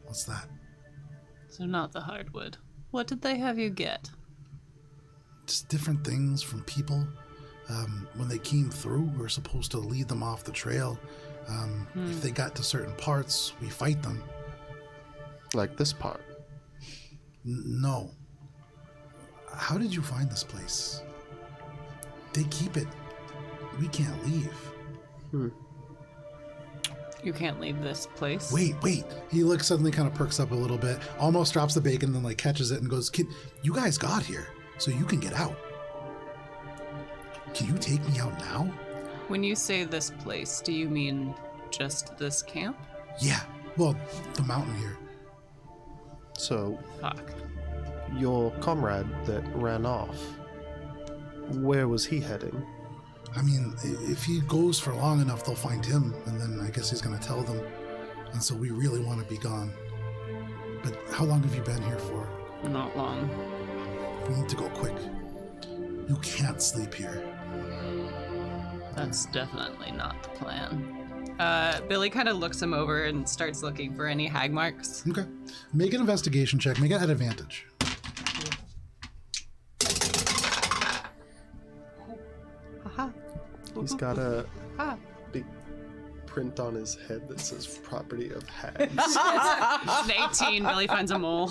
What's that? So not the hardwood. What did they have you get? Just different things from people. When they came through, we were supposed to lead them off the trail. If they got to certain parts, we fight them. Like this part? No. How did you find this place? They keep it. We can't leave. You can't leave this place. Wait. He looks suddenly kind of perks up a little bit, almost drops the bacon, then like catches it and goes, "Kid, you guys got here, so you can get out. Can you take me out now?" When you say this place, do you mean just this camp? Yeah. Well, the mountain here. So, Fuck. your comrade that ran off, where was he heading? I mean, if he goes for long enough, they'll find him, and then I guess he's going to tell them. And so we really want to be gone. But how long have you been here for? Not long. We need to go quick. You can't sleep here. That's definitely not the plan. Billy kind of looks him over and starts looking for any hag marks. Okay. Make an investigation check. Make it at advantage. Haha. He's got a Ah. big print on his head that says property of hags. It's an 18. Billy finds a mole.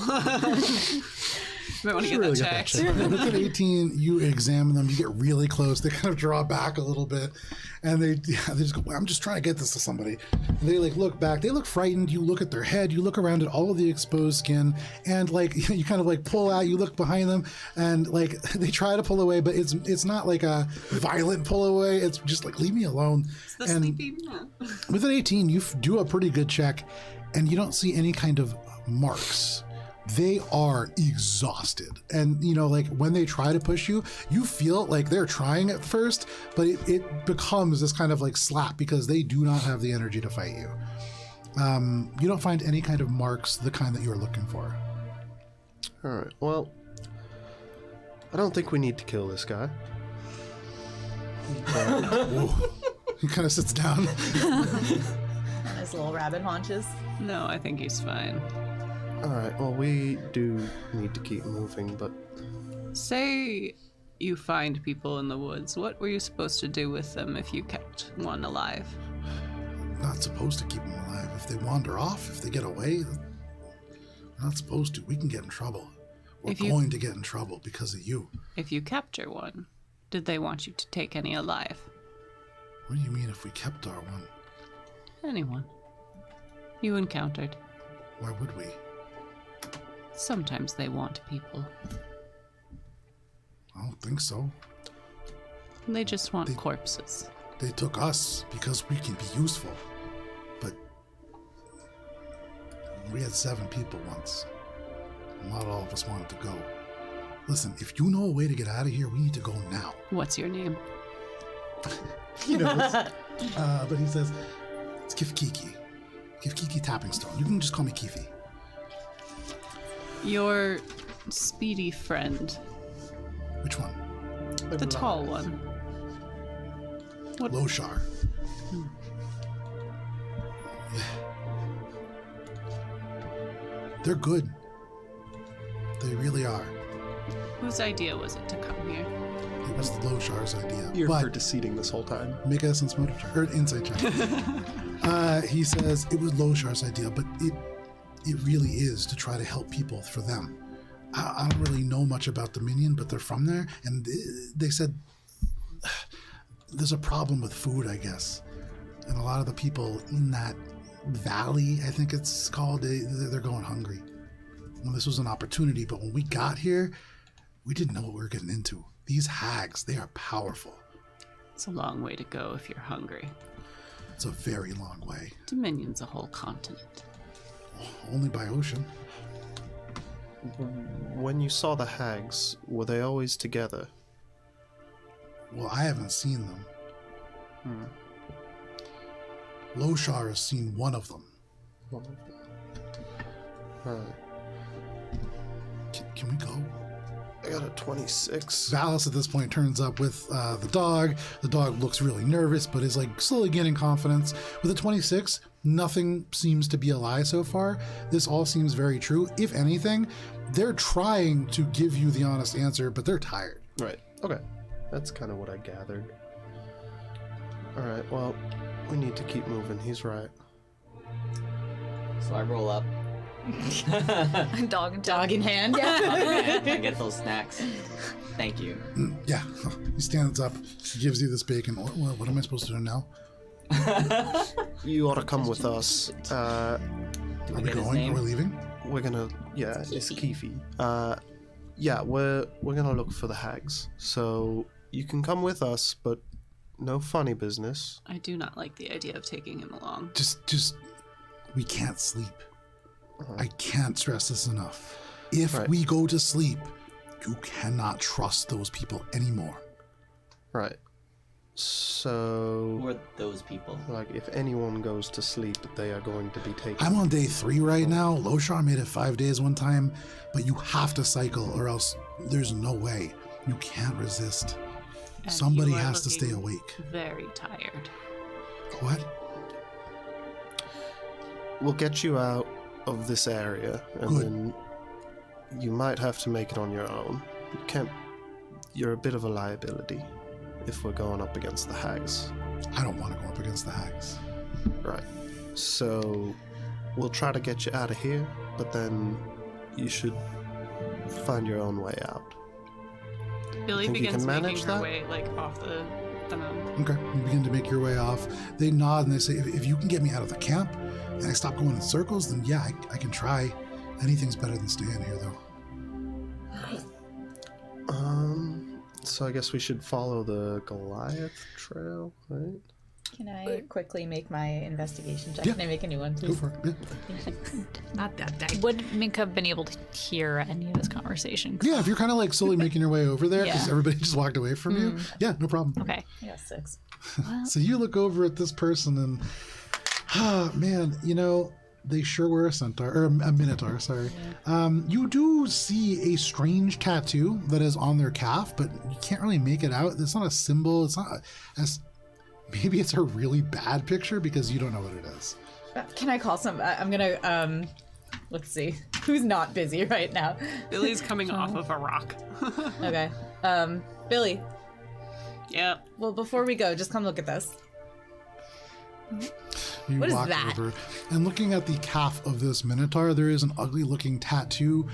You might want to get that checked. Look at 18, you examine them, you get really close, they kind of draw back a little bit, and they just go, "Well, I'm just trying to get this to somebody." And they like look back, they look frightened, you look at their head, you look around at all of the exposed skin, and like you kind of like pull out, you look behind them, and like they try to pull away, but it's not like a violent pull away, it's just like, "Leave me alone." It's the And sleepy man. with an 18, you do a pretty good check, and you don't see any kind of marks. They are exhausted. And, you know, like when they try to push you, you feel like they're trying at first, but it becomes this kind of like slap because they do not have the energy to fight you. You don't find any kind of marks, the kind that you're looking for. All right. Well, I don't think we need to kill this guy. Whoa. He kind of sits down. His little rabbit haunches. No, I think he's fine. All right. Well, we do need to keep moving, but Say you find people in the woods. What were you supposed to do with them if you kept one alive? Not supposed to keep them alive. If they wander off, if they get away, we're not supposed to. We can get in trouble. We're going to get in trouble because of you. If you capture one, did they want you to take any alive? What do you mean if we kept our one? Anyone you encountered. Why would we? Sometimes they want people. I don't think so. They just want corpses. They took us because we can be useful. But we had 7 people once. Not all of us wanted to go. Listen, if you know a way to get out of here, we need to go now. What's your name? He knows. But he says, it's Kifkiki. Kifkiki Tapping Stone. You can just call me Kifi. Your speedy friend. Which one? The tall one. What? Loshar. They're good. They really are. Whose idea was it to come here? It was Loshar's idea. you're but for deceiving this whole time. make a sense motive check or insight check. He says it was Loshar's idea, but it really is to try to help people for them. I don't really know much about Dominion, but they're from there, and they said there's a problem with food, I guess, and a lot of the people in that valley, I think it's called, they're going hungry. Well, this was an opportunity, but when we got here, we didn't know what we were getting into. These hags, they are powerful. It's a long way to go if you're hungry. It's a very long way. Dominion's a whole continent. Only by ocean. When you saw the hags, were they always together? Well, I haven't seen them. Loshar has seen one of them. Right. Can we go? I got a 26. Valis at this point turns up with the dog. The dog looks really nervous, but is like slowly gaining confidence. With a 26, nothing seems to be a lie so far. This all seems very true. If anything, they're trying to give you the honest answer, but they're tired. Right. Okay. That's kind of what I gathered. All right. Well, we need to keep moving. He's right. So I roll up. Dog in hand. Yeah. I get those snacks. Thank you. Yeah. He stands up, gives you this bacon. What am I supposed to do now? You ought to come with us. Are we get his going? name? Are we leaving? We're gonna. Yeah, it's Keefe. Yeah, we're gonna look for the hags. So you can come with us, but no funny business. I do not like the idea of taking him along. Just, we can't sleep. I can't stress this enough. If Right. we go to sleep, you cannot trust those people anymore. Right. So, Who are those people? like, if anyone goes to sleep, they are going to be taken. I'm on day 3 right now. Loshar made it 5 days one time, but you have to cycle or else there's no way. You can't resist. And Somebody you are has to stay looking awake. Very tired. What? We'll get you out of this area, and Good. then you might have to make it on your own. You can't. You're a bit of a liability if we're going up against the hags. I don't want to go up against the hags. Right. So we'll try to get you out of here, but then you should find your own way out. Billy Think you begins can manage making her that? way like off the mountain. Okay. You begin to make your way off. They nod and they say, if you can get me out of the camp and I stop going in circles, then yeah, I can try. Anything's better than staying here, though. So I guess we should follow the Goliath trail, right? Can I quickly make my investigation check? Yeah. Can I make a new one, Go please? for it. Yeah. Not that die. Would Mink have been able to hear any of this conversation? Yeah, if you're kind of like slowly making your way over there because Yeah. everybody just walked away from you. Yeah, no problem. Okay. I got 6. So you look over at this person and, man, you know, they sure were a centaur, or a minotaur, sorry. You do see a strange tattoo that is on their calf, but you can't really make it out. It's not a symbol. It's not as, maybe it's a really bad picture because you don't know what it is. Can I call some? I'm gonna, let's see. Who's not busy right now? Billy's coming off of a rock. Okay. Billy. Yeah. Well, before we go, just come look at this. You What is walk that? over, and looking at the calf of this minotaur, there is an ugly looking tattoo.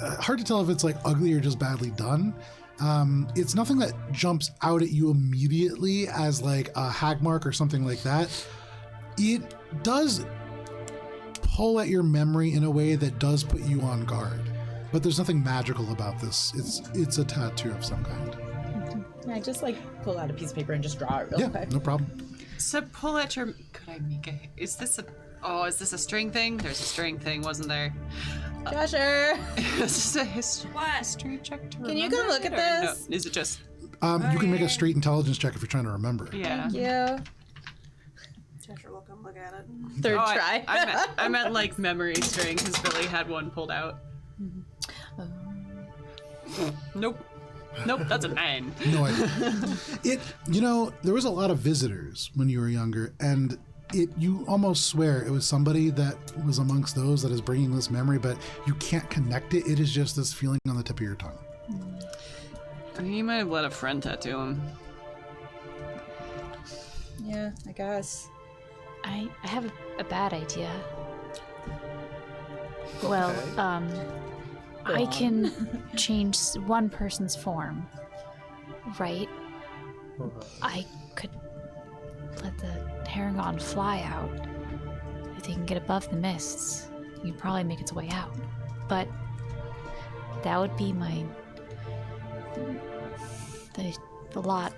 Hard to tell if it's like ugly or just badly done. It's nothing that jumps out at you immediately as like a hag mark or something like that. It does pull at your memory in a way that does put you on guard, but there's nothing magical about this. It's a tattoo of some kind. Can I just like pull out a piece of paper and just draw it real Yeah, quick? no problem. So pull at your. Could I make a? Is this a string thing? There's a string thing, wasn't there? Joshua! Is this a history check to Can you remember come look it, at or this? No? Is it just? You can make a straight intelligence check if you're trying to remember it. Yeah. Yeah. Joshua will come look at it. Third Oh, try. I meant like memory string because Billy had one pulled out. Nope. Nope, that's a 9. No idea. There was a lot of visitors when you were younger, and you almost swear it was somebody that was amongst those that is bringing this memory, but you can't connect it. It is just this feeling on the tip of your tongue. He might have let a friend tattoo him. Yeah, I guess. I have a bad idea. Well, I can change one person's form, right? I could let the Haragon fly out. If they can get above the mists, you'd probably make its way out. But that would be the lot.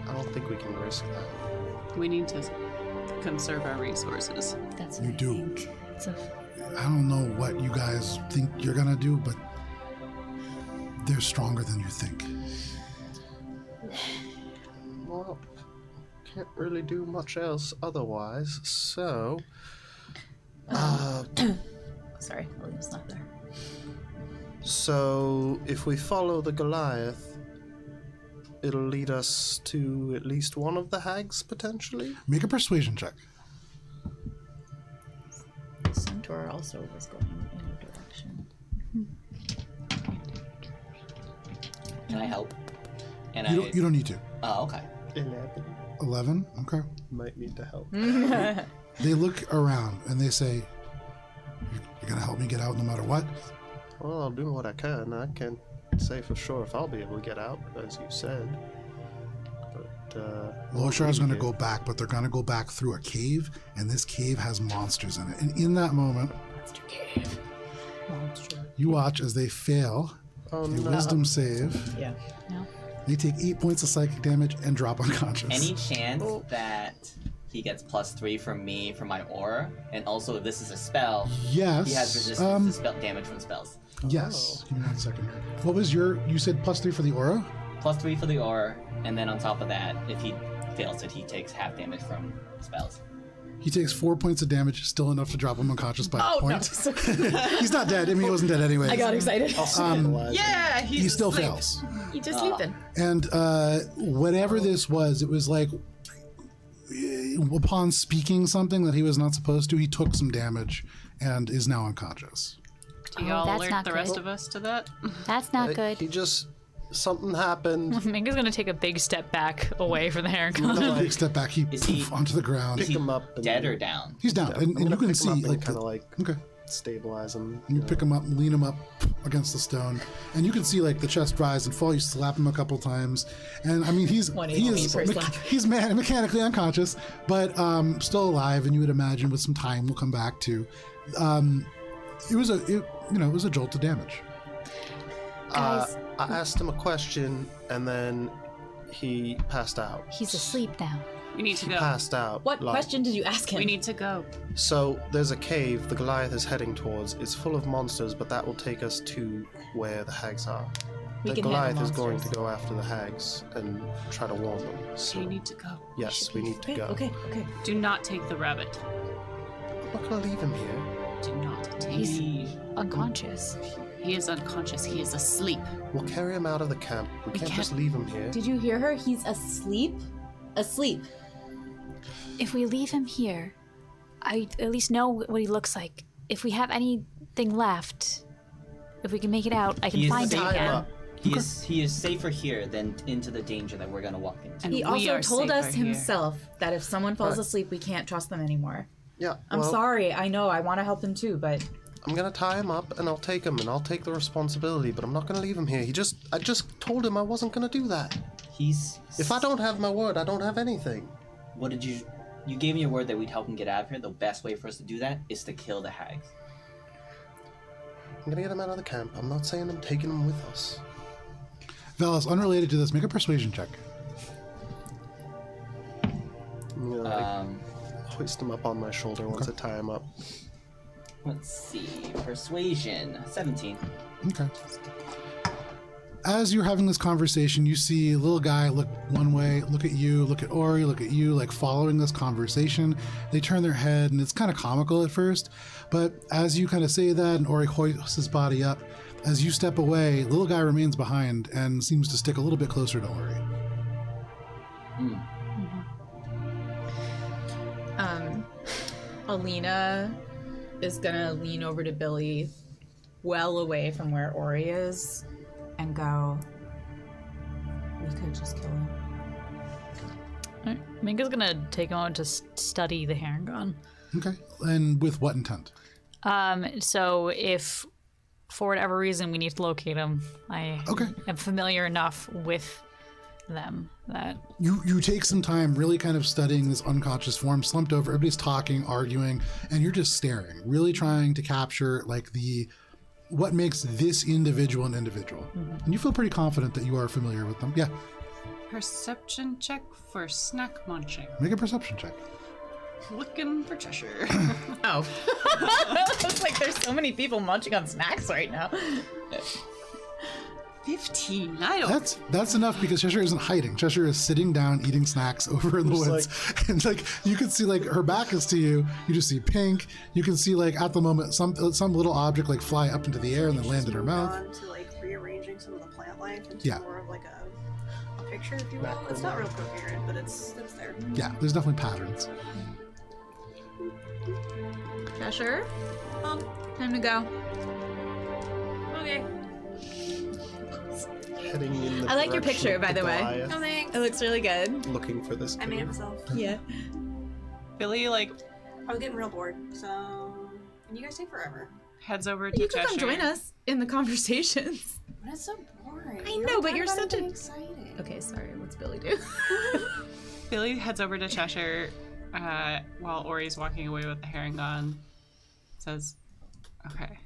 I don't think we can risk that. We need to conserve our resources. That's what You I do. think. It's a I don't know what you guys think you're gonna do, but they're stronger than you think. Well, can't really do much else otherwise, so... Sorry, William's not there. So, if we follow the Goliath, it'll lead us to at least one of the hags, potentially? Make a persuasion check. The centaur also was going in a direction. Can I help? And You don't need to. Oh, okay. 11. 11? Okay. Might need to help. They look around and they say, "You're gonna help me get out no matter what?" Well, I'll do what I can. I can't say for sure if I'll be able to get out, as you said. But, Loshar's going to go back, but they're going to go back through a cave, and this cave has monsters in it. And in that moment, you watch as they fail Oh, a no. wisdom save. Yeah. They take 8 points of psychic damage and drop unconscious. Any chance that he gets +3 from me for my aura, and also if this is a spell, Yes. he has resistance to spell damage from spells. Yes. Give me 1 second. What was you said +3 for the aura? +3 for the aura, and then on top of that, if he fails it, he takes half damage from spells. He takes 4 points of damage, still enough to drop him unconscious by a point. No. He's not dead. I mean, he wasn't dead anyway. I got excited. Yeah, He still fails. You just sleeping. And whatever this was, it was like upon speaking something that he was not supposed to, he took some damage and is now unconscious. Do Oh, y'all that's alert not the rest good. of us to that? That's not good. He just... Something happened. Mink is gonna take a big step back away from the Haragon. Another big step back, he Is he- poof onto the ground. Is he him up and- dead or down? He's down, and you can see like kind of like okay. stabilize him. You pick him up, lean him up against the stone, and you can see like the chest rise and fall. You slap him a couple times, and I mean he 180 is per slap. he's mechanically unconscious, but still alive. And you would imagine with some time will come back to. It was a jolt to damage. Guys, I asked him a question, and then he passed out. he's asleep now. We need to He go. passed out. What like- question did you ask him? We need to go. So there's a cave the Goliath is heading towards. It's full of monsters, but that will take us to where the hags are. We The can Goliath handle is going to monsters. go after the hags and try to warn them. So We need to go. yes, we need to Okay, go. okay. Do not take the rabbit. I'm not gonna leave him here. Do not take He's unconscious. He is unconscious. He is asleep. We'll carry him out of the camp. We can't just leave him here. Did you hear her? He's asleep? Asleep. If we leave him here, I at least know what he looks like. If we have anything left, if we can make it out, I can He is find him safe. Tie him again. up. He is safer here than into the danger that we're gonna walk into. And He we also are told us safer here. himself that if someone falls Right. asleep, we can't trust them anymore. Yeah. I'm well, sorry. I know. I want to help him too, but I'm gonna tie him up and I'll take him and I'll take the responsibility, but I'm not gonna leave him here. I just told him I wasn't gonna do that. He's. If I don't have my word, I don't have anything. What did you? You gave me your word that we'd help him get out of here. The best way for us to do that is to kill the hags. I'm gonna get him out of the camp. I'm not saying I'm taking him with us. Valis, unrelated to this, make a persuasion check. I'm gonna hoist him up on my shoulder once I tie him up. Let's see. Persuasion. 17. Okay. As you're having this conversation, you see a little guy look one way, look at you, look at Ori, look at you, like following this conversation. They turn their head, and it's kind of comical at first, but as you kind of say that, and Ori hoists his body up, as you step away, little guy remains behind and seems to stick a little bit closer to Ori. Alina is gonna lean over to Billy, well away from where Ori is, and go, we could just kill him. Alright, Minka's gonna take a moment to study the Harengon. Okay. And with what intent? So if for whatever reason we need to locate him, I Okay. am familiar enough with them that You take some time really kind of studying this unconscious form, slumped over, everybody's talking, arguing, and you're just staring, really trying to capture like what makes this individual an individual. And you feel pretty confident that you are familiar with them. Yeah, Perception check for snack munching. make a perception check. Looking for Cheshire. Oh. It's like there's so many people munching on snacks right now. 15. I don't. That's enough because Cheshire isn't hiding. Cheshire is sitting down eating snacks over in the Just woods. And like you can see like her back is to you. You just see pink. You can see like at the moment some little object like fly up into the air and then land in her mouth. On to like rearranging some of the plant life into Yeah. more of like a picture, if you will. It's not real coherent, but it's there. Yeah, there's definitely patterns. Cheshire? Time to go. Okay. Heading in the I like your direction picture, of by the way. Goliath, No thanks. It looks really good. looking for this I made it cave. myself. Yeah. Billy like I was getting real bored, so and you guys take forever. heads over to You can Cheshire. come join us in the conversations. But it's so boring. I You know, don't but talk you're about such a- anything exciting. Okay, sorry. What's Billy do? Billy heads over to Cheshire while Ori's walking away with the Harengon. Says, "Okay.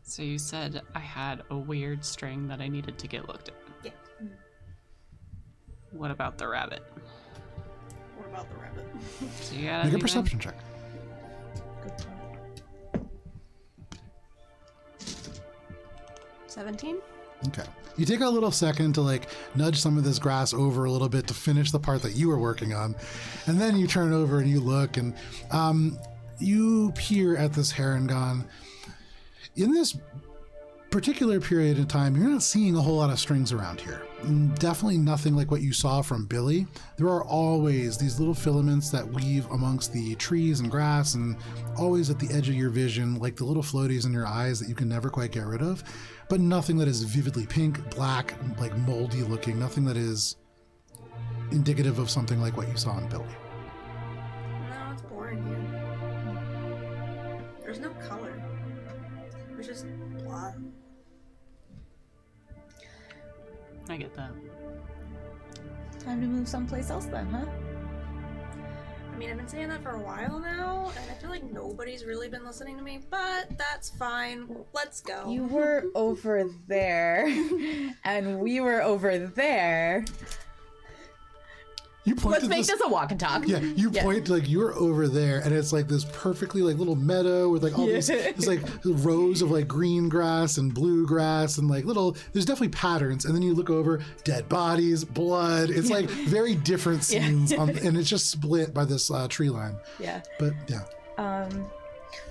So you said I had a weird string that I needed to get looked at. Yeah. What about the rabbit? What about the rabbit? So you got Make a anything? perception check. 17? Okay. You take a little second to like nudge some of this grass over a little bit to finish the part that you were working on. And then you turn over and you look and you peer at this Harengon. In this particular period of time, you're not seeing a whole lot of strings around here. Definitely nothing like what you saw from Billy. There are always these little filaments that weave amongst the trees and grass and always at the edge of your vision, like the little floaties in your eyes that you can never quite get rid of, but nothing that is vividly pink, black, like moldy looking, nothing that is indicative of something like what you saw in Billy. No, it's boring here. There's no color. There's just blah. I get that. Time to move someplace else then, huh? I mean, I've been saying that for a while now, and I feel like nobody's really been listening to me, but that's fine. Let's go. You were over there, and we were over there. You point Let's to make this a walk and talk. Yeah, you point like you're over there, and it's like this perfectly like little meadow with like all these there's like rows of like green grass and blue grass and like little. There's definitely patterns, and then you look over, dead bodies, blood. It's like very different scenes, and it's just split by this tree line. Yeah. But yeah,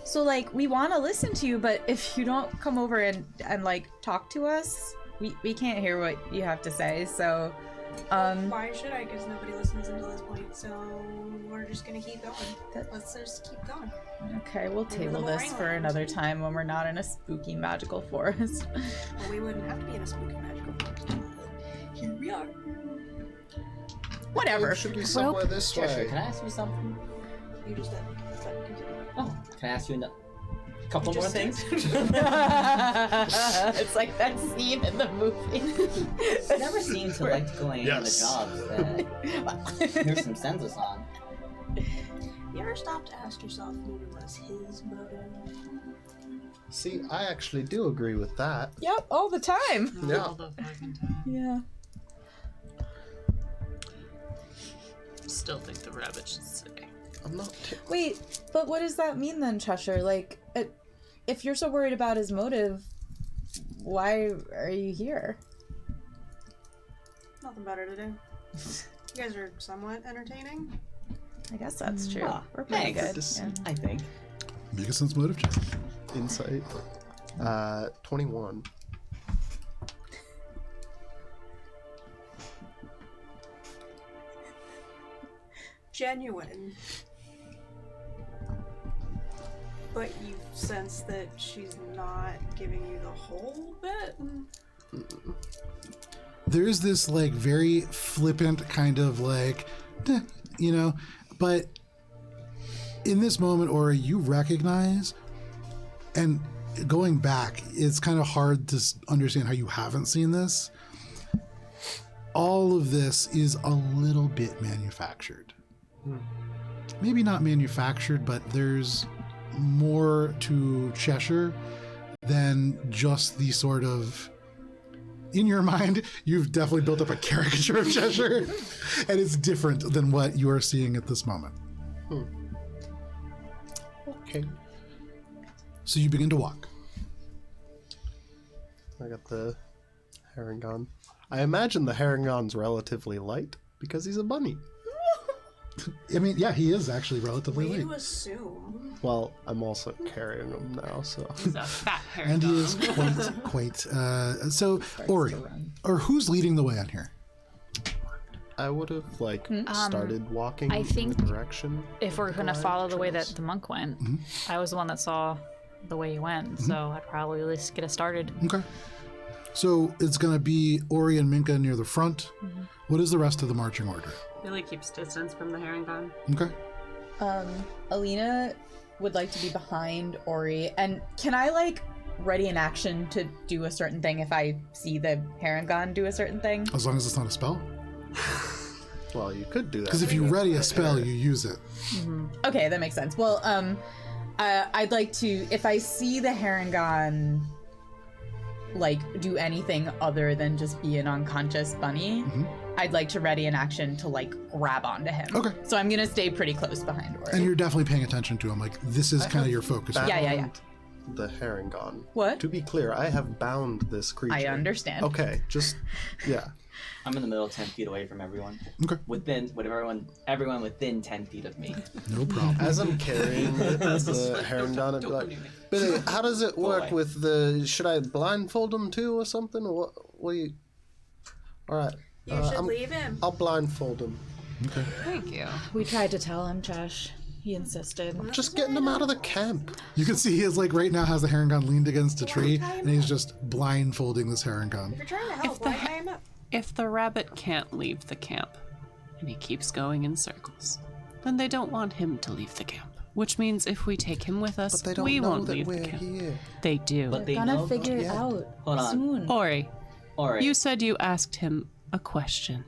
So like we want to listen to you, but if you don't come over and like talk to us, we can't hear what you have to say. So Why should I? Because nobody listens until this point, so we're just gonna keep going. Let's just keep going. okay, we'll Maybe table the this rain for lands. another time when we're not in a spooky magical forest. Well, we wouldn't have to be in a spooky magical forest. Here we are. Whatever. Should be somewhere this Cheshire, way. can I ask you something? You just did. So, continue. Oh, can I ask you a couple more Just did. things? It's like that scene in the movie. You never seem to like to go on any of the Yes. jobs that there's some census on. You ever stop to ask yourself maybe what's his motive? See, I actually do agree with that. Yep, all the time. Yeah. All the fucking time. Yeah. Still think the rabbit should stay. I'm not. Wait, but what does that mean then, Cheshire? Like, if you're so worried about his motive, why are you here? Nothing better to do. You guys are somewhat entertaining. I guess that's true. Ah, We're pretty thanks. good. Just- Yeah. I think. make a sense motive check. Insight. 21. Genuine. But you sense that she's not giving you the whole bit? There's this like very flippant kind of like, you know, but in this moment, Ori, you recognize, and going back, it's kind of hard to understand how you haven't seen this. All of this is a little bit manufactured. Maybe not manufactured, but there's more to Cheshire than just the sort of, in your mind, you've definitely built up a caricature of Cheshire, and it's different than what you are seeing at this moment. Okay. So you begin to walk. I got the Harangon. I imagine the Harangon's relatively light because he's a bunny. I mean, yeah, he is actually relatively Way to light. assume. Well, I'm also carrying him now, so. He's a fat hair And he dog. is quite. So, Ori, or who's leading the way on here? I would have started walking I in think the direction. If we're gonna Blind follow the way that trails. the monk went, Mm-hmm. I was the one that saw the way he went, so I'd probably at least get us started. Okay. So it's going to be Ori and Minka near the front. What is the rest of the marching order? Billy keeps distance from the Harangon. Okay. Alina would like to be behind Ori, and can I like ready an action to do a certain thing if I see the Harangon do a certain thing? As long as it's not a spell. Well, you could do that. Because if you ready a spell, you use it. Okay, that makes sense. Well, I'd like to, if I see the Harangon like do anything other than just be an unconscious bunny, I'd like to ready an action to like grab onto him. Okay. So I'm gonna stay pretty close behind Ori. And you're definitely paying attention to him. Like, this is kind of your focus. bound Yeah. the Harangon. What? To be clear, I have bound this creature. I understand. Okay, just yeah. I'm in the middle 10 feet away from everyone. Okay. Everyone within 10 feet of me. No problem. As I'm carrying the Harangon, I'd be like, Billy, how does it work with the? Should I blindfold him too or something? Or what do you? All right. You should leave him. I'll blindfold him. Okay. Thank you. We tried to tell him, Josh. He insisted. Just getting him out of the camp. You can see he is like right now has the Harangon leaned against a tree, and he's just blindfolding this Harangon. If you're trying to help, why tie him up? If the rabbit can't leave the camp, and he keeps going in circles, then they don't want him to leave the camp. Which means if we take him with us, But they don't we know won't that leave the we're camp. here. They do. But they Gonna know. figure it Yeah. out Hold on. soon. Ori, Alright. you said you asked him a question,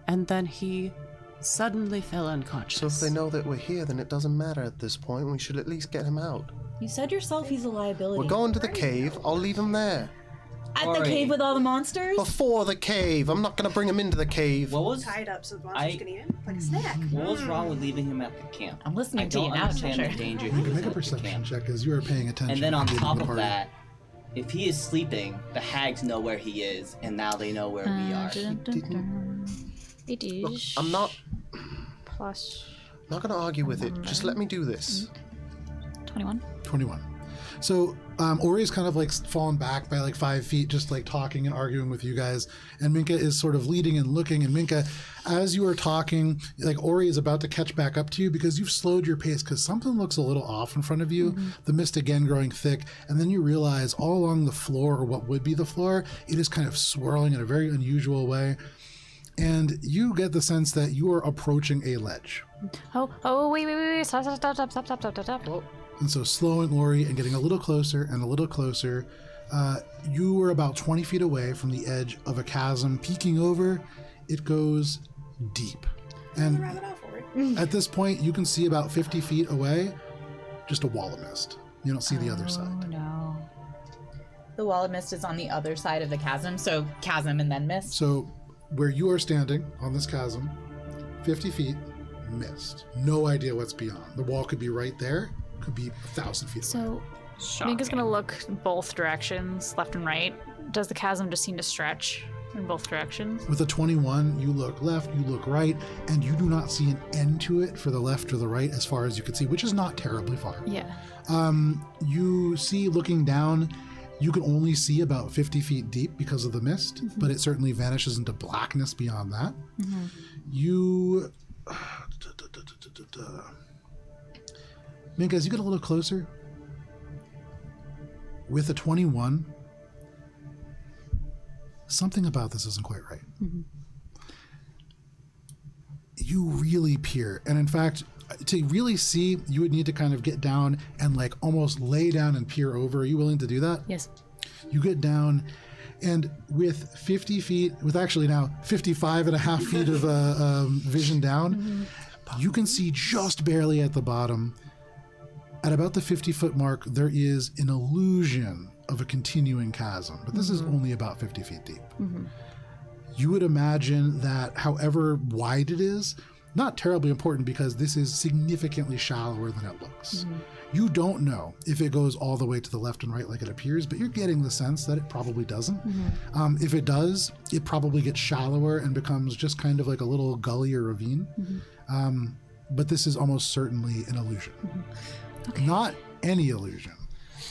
and then he suddenly fell unconscious. So if they know that we're here, then it doesn't matter at this point. We should at least get him out. You said yourself he's a liability. We're going to the cave. I'll leave him there. At Ori, the cave with all the monsters? Before the cave. I'm not gonna bring him into the cave. What was Tied up so the monsters can eat him like a snack. what was wrong with leaving him at the camp? I'm listening I to don't you now, understand Cheshire. the danger he You can was make a in at the perception camp. check as you are paying attention. And then on to top the of party. that, if he is sleeping, the hags know where he is, and now they know where we are. It is I'm not plus gonna argue with it. Just let me do this. 21. 21. So Ori's kind of like fallen back by like 5 feet, just like talking and arguing with you guys. And Minka is sort of leading and looking. And Minka, as you are talking, like Ori is about to catch back up to you because you've slowed your pace because something looks a little off in front of you. The mist again growing thick. And then you realize all along the floor, or what would be the floor, it is kind of swirling in a very unusual way. And you get the sense that you are approaching a ledge. Wait. Stop. And so slowing Ori and getting a little closer and a little closer, you were about 20 feet away from the edge of a chasm. Peeking over, it goes deep. And at this point, you can see about 50 feet away, just a wall of mist. You don't see the other side. No. The wall of mist is on the other side of the chasm, so chasm and then mist. So where you are standing on this chasm, 50 feet, mist. No idea what's beyond. The wall could be right there, could be 1,000 feet away. So Minka's gonna look both directions, left and right. Does the chasm just seem to stretch in both directions? With a 21, you look left, you look right, and you do not see an end to it for the left or the right as far as you can see, which is not terribly far. Yeah. You see, looking down, you can only see about 50 feet deep because of the mist, but it certainly vanishes into blackness beyond that. You... Minka, as you get a little closer, with a 21, something about this isn't quite right. You really peer, and in fact, to really see, you would need to kind of get down and like almost lay down and peer over. Are you willing to do that? Yes. You get down, and with 50 feet, with actually now 55 and a half feet of vision down, you can see just barely at the bottom. At about the 50-foot mark, there is an illusion of a continuing chasm, but this is only about 50 feet deep. You would imagine that however wide it is, not terribly important because this is significantly shallower than it looks. You don't know if it goes all the way to the left and right like it appears, but you're getting the sense that it probably doesn't. If it does, it probably gets shallower and becomes just kind of like a little gully or ravine. But this is almost certainly an illusion. Okay. Not any illusion.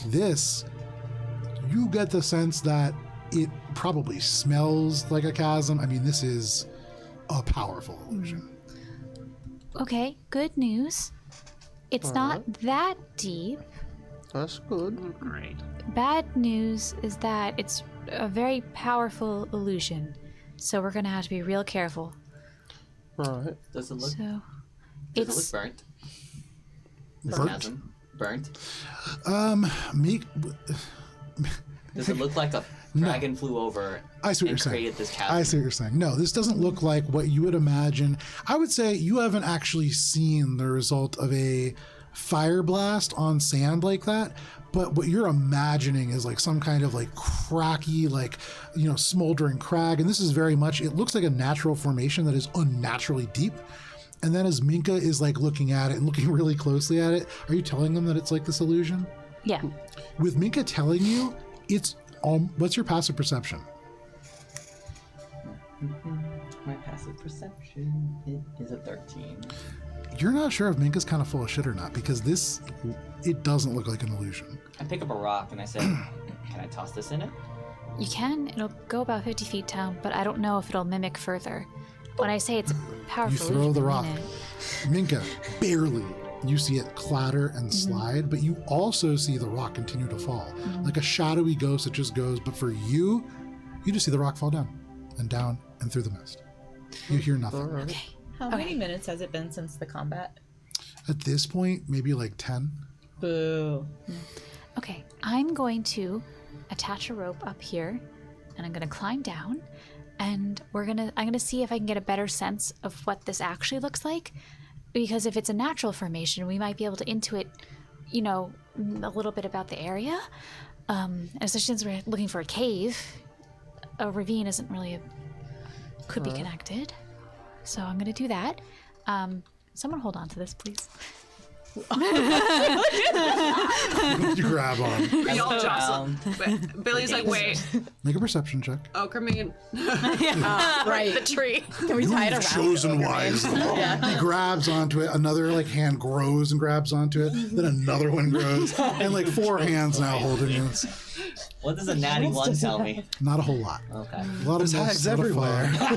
This, you get the sense that it probably smells like a chasm. I mean, this is a powerful illusion. Okay, good news. It's not that deep. That's good. Great. Bad news is that it's a very powerful illusion. So we're gonna have to be real careful. Right. Does it look? So Does it's it look burnt? This Burnt? chasm? Burnt? Meek, Does it look like a dragon flew over I see what you're and saying. created this chasm? I see what you're saying. No, this doesn't look like what you would imagine. I would say you haven't actually seen the result of a fire blast on sand like that, but what you're imagining is like some kind of like cracky, like, you know, smoldering crag. And this is very much, it looks like a natural formation that is unnaturally deep. And then as Minka is like looking at it and looking really closely at it, are you telling them that it's like this illusion? yeah. With Minka telling you, it's what's your passive perception? My passive perception is a 13. You're not sure if Minka's kind of full of shit or not because this, it doesn't look like an illusion. I pick up a rock and I say, "Can I toss this in it?" You can. It'll go about 50 feet down, but I don't know if it'll mimic further. When I say it's a powerful You throw the illusion, I rock. mean it. Minka, barely. You see it clatter and slide, but you also see the rock continue to fall. Like a shadowy ghost that just goes, but for you, you just see the rock fall down and through the mist. You hear nothing. Okay. How many minutes has it been since the combat? At this point, maybe like 10. Boo. Okay. I'm going to attach a rope up here, and I'm going to climb down, and I'm going to see if I can get a better sense of what this actually looks like. Because if it's a natural formation, we might be able to intuit, you know, a little bit about the area. especially since we're looking for a cave, a ravine isn't really could be connected. So I'm gonna do that. Someone hold on to this, please. You grab on. We all jostle. Billy's like, wait. Make a perception check. Oh, Kermit. Right. The tree. Can we tie it around? Chosen wisely. He grabs onto it. Another like hand grows and grabs onto it. Then another one grows, and like 4 hands now holding this. What does a natty 1 tell me? Not a whole lot. Okay. A lot of There's mess, hags a lot of everywhere. fire.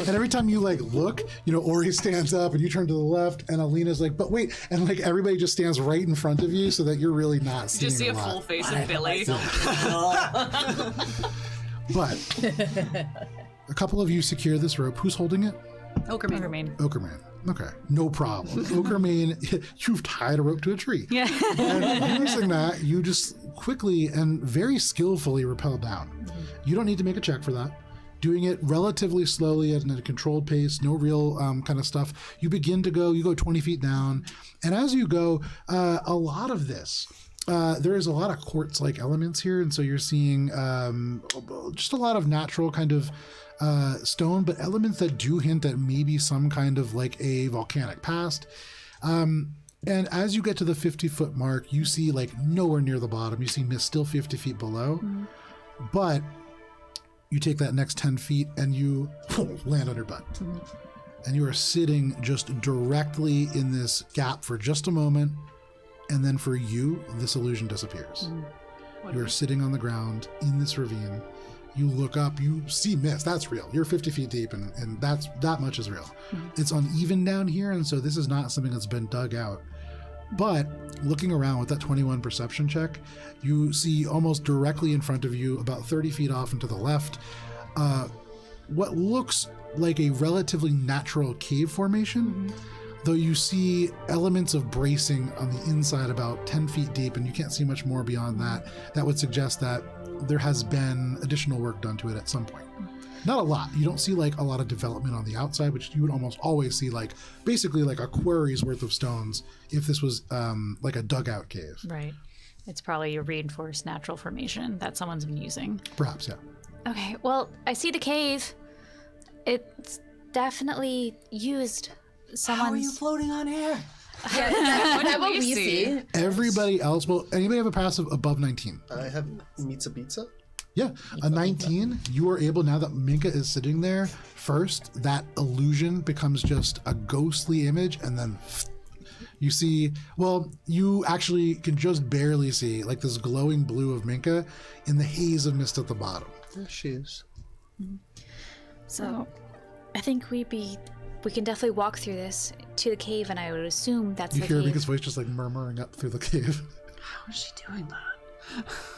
And every time you like look, Ori stands up and you turn to the left, and Alina's like, "But wait!" And like everybody just stands right in front of you, so that you're really not seeing Just see a lot. full face of Billy. But a couple of you secure this rope. Who's holding it? Okerman. Okerman. Okay, no problem. Okerman, you've tied a rope to a tree. Yeah. And using that, you just quickly and very skillfully rappel down. You don't need to make a check for that. Doing it relatively slowly at a controlled pace, no real kind of stuff. You begin to go, you go 20 feet down. And as you go, a lot of this, there is a lot of quartz-like elements here. And so you're seeing just a lot of natural kind of stone, but elements that do hint at maybe some kind of like a volcanic past. And as you get to the 50-foot mark, you see like nowhere near the bottom. You see mist still 50 feet below, but you take that next 10 feet and you land on your butt. And you are sitting just directly in this gap for just a moment. And then for you, this illusion disappears. You are sitting on the ground in this ravine. You look up, you see mist. That's real. You're 50 feet deep, and that much is real. It's uneven down here, and so this is not something that's been dug out. But looking around with that 21 perception check, you see almost directly in front of you, about 30 feet off and to the left, what looks like a relatively natural cave formation, though you see elements of bracing on the inside about 10 feet deep, and you can't see much more beyond that. That would suggest that there has been additional work done to it at some point. Not a lot. You don't see like a lot of development on the outside, which you would almost always see like basically like a quarry's worth of stones if this was like a dugout cave. Right. It's probably a reinforced natural formation that someone's been using. Perhaps, yeah. Okay, well, I see the cave. It's definitely used someone's... How are you floating on air? Is that what we we see? see? Everybody else, well, anybody have a passive above 19? I have pizza. Yeah, a 19, you are able, now that Minka is sitting there, first, that illusion becomes just a ghostly image, and then you see, well, you actually can just barely see like this glowing blue of Minka in the haze of mist at the bottom. There she is. So, I think we can definitely walk through this to the cave, and I would assume that's You the hear cave. Minka's voice just like murmuring up through the cave. How is she doing that?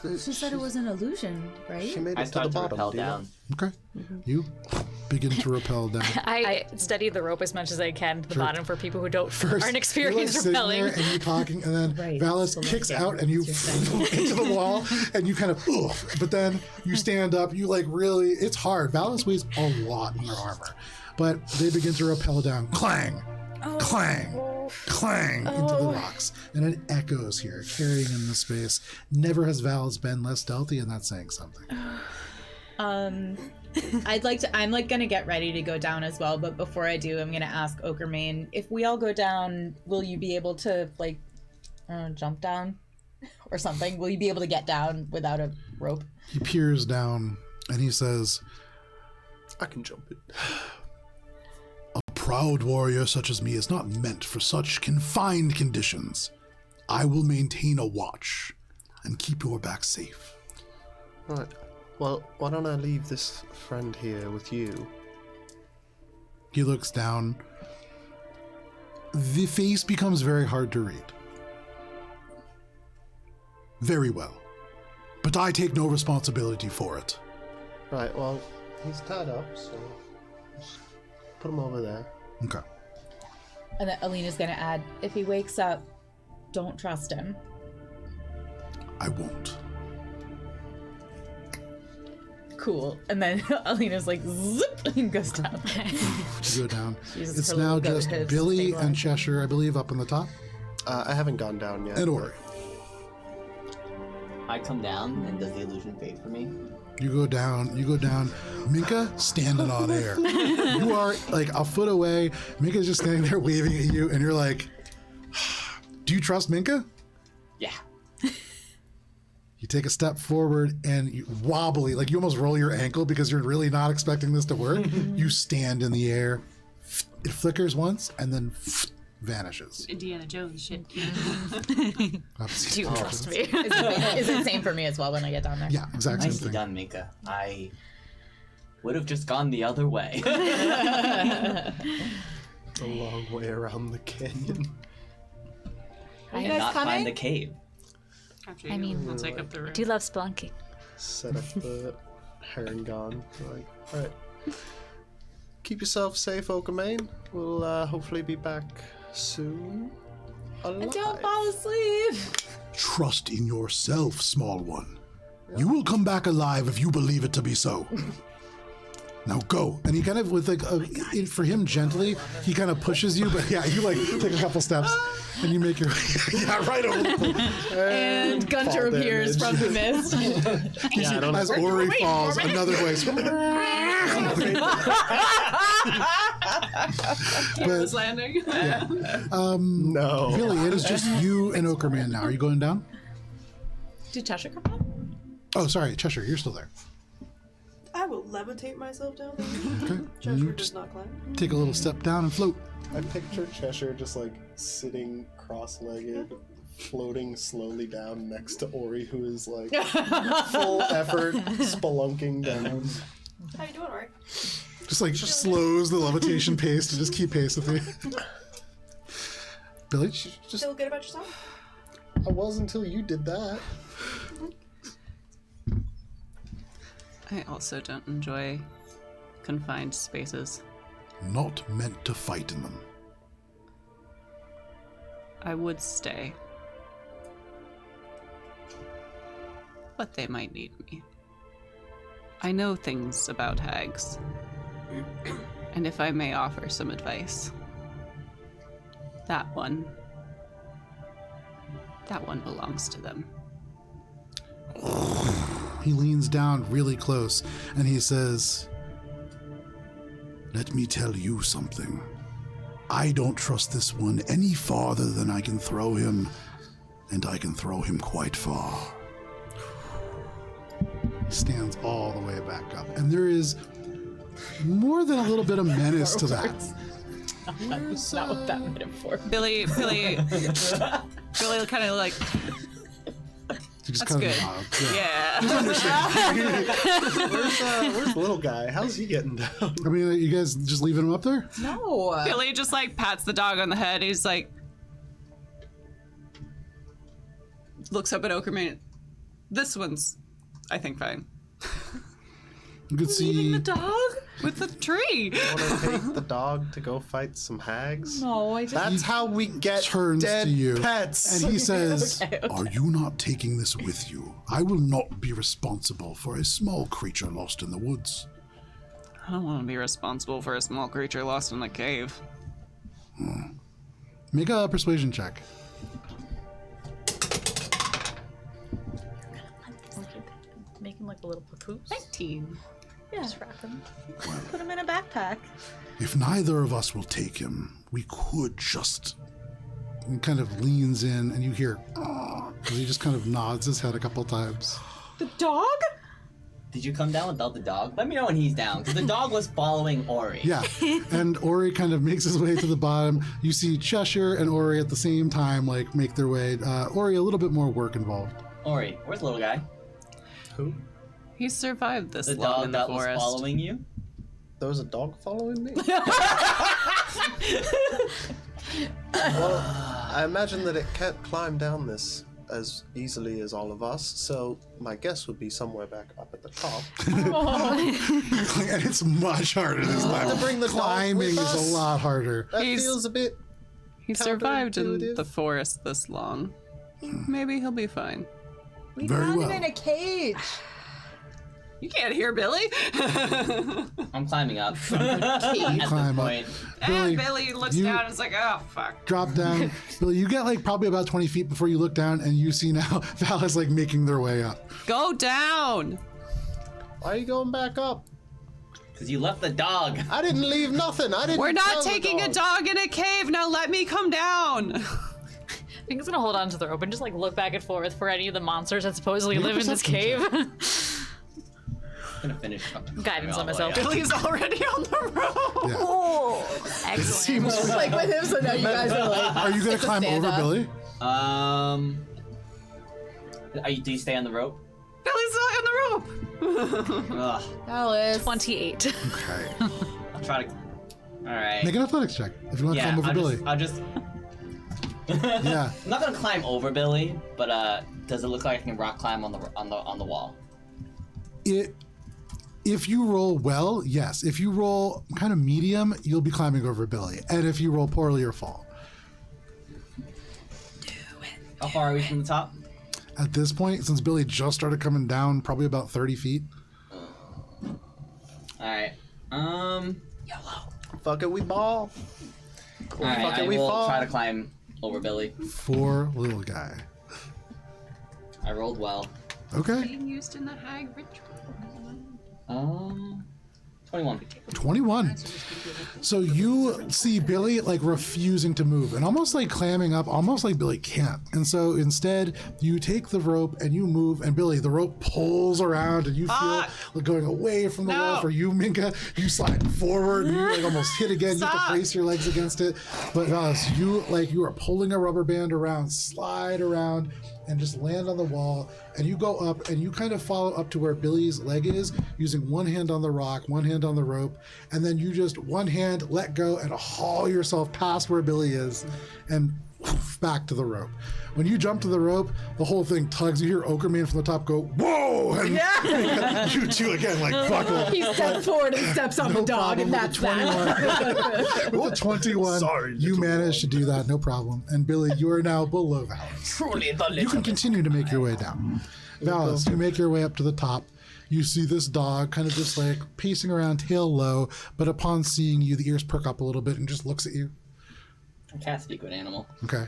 She said it was an illusion, right? She made I it to the start to bottom. rappel do you know? down. Okay. You begin to rappel down. I study the rope as much as I can to the bottom for people who aren't You're experienced like sitting rappelling. there and you're talking, and then Right. Valis So, like, kicks yeah, out and you into the wall, and you kind of, but then you stand up. You like really, it's hard. Valis weighs a lot in their armor, but they begin to rappel down. Clang, clang, clang into the rocks, and it echoes here, carrying in the space. Never has Valis been less stealthy, and that's saying something. I'm like gonna get ready to go down as well, but before I do, I'm gonna ask Okermane, if we all go down, will you be able to like jump down or something? Will you be able to get down without a rope? He peers down and he says, I can jump it. "A proud warrior such as me is not meant for such confined conditions. I will maintain a watch and keep your back safe." Right. Well, why don't I leave this friend here with you? He looks down. The face becomes very hard to read. "Very well. But I take no responsibility for it." Right, well, he's tied up, so just put him over there. Okay. And then Alina's gonna add, if he wakes up, don't trust him. I won't. Cool. And then Alina's like, zip, and goes down. You go down. Uses It's her now little just goat head to Billy stabilize. and Cheshire, I believe, up on the top. I haven't gone down yet. And Ori. I come down, and does the illusion fade for me? You go down. Minka standing on air. You are like a foot away. Minka's just standing there waving at you, and you're like, do you trust Minka? Yeah. You take a step forward and you wobbly, like you almost roll your ankle because you're really not expecting this to work. You stand in the air. It flickers once and then vanishes. Indiana Jones shit. Do you trust me? Is it the same for me as well when I get down there? Yeah, exactly same Nicely thing. done, Minka. I would have just gone the other way. A long way around the canyon. And guys not coming? find the cave. After I mean, we'll take up the I room. do love spelunking. Set up the Herringon. Like, alright. Keep yourself safe, Okamane. We'll hopefully be back soon. Alive. And don't fall asleep. Trust in yourself, small one. You will come back alive if you believe it to be so. Now go. And he kind of, with like, for him gently, he kind of pushes you, but yeah, you like take a couple steps and you make your way. Yeah, right over the And Gunter Fall appears damage. from the mist. Yeah, I don't As Ori falls, another voice. Was But landing. No. Billy, it is just you and Okerman now. Are you going down? Did Cheshire come down? Oh, sorry, Cheshire, you're still there. I will levitate myself down there. Okay. Cheshire You does just not climb. take a little step down and float. I picture Cheshire just like sitting cross-legged, floating slowly down next to Ori, who is like full effort spelunking down. How you doing, Ori? Just like slows the levitation pace to just keep pace with you. Billy? Just, Feel good about yourself? I was until you did that. I also don't enjoy confined spaces. Not meant to fight in them. I would stay. But they might need me. I know things about hags. And if I may offer some advice, that one belongs to them. He leans down really close and he says, "Let me tell you something. I don't trust this one any farther than I can throw him, and I can throw him quite far." He stands all the way back up, and there is more than a little bit of menace to that. That's not what that metaphor. Billy kind of like, He just that's kind good. of nods. Yeah. Where's the little guy? How's he getting down? I mean, you guys just leaving him up there? No. Billy just like pats the dog on the head. He's like, looks up at Okerman. This one's, I think, fine. You could see Dog with the tree. Want to take the dog to go fight some hags? No, I just. That's how we get turns dead to you pets. and he says, Okay. "Are you not taking this with you? I will not be responsible for a small creature lost in the woods." I don't want to be responsible for a small creature lost in a cave. Make a persuasion check. Make him like a little papoose. 19. Yeah. Just wrap him. Put him in a backpack. If neither of us will take him, we could just. He kind of leans in, and you hear, because he just kind of nods his head a couple times. The dog? Did you come down without the dog? Let me know when he's down, because the dog was following Ori. Yeah, and Ori kind of makes his way to the bottom. You see Cheshire and Ori at the same time, like, make their way. Ori, a little bit more work involved. Ori, where's the little guy? Who? He survived this The long dog in the that was forest. following you? There was a dog following me? Well, I imagine that it can't climb down this as easily as all of us, so my guess would be somewhere back up at the top. And it's much harder this time. To bring the dog Climbing with is us? a lot harder. That He's- feels a bit... He survived in Counterintuitive. the forest this long. Maybe he'll be fine. We Very found well. him in a cage. You can't hear Billy. I'm climbing up. You At climb this up. point. And Billy looks you- down and is like, oh, fuck. Drop down. Billy, you get like probably about 20 feet before you look down, and you see now Val is like making their way up. Go down. Why are you going back up? Because you left the dog. I didn't leave nothing. I didn't. We're not tell the taking a dog in a cave. Now let me come down. I think it's gonna hold on to the rope and just like look back and forth for any of the monsters that supposedly Make a live in this perception cave. I'm gonna finish. Guidance all on the way myself. up. Billy's already on the rope. Yeah. Excellent. Seems Like with him, so now you guys are like. Are you gonna it's a climb over stand-up. Billy? Do you stay on the rope? Billy's not on the rope. Ugh. Alice. 28. Okay. I'll try to. All right. Make an athletics check if you want to Yeah, climb over Billy. I'll just. Yeah. I'm not gonna climb over Billy, but does it look like I can rock climb on the wall? If you roll well, yes. If you roll kind of medium, you'll be climbing over Billy. And if you roll poorly, you'll fall. How far are we from the top? At this point, since Billy just started coming down, probably about 30 feet. All right. Fuck it, we ball. All right. Fuck it, I we will fall. try to climb over Billy. For little guy. I rolled well. Okay. Being used in the hag ritual. 21. 21. So you see Billy like refusing to move and almost like clamming up, almost like Billy can't. And so instead, you take the rope and you move, and Billy, the rope pulls around, and you feel like going away from the wall. For you, Minka, you slide forward, and you like almost hit again. You have Stop. to brace your legs against it. But so you are pulling a rubber band around, slide around, and just land on the wall. And you go up and you kind of follow up to where Billy's leg is, using one hand on the rock, one hand on the rope, and then you just one hand let go and haul yourself past where Billy is and back to the rope. When you jump to the rope, the whole thing tugs. You hear Okerman from the top go, "Whoa!" And you two again like buckle. He steps forward and steps on the dog, and that's that. With a 21, you managed to do that, no problem. And Billy, you are now below Valis. Truly the You can continue to make your way down. Valis, you make your way up to the top. You see this dog kind of just like pacing around, tail low, but upon seeing you, the ears perk up a little bit and just looks at you. I can't speak with animal. Okay.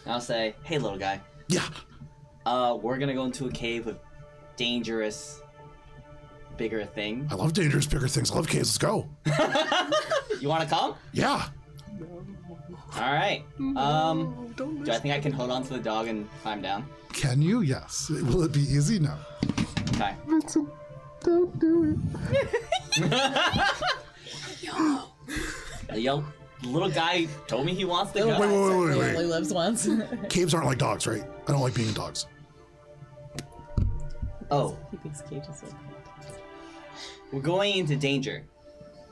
I'll say, hey, little guy. Yeah. We're gonna go into a cave with dangerous, bigger thing. I love dangerous, bigger things. I love caves. Let's go. You wanna come? Yeah. All right. Do I think I can hold on to the dog and climb down? Can you? Yes. Will it be easy? No. Okay. Don't do it. Yo, the little guy told me he wants to go. Wait. He only lives once. Caves aren't like dogs, right? I don't like being in dogs. Oh, He thinks cages are. we're going into danger.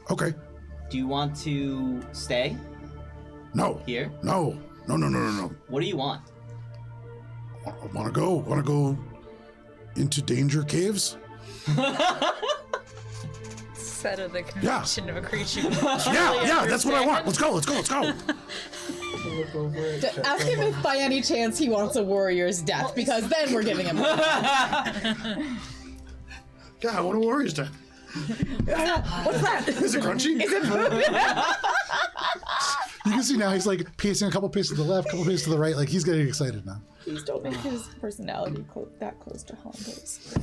Okay. Do you want to stay No. here? No. No. What do you want? I want to go into danger caves. Set of the connection of a creature. Yeah, that's what I want. Let's go. Look over it. Ask him if by any chance he wants a warrior's death, because then we're giving him. Yeah, I want a warrior's death. What's that? Is it crunchy? Is it food? You can see now he's like pacing a couple paces to the left, a couple paces to the right. Like he's getting excited now. Please don't make his personality that close to Hondo's.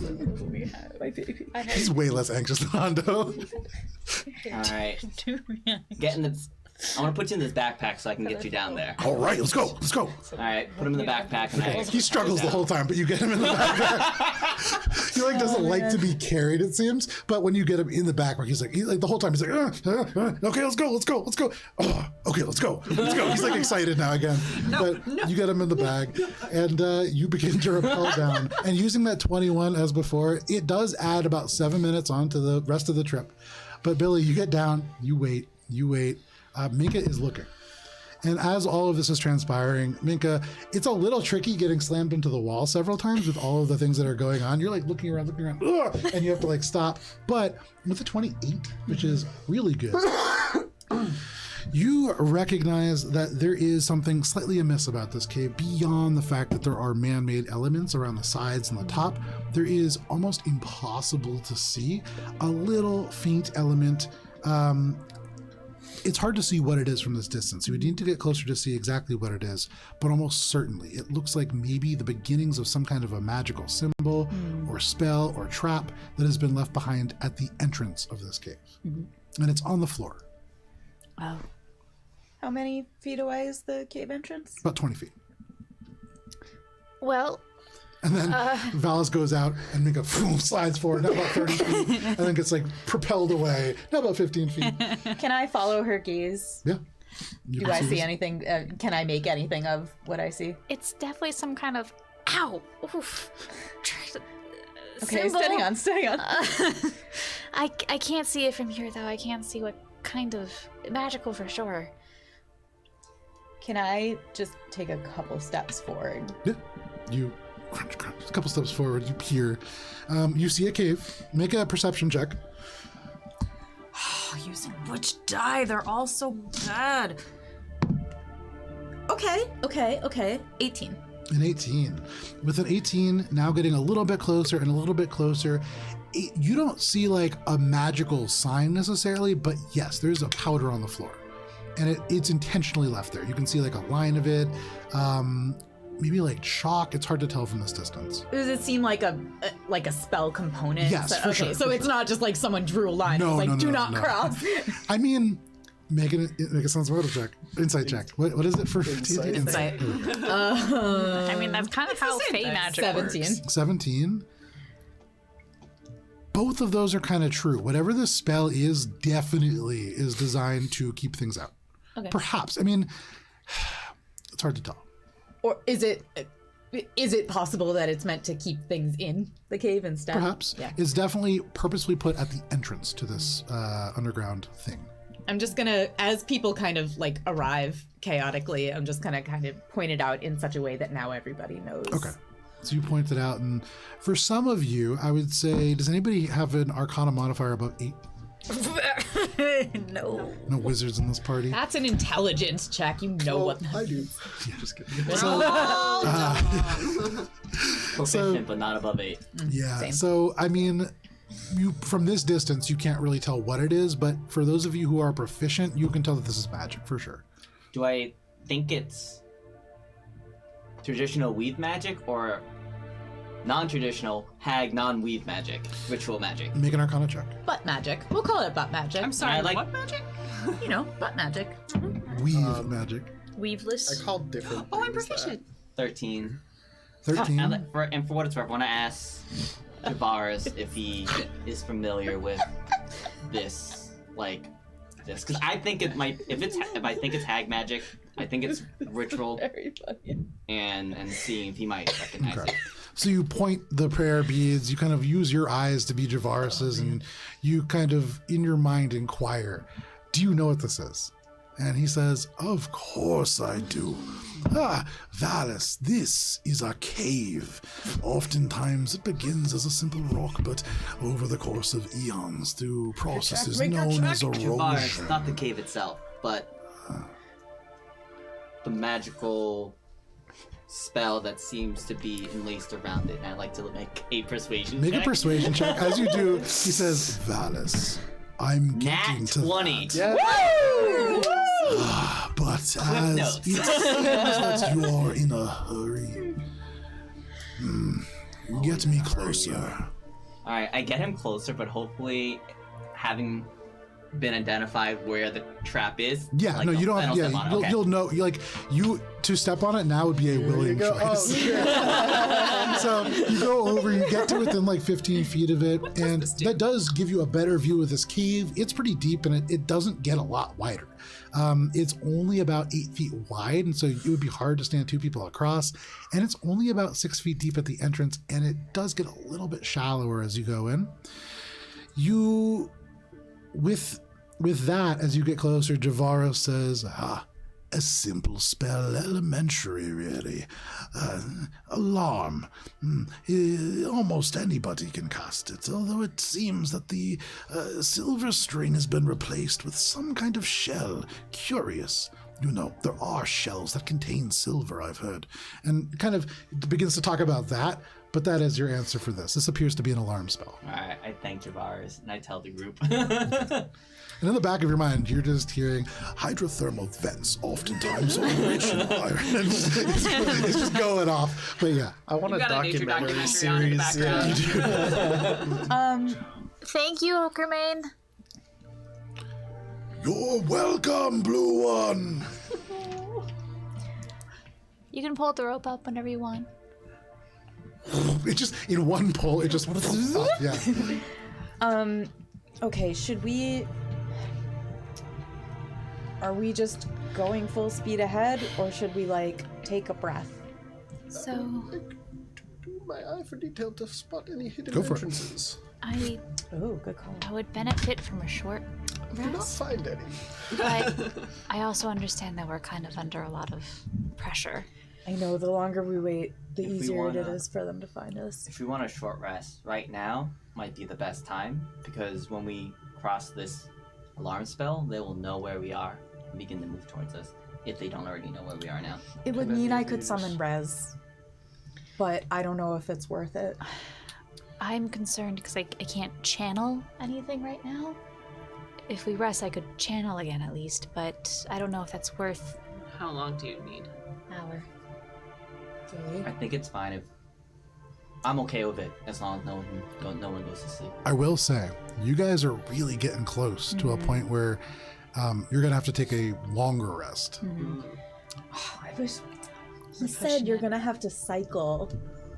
My baby. He's way less anxious than Hondo. All right. Get in the. I'm gonna put you in this backpack so I can get you down there. All right, let's go. All right, put him in the backpack. And I, He struggles the whole time, but you get him in the backpack. He like doesn't like to be carried, it seems. But when you get him in the backpack, he's like the whole time he's like, okay, let's go. Oh, okay, let's go. He's like excited now again. But you get him in the bag, and you begin to rappel down. And using that 21 as before, it does add about 7 minutes onto the rest of the trip. But Billy, you get down, you wait. Minka is looking. And as all of this is transpiring, Minka, it's a little tricky getting slammed into the wall several times with all of the things that are going on. You're like looking around, and you have to like stop. But with a 28, which is really good, You recognize that there is something slightly amiss about this cave beyond the fact that there are man-made elements around the sides and the top. There is almost impossible to see a little faint element. It's hard to see what it is from this distance. You would need to get closer to see exactly what it is, but almost certainly it looks like maybe the beginnings of some kind of a magical symbol or spell or trap that has been left behind at the entrance of this cave. And it's on the floor, Oh. How many feet away is the cave entrance? about 20 feet. Well, And then Valis goes out and make a slides forward, now about 30 feet, and then gets like propelled away, now about 15 feet. Can I follow her gaze? Yeah. You Do can I see this. anything? Can I make anything of what I see? it's definitely some kind of ow. Oof. Okay, symbol. steady on. I can't see it from here though. I can't see what kind of magical for sure. Can I just take a couple steps forward? Yeah. You crunch, crunch, a couple steps forward, you peer. You see a cave. Make a perception check. Using which die? They're all so bad. Okay. 18. An 18. With an 18, now getting a little bit closer and a little bit closer. You don't see like a magical sign necessarily, but yes, there's a powder on the floor. And it's intentionally left there. You can see like a line of it, maybe like chalk. It's hard to tell from this distance. Does it seem like a spell component? Yes, for sure, So for it's sure. not just like someone drew a line. No, It's like, no, do no, not no. cross. I mean, make a sense motive check. Insight check. What is it for? Insight. I mean, that's kind of how fey magic 17. works. 17. Both of those are kind of true. Whatever the spell is, definitely is designed to keep things out. Okay. Perhaps. I mean, it's hard to tell. Or is it possible that it's meant to keep things in the cave instead? Perhaps. Yeah. It's definitely purposely put at the entrance to this underground thing. I'm just gonna, as people kind of like arrive chaotically, I'm just gonna kind of point it out in such a way that now everybody knows. Okay. So you point it out, and for some of you, I would say, does anybody have an Arcana modifier above 8? No. No wizards in this party. That's an intelligence check. You know what that I do. Just kidding. Proficient, but not above 8. Yeah. Same. So I mean, you from this distance, you can't really tell what it is, but for those of you who are proficient, you can tell that this is magic for sure. Do I think it's traditional weave magic or non-traditional hag non-weave magic, ritual magic? Make an Arcana check. butt magic. We'll call it butt magic. I'm sorry, I like- what magic? You know, butt magic. Weave magic. Weaveless. I called different. Oh, I'm things that. proficient. 13. 13. And for what it's worth, I want to ask Javaris if he is familiar with this, this, because I think it might. If I think it's hag magic, I think it's ritual, Very funny. and seeing if he might recognize Okay. it. So you point the prayer beads, you kind of use your eyes to be Javaris's, and you kind of, in your mind, inquire, do you know what this is? And he says, of course I do. Ah, Valis, this is a cave. Oftentimes it begins as a simple rock, but over the course of eons, through processes known as Javaris, erosion. not the cave itself, but the magical spell that seems to be enlaced around it. And I'd like to make a persuasion Make check. a persuasion check. As you do, he says, Valis, I'm getting Nat to 20. that. Yeah. But as notes. it seems that you are in a hurry, get me closer. Alright, I get him closer, but hopefully having been identified where the trap is. Yeah, like, no, you don't I have. step Yeah, on it. you'll, Okay. you'll know. You to step on it now would be a There you willing go. choice. Oh, yeah. So you go over, you get to within like 15 feet of it, and that does give you a better view of this cave. It's pretty deep, and it doesn't get a lot wider. It's only about 8 feet wide, and so it would be hard to stand two people across. And it's only about 6 feet deep at the entrance, and it does get a little bit shallower as you go in. With that, as you get closer, Javaro says, a simple spell, elementary, really. Alarm. Almost anybody can cast it, although it seems that the silver string has been replaced with some kind of shell. Curious. You know, there are shells that contain silver, I've heard. And kind of begins to talk about that, but that is your answer for this. This appears to be an alarm spell. Alright, I thank Javaris, and I tell the group. And in the back of your mind, you're just hearing hydrothermal vents, oftentimes operational iron. It's just going off. But yeah. I want a You've got a nature documentary documentary on in the series. background. Thank you, Okermane. You're welcome, Blue One. You can pull the rope up whenever you want. It just, in one pull, it just, yeah. Okay, are we just going full speed ahead, or should we, like, take a breath? So, Do my eye for detail to spot any hidden Go for it. entrances. I Oh, good call. would benefit from a short Do not rest, find any. but I also understand that we're kind of under a lot of pressure. I know, the longer we wait, the If we easier it wanna- is for them to find us. If we want a short rest, right now might be the best time, because when we cross this alarm spell, they will know where we are and begin to move towards us, if they don't already know where we are now. It would Can mean any I of could these- summon Rez, but I don't know if it's worth it. I'm concerned because I can't channel anything right now. If we rest, I could channel again at least, but I don't know if that's worth How long do you need? an hour. I think it's fine if... I'm okay with it, as long as no one goes to sleep. I will say, you guys are really getting close to a point where you're going to have to take a longer rest. I wish he said you're gonna have to cycle,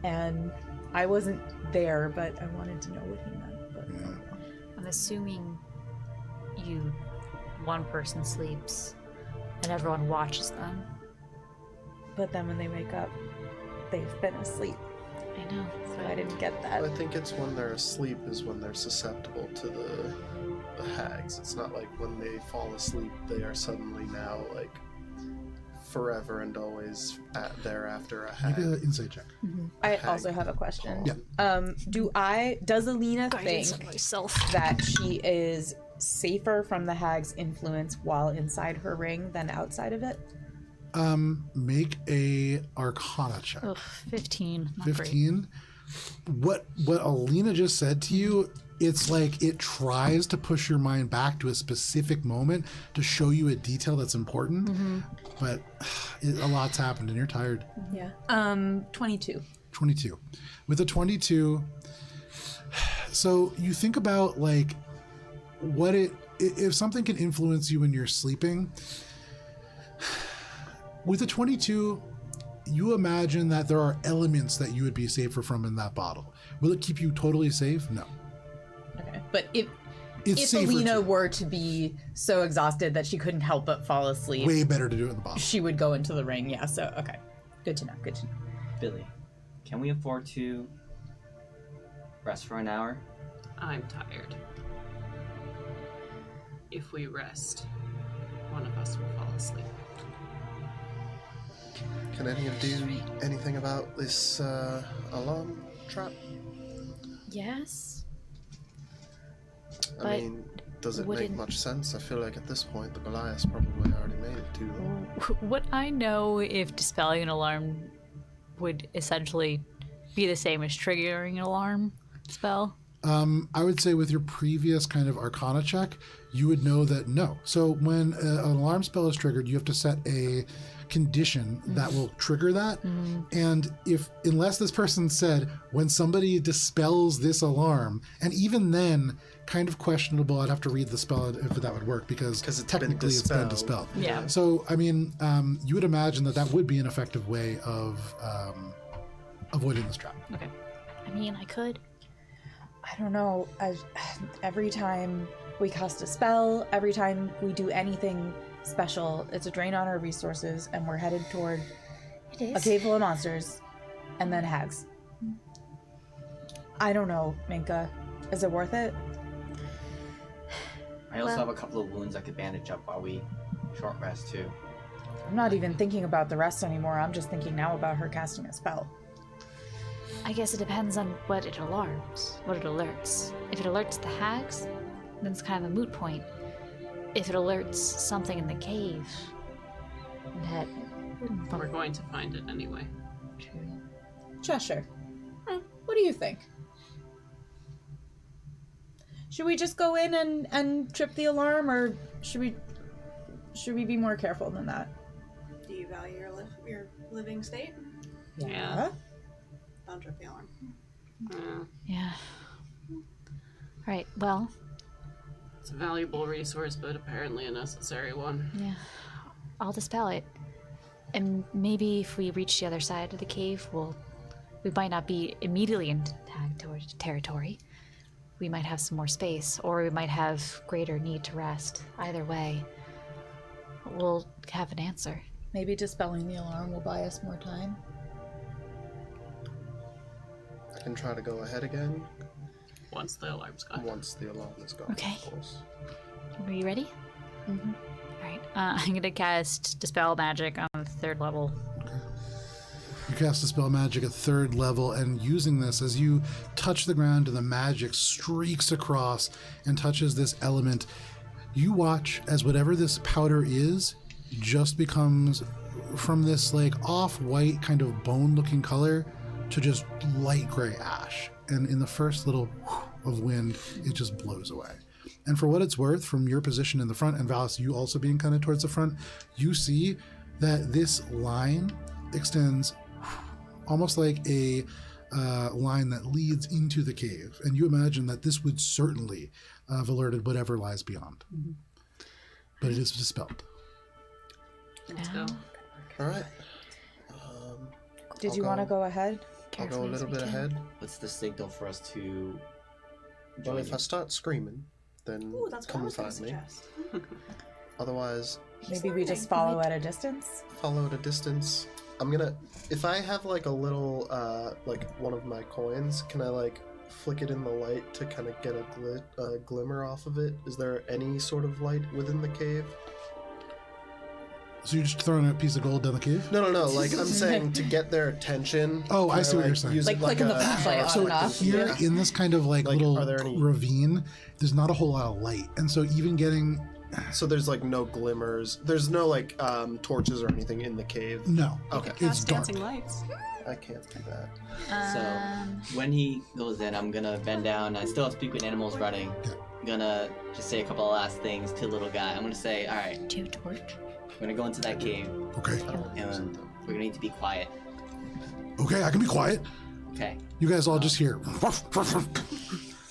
and I wasn't there, but I wanted to know what he meant. But Yeah. I'm assuming one person sleeps and everyone watches them. but then when they wake up, they've been asleep, I know. so I didn't get that. I think it's when they're asleep is when they're susceptible to the hags. It's not like when they fall asleep, they are suddenly now like forever and always thereafter a hag. Make an insight check. I also have a question. Yeah. Does Alina Guidance think of myself. that she is safer from the hag's influence while inside her ring than outside of it? Make a Arcana check. Ugh, 15. Not 15. What Alina just said to you, it's like it tries to push your mind back to a specific moment to show you a detail that's important, but a lot's happened and you're tired. Yeah. 22. 22. With a 22, so you think about like if something can influence you when you're sleeping. With a 22, you imagine that there are elements that you would be safer from in that bottle. Will it keep you totally safe? No. Okay. But if Safer Alina to- were to be so exhausted that she couldn't help but fall asleep, way better to do it in the bottle. she would go into the ring. Yeah, so, okay. Good to know. Billy, can we afford to rest for an hour? I'm tired. If we rest, one of us will fall asleep. Can any of you do anything about this alarm trap? Yes. I But mean, does it make wouldn't- much sense? I feel like at this point the Goliaths probably already made it to them. Would I know if dispelling an alarm would essentially be the same as triggering an alarm spell? I would say with your previous kind of Arcana check, you would know that no. So when an alarm spell is triggered, you have to set a condition that will trigger that. And unless this person said, when somebody dispels this alarm, and even then, kind of questionable, I'd have to read the spell if that would work, because 'Cause it's been technically it's been dispelled. dispelled. Yeah. So, I mean, you would imagine that would be an effective way of avoiding this trap. Okay. I mean, I could. I don't know. Every time we cast a spell, every time we do anything special, it's a drain on our resources, and we're headed toward It a is. cave full of monsters, and then hags. I don't know, Minka. Is it worth it? I also Well- have a couple of wounds I could bandage up while we short rest too. I'm not even thinking about the rest anymore. I'm just thinking now about her casting a spell. I guess it depends on what it alarms, what it alerts. If it alerts the hags, then it's kind of a moot point. If it alerts something in the cave, that... We're going to find it anyway. Cheshire, what do you think? Should we just go in and trip the alarm, or should we be more careful than that? Do you value your living state? Yeah. Don't trip the alarm. Yeah. Right, well, It's a valuable resource, but apparently a necessary one. yeah. I'll dispel it. And maybe if we reach the other side of the cave, we might not be immediately in tag territory. We might have some more space, or we might have greater need to rest. Either way, we'll have an answer. Maybe dispelling the alarm will buy us more time. I can try to go ahead again Once the alarm's gone. once the alarm is gone. Okay. Of course. Are you ready? Mm-hmm. All right. I'm gonna cast Dispel Magic on the 3rd level. You cast a spell magic at 3rd level, and using this, as you touch the ground and the magic streaks across and touches this element, you watch as whatever this powder is just becomes from this like off-white kind of bone-looking color to just light gray ash. And in the first little of wind, it just blows away. And for what it's worth, from your position in the front, and Valis, you also being kind of towards the front, you see that this line extends almost like a line that leads into the cave. And you imagine that this would certainly have alerted whatever lies beyond. Mm-hmm. But it is dispelled. Let's go. All right. Did I'll you want to go- go ahead? I'll go a little bit ahead. What's the signal for us to Well, join if you? I start screaming, then Ooh, that's what I come and was going to find me. suggest. Otherwise, Maybe we just follow at a distance? follow at a distance. I'm gonna, if I have like a little, like one of my coins, can I like flick it in the light to kind of get a glimmer off of it? Is there any sort of light within the cave? So you're just throwing a piece of gold down the cave? No, like I'm saying to get their attention. Oh, I can see what you're saying. use Like it clicking the a flashlight on So and off. here Yeah. in this kind of like Like, little are there any- ravine, there's not a whole lot of light. And so even getting... So there's like no glimmers. There's no like torches or anything in the cave. No. Okay. It's Cast dark. dancing lights. I can't do that. So when he goes in, I'm gonna bend down. I still have Speak with Animals running. I'm gonna just say a couple of last things to the little guy. I'm gonna say, all right, Two torch. we're gonna go into that cave, Okay. and we're gonna need to be quiet. Okay, I can be quiet. Okay. You guys all just hear.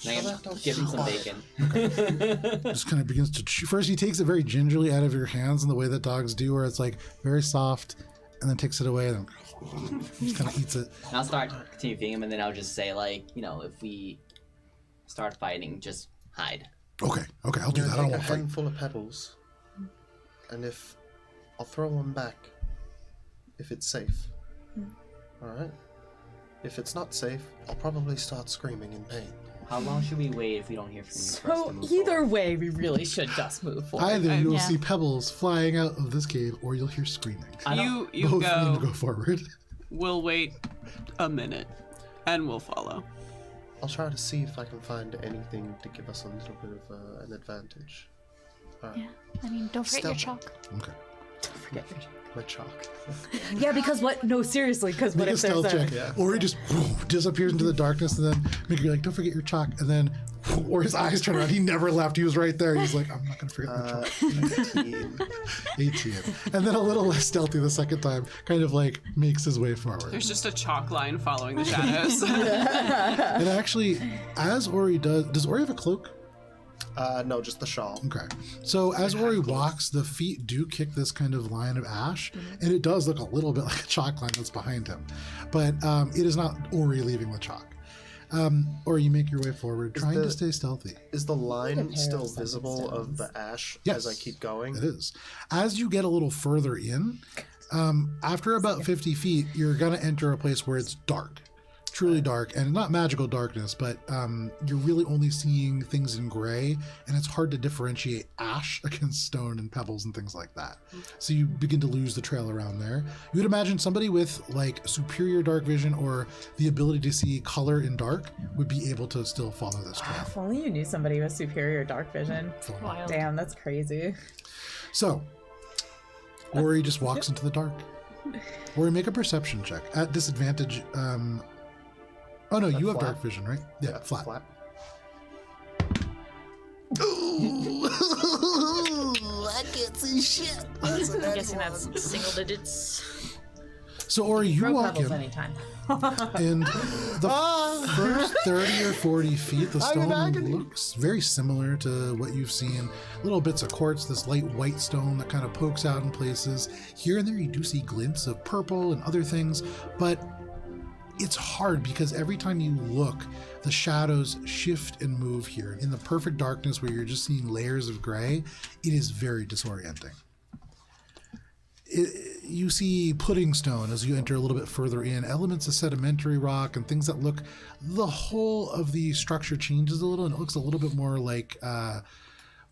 And I'm gonna give him some bacon. Just kind of begins to chew. First, he takes it very gingerly out of your hands in the way that dogs do, where it's like very soft, and then takes it away and then just kind of eats it. And I'll start continue feeding him, and then I'll just say, like, you know, if we start fighting, just hide. Okay, I'll do that. I don't Take a want to fight. handful of pebbles, and if I'll throw one back, if it's safe. All right. If it's not safe, I'll probably start screaming in pain. How long should we wait if we don't hear from you? So either way, we really should just move forward. Either you will Yeah. see pebbles flying out of this cave, or you'll hear screaming. You Both go. need to go forward. We'll wait a minute, and we'll follow. I'll try to see if I can find anything to give us a little bit of an advantage. All right. Yeah. I mean, don't forget your Stealth. chalk. Okay. My chalk. Yeah, because what? No, seriously, because what Make a if there's stealth check. Yeah. Or he just disappears into the darkness, and then make you like, don't forget your chalk. And then, or his eyes turn around. He never left. He was right there. He's like, I'm not going to forget my chalk. 18. 18. And then a little less stealthy the second time, kind of like makes his way forward. There's just a chalk line following the shadows. And actually, as Ori does Ori have a cloak? No, just the shawl. Okay. So as Ori walks, the feet do kick this kind of line of ash, and it does look a little bit like a chalk line that's behind him. But it is not Ori leaving the chalk. Or you make your way forward, trying to stay stealthy. Is the line pair still of visible of stones. the ash Yes. as I keep going? It is. As you get a little further in, after about 50 feet, you're going to enter a place where it's dark. truly dark, and not magical darkness, but you're really only seeing things in gray, and it's hard to differentiate ash against stone and pebbles and things like that. So you begin to lose the trail around there. You would imagine somebody with like superior dark vision or the ability to see color in dark would be able to still follow this trail. If only you knew somebody with superior dark vision. Wild. Damn, that's crazy. So, Ori just walks into the dark. Ori, make a perception check at disadvantage. Oh no, you have flat? dark vision, right? Yeah, flat. I can't see shit. I'm guessing that's single digits. So Ori, you Throw walk pebbles in, anytime. and the first 30 or 40 feet, the I'm in stone agony. looks very similar to what you've seen. Little bits of quartz, this light white stone that kind of pokes out in places. Here and there, you do see glints of purple and other things, but it's hard because every time you look, the shadows shift and move here. In the perfect darkness where you're just seeing layers of gray, it is very disorienting. You see pudding stone as you enter a little bit further in, elements of sedimentary rock and things that look, the whole of the structure changes a little and it looks a little bit more like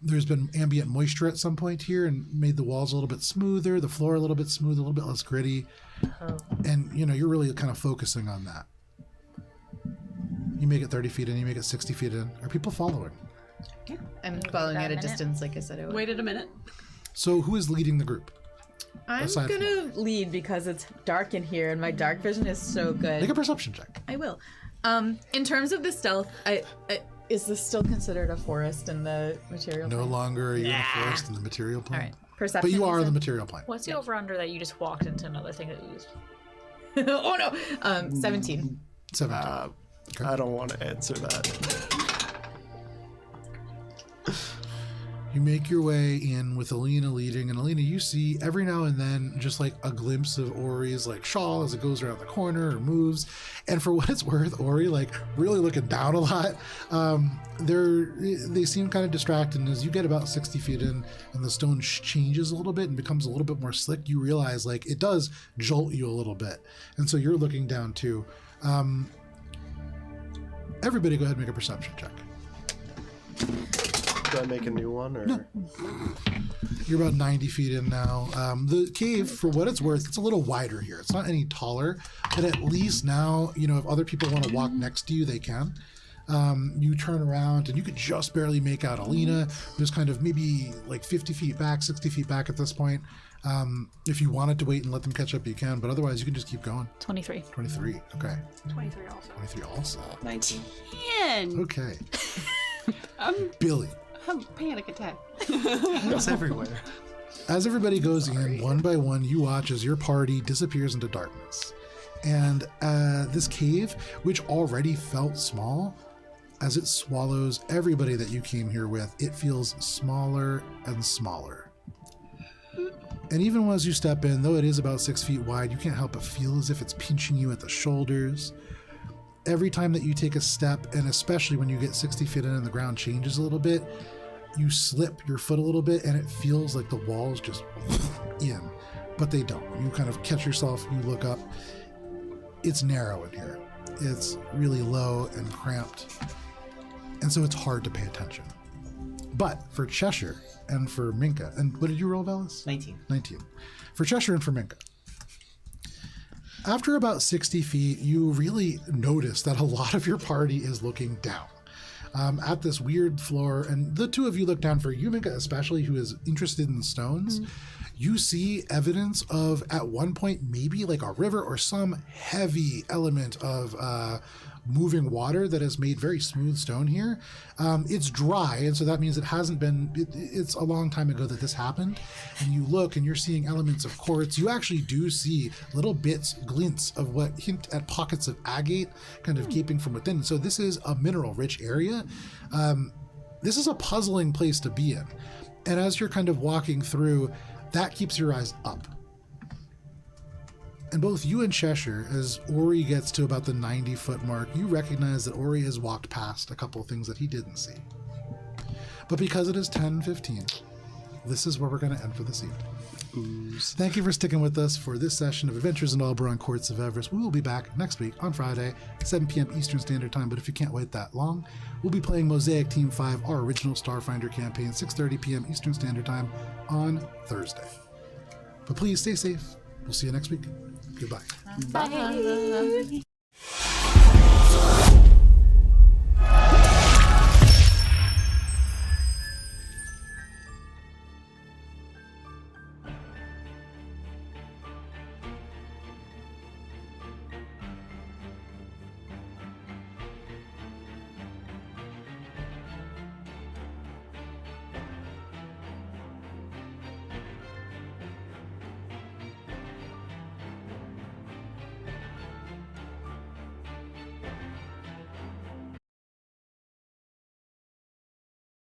there's been ambient moisture at some point here and made the walls a little bit smoother, the floor a little bit smoother, a little bit less gritty. And you know, you're really kind of focusing on that. You make it 30 feet in, you make it 60 feet in. Are people following? I'm following at a distance, like I said I would. Waited a minute. So who is leading the group? I'm aside from- gonna lead because it's dark in here and my dark vision is so good. Make a perception check. I will. In terms of the stealth, is this still considered a forest in the material? No plane? longer are you in the forest in the material plane. All right. Perception. But you are in the said? material plane. What's the over under that you just walked into another thing that you used? Oh no. 17. 17. I don't want to answer that. You make your way in with Alina leading, and Alina, you see every now and then just like a glimpse of Ori's like shawl as it goes around the corner or moves. And for what it's worth, Ori like really looking down a lot. They seem kind of distracted, and as you get about 60 feet in and the stone changes a little bit and becomes a little bit more slick, you realize like it does jolt you a little bit. And so you're looking down too. Everybody go ahead and make a perception check. Do I make a new one or? No. You're about 90 feet in now. The cave, for what it's worth, it's a little wider here. It's not any taller, but at least now, you know, if other people want to walk next to you, they can. You turn around and you could just barely make out Alina, who's kind of maybe like 50 feet back, 60 feet back at this point. If you wanted to wait and let them catch up, you can, but otherwise you can just keep going. 23. 23, okay. 23 also. 23 also. 19. Okay. Billy. Panic attack. It's everywhere. As everybody goes in, one by one, you watch as your party disappears into darkness. And this cave, which already felt small, as it swallows everybody that you came here with, it feels smaller and smaller. And even as you step in, though it is about 6 feet wide, you can't help but feel as if it's pinching you at the shoulders. Every time that you take a step, and especially when you get 60 feet in and the ground changes a little bit, you slip your foot a little bit and it feels like the walls just in, but they don't. You kind of catch yourself, you look up. It's narrow in here. It's really low and cramped. And so it's hard to pay attention. But for Cheshire and for Minka, and what did you roll, Velas? 19. 19. For Cheshire and for Minka. After about 60 feet, you really notice that a lot of your party is looking down at this weird floor. And the two of you look down, for you, Minka especially, who is interested in stones. You see evidence of, at one point, maybe like a river or some heavy element of moving water that has made very smooth stone here. It's dry, and so that means it hasn't been, it's a long time ago that this happened. And you look and you're seeing elements of quartz. You actually do see little bits, glints of what hint at pockets of agate kind of gaping from within. So this is a mineral rich area. This is a puzzling place to be in. And as you're kind of walking through, that keeps your eyes up. And both you and Cheshire, as Ori gets to about the 90-foot mark, you recognize that Ori has walked past a couple of things that he didn't see. But because it is 10:15, this is where we're going to end for this evening. Thank you for sticking with us for this session of Adventures in Oberon Courts of Everest. We will be back next week on Friday, 7 p.m. Eastern Standard Time. But if you can't wait that long, we'll be playing Mosaic Team 5, our original Starfinder campaign, 6:30 p.m. Eastern Standard Time on Thursday. But please stay safe. We'll see you next week. Goodbye. Bye.